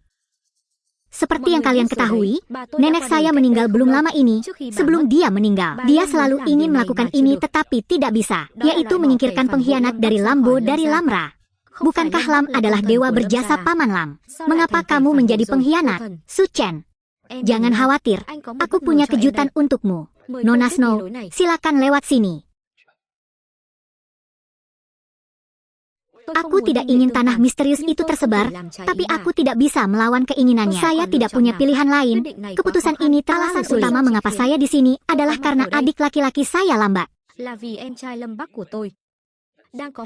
Seperti yang kalian ketahui, nenek saya meninggal belum lama ini. Sebelum dia meninggal, dia selalu ingin melakukan ini tetapi tidak bisa, yaitu menyingkirkan pengkhianat dari Lambo dari Lamra. Bukankah Lam adalah dewa berjasa Paman Lam? Mengapa kamu menjadi pengkhianat, Su Chen? Jangan khawatir, aku punya kejutan untukmu. Nona Snow, silakan lewat sini. Aku tidak ingin tanah misterius itu tersebar, tapi aku tidak bisa melawan keinginannya. Saya tidak punya pilihan lain. Keputusan ini alasan utama mengapa saya di sini adalah karena adik laki-laki saya lambat.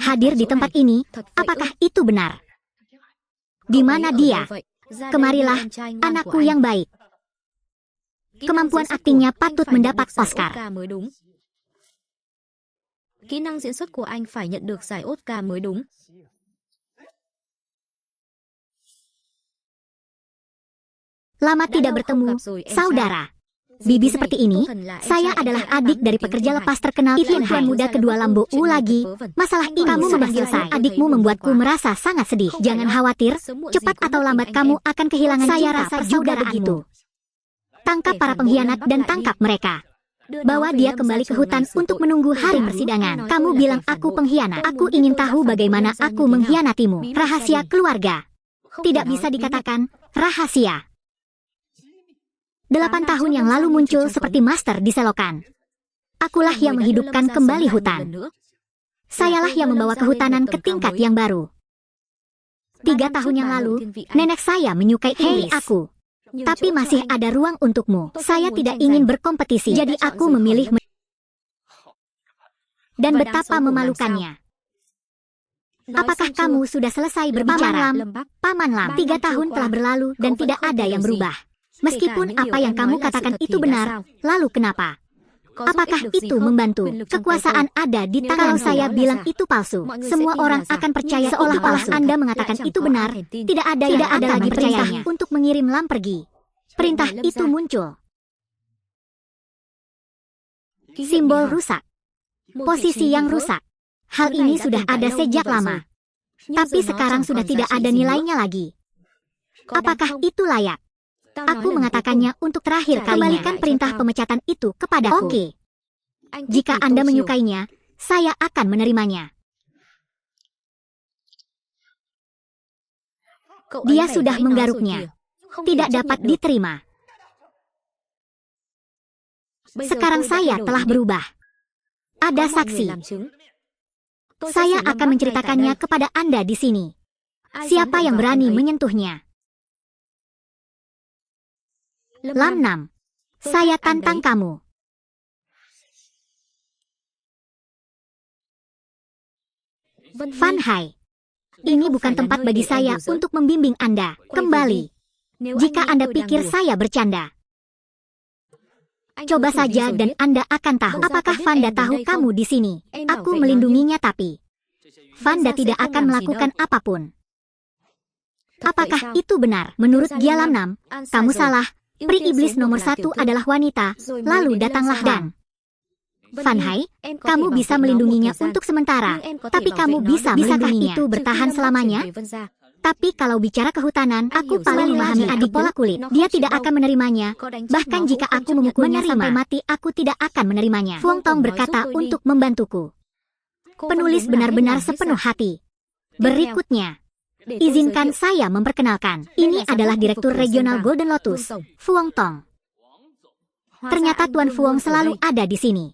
Hadir di tempat ini, apakah itu benar? Di mana dia? Kemarilah, anakku yang baik. Kemampuan aktingnya patut mendapat Oscar. Kỹ năng diễn xuất của anh phải nhận được giải Oscar mới đúng. Lama tidak bertemu, saudara. Bibi seperti ini, saya adalah adik dari pekerja lepas terkenal Tian Hai muda kedua Lambo U lagi. Masalah ini kamu sudah selesai. Adikmu membuatku merasa sangat sedih. Jangan khawatir, cepat atau lambat kamu akan kehilangan saya rasa juga begitu. Tangkap para pengkhianat dan tangkap mereka. Bawa dia kembali ke hutan untuk menunggu hari persidangan. Kamu bilang aku pengkhianat. Aku ingin tahu bagaimana aku mengkhianatimu. Rahasia keluarga. Tidak bisa dikatakan rahasia. 8 tahun yang lalu muncul seperti master di selokan. Akulah yang menghidupkan kembali hutan. Sayalah yang membawa kehutanan ke tingkat yang baru. 3 tahun yang lalu, nenek saya menyukai aku. Tapi masih ada ruang untukmu. Saya tidak ingin berkompetisi, jadi aku memilih dan betapa memalukannya. Apakah kamu sudah selesai berbicara? Paman Lam, 3 tahun telah berlalu dan tidak ada yang berubah. Meskipun apa yang kamu katakan itu benar, lalu kenapa? Apakah itu membantu? Kekuasaan ada di tangan. Kalau saya bilang itu palsu, semua orang akan percaya seolah-olah Anda mengatakan itu benar. Tidak ada lagi percayanya untuk mengirim Lam pergi. Perintah itu muncul. Simbol rusak. Posisi yang rusak. Hal ini sudah ada sejak lama. Tapi sekarang sudah tidak ada nilainya lagi. Apakah itu layak? Aku mengatakannya untuk terakhir kalinya. Kembalikan perintah pemecatan itu kepadaku. Oke. Jika Anda menyukainya, saya akan menerimanya. Dia sudah menggaruknya. Tidak dapat diterima. Sekarang saya telah berubah. Ada saksi. Saya akan menceritakannya kepada Anda di sini. Siapa yang berani menyentuhnya? Lam Nam, saya tantang kamu. Fan Hai, ini bukan tempat bagi saya untuk membimbing Anda. Kembali. Jika Anda pikir saya bercanda, coba saja dan Anda akan tahu. Apakah Vanda tahu kamu di sini? Aku melindunginya tapi Vanda tidak akan melakukan apapun. Apakah itu benar? Menurut Gia Lam Nam, kamu salah. Pri iblis nomor 1 adalah wanita. Lalu datanglah dan Fan Hai, kamu bisa melindunginya untuk sementara. Tapi kamu bisa melindunginya. Itu bertahan selamanya? Tapi kalau bicara kehutanan, aku paling memahami adik pola kulit. Dia tidak akan menerimanya. Bahkan jika aku memukulnya sampai mati, aku tidak akan menerimanya. Fuang Tong berkata untuk membantuku. Penulis benar-benar sepenuh hati. Berikutnya, izinkan saya memperkenalkan. Ini adalah Direktur Regional Golden Lotus, Fuang Tong. Ternyata Tuan Fuang selalu ada di sini.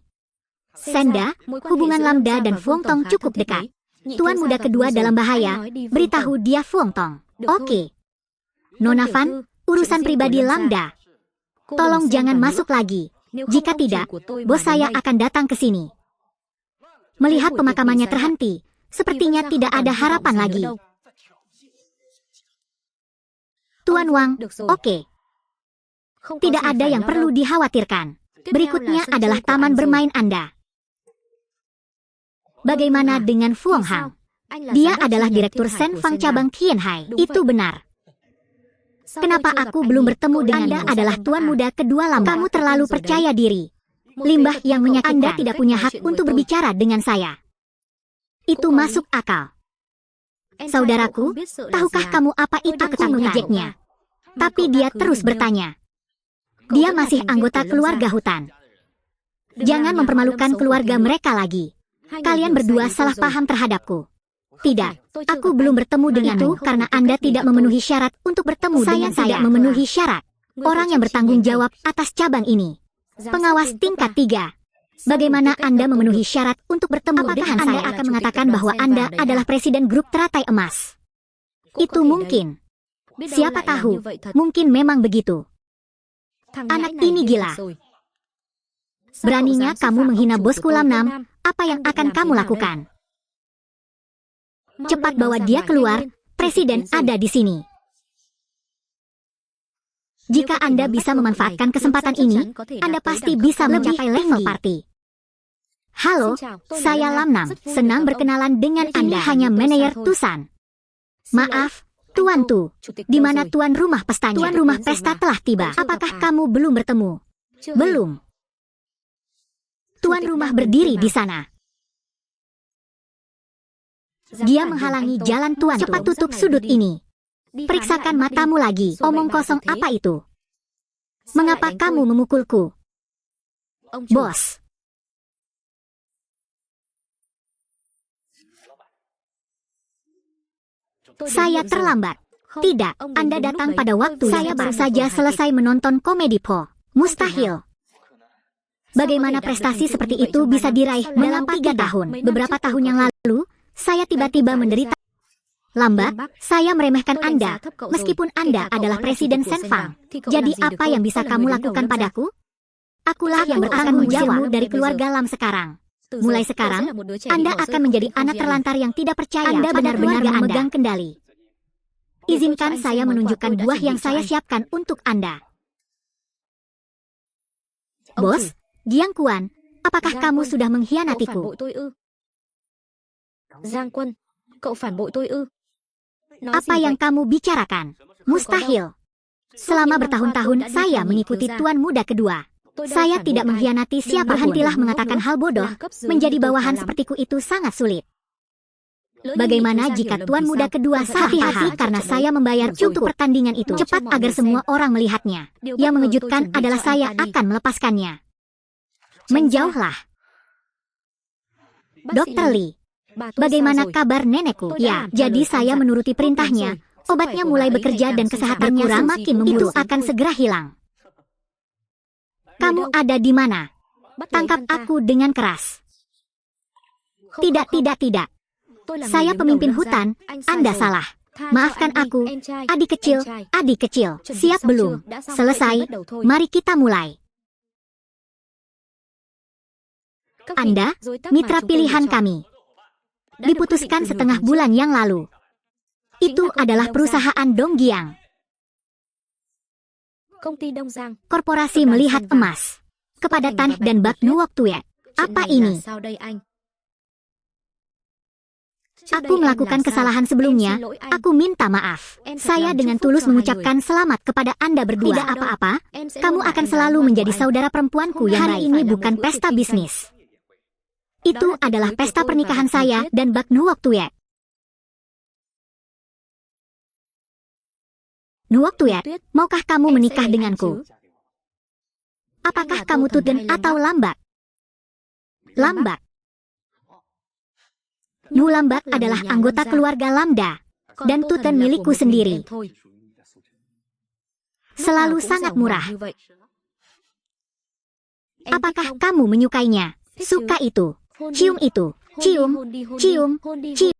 Senda, hubungan Lambda dan Fuang Tong cukup dekat. Tuan muda kedua dalam bahaya, beritahu dia Fuang Tong. Oke. Nona Fan, urusan pribadi Lambda. Tolong jangan masuk lagi. Jika tidak, bos saya akan datang ke sini. Melihat pemakamannya terhenti, sepertinya tidak ada harapan lagi. Tuan Wang, oke. Tidak ada yang perlu dikhawatirkan. Berikutnya adalah taman bermain Anda. Bagaimana dengan Fuang Hang? Dia adalah Direktur Sen Fang cabang Tian Hai. Itu benar. Kenapa aku belum bertemu dengan Anda adalah tuan muda kedua Lam. Kamu terlalu percaya diri. Limbah yang menyakitkan. Anda tidak punya hak untuk berbicara dengan saya. Itu masuk akal. Saudaraku, tahukah kamu apa itu? Aku mengejeknya. Tapi dia terus bertanya. Dia masih anggota keluarga hutan. Jangan mempermalukan keluarga mereka lagi. Kalian berdua salah paham terhadapku. Tidak, aku belum bertemu denganmu karena Anda tidak memenuhi syarat untuk bertemu dengan saya. Memenuhi syarat. Orang yang bertanggung jawab atas cabang ini. Pengawas tingkat 3. Bagaimana Anda memenuhi syarat untuk bertemu dengan saya? Anda akan mengatakan bahwa Anda adalah presiden grup teratai emas? Itu mungkin. Siapa tahu, mungkin memang begitu. Anak ini gila. Beraninya kamu menghina bosku Lam-Nam, apa yang akan kamu lakukan? Cepat bawa dia keluar, presiden ada di sini. Jika Anda bisa memanfaatkan kesempatan ini, Anda pasti bisa mencapai level party. Halo, saya Lam-Nam, senang berkenalan dengan Anda. Hanya manajer Tusan. Maaf, Tuan Tu, di mana tuan rumah pestanya? Tuan rumah pesta telah tiba. Apakah kamu belum bertemu? Belum. Tuan rumah berdiri di sana. Dia menghalangi jalan Tuan. Cepat tutup sudut ini. Periksakan matamu lagi. Omong kosong apa itu? Mengapa kamu memukulku? Bos. Saya terlambat. Tidak, Anda datang pada waktu. Saya baru saja selesai menonton komedi Po. Mustahil. Bagaimana prestasi seperti itu bisa diraih dalam 3 tahun? Beberapa tahun yang lalu, saya tiba-tiba menderita. Lambat, saya meremehkan Anda, meskipun Anda adalah Presiden Senfang. Jadi apa yang bisa kamu lakukan padaku? Akulah yang bertanggung jawab dari keluarga Lam sekarang. Mulai sekarang, Anda akan menjadi anak terlantar yang tidak percaya. Anda benar-benar memegang kendali. Izinkan saya menunjukkan buah yang saya siapkan untuk Anda. Bos, Giang Kuan, apakah kamu sudah mengkhianatiku? Giang Quân, cậu phản bội tôi ư? Apa yang kamu bicarakan? Mustahil. Selama bertahun-tahun saya mengikuti Tuan Muda kedua. Saya tidak mengkhianati siapa. Berhentilah mengatakan hal bodoh. Menjadi bawahan sepertiku itu sangat sulit. Bagaimana jika Tuan Muda kedua salah? Hati-hati karena saya membayar untuk pertandingan itu. Cepat agar semua orang melihatnya. Yang mengejutkan adalah saya akan melepaskannya. Menjauhlah. Dr. Lee, bagaimana kabar nenekku? Ya, jadi saya menuruti perintahnya. Obatnya mulai bekerja dan kesehatannya semakin memburuk. Itu akan segera hilang. Kamu ada di mana? Tangkap aku dengan keras. Tidak. Saya pemimpin hutan, Anda salah. Maafkan aku, adik kecil. Siap belum? Selesai, mari kita mulai. Anda, mitra pilihan kami. Diputuskan setengah bulan yang lalu. Itu adalah perusahaan Donggiang. Korporasi melihat emas. Kepadatan dan bak nuok tuet. Apa ini? Aku melakukan kesalahan sebelumnya. Aku minta maaf. Saya dengan tulus mengucapkan selamat kepada Anda berdua. Tidak apa-apa. Kamu akan selalu menjadi saudara perempuanku yang baik. Hari ini bukan pesta bisnis. Itu adalah pesta pernikahan saya dan bak nuok tuet. Nuok tuet, maukah kamu menikah denganku? Apakah kamu Tuten atau Lambat? Lambat. Nu Lambat adalah anggota keluarga Lambda, dan Tuten milikku sendiri. Selalu sangat murah. Apakah kamu menyukainya? Suka itu. Cium itu. Cium.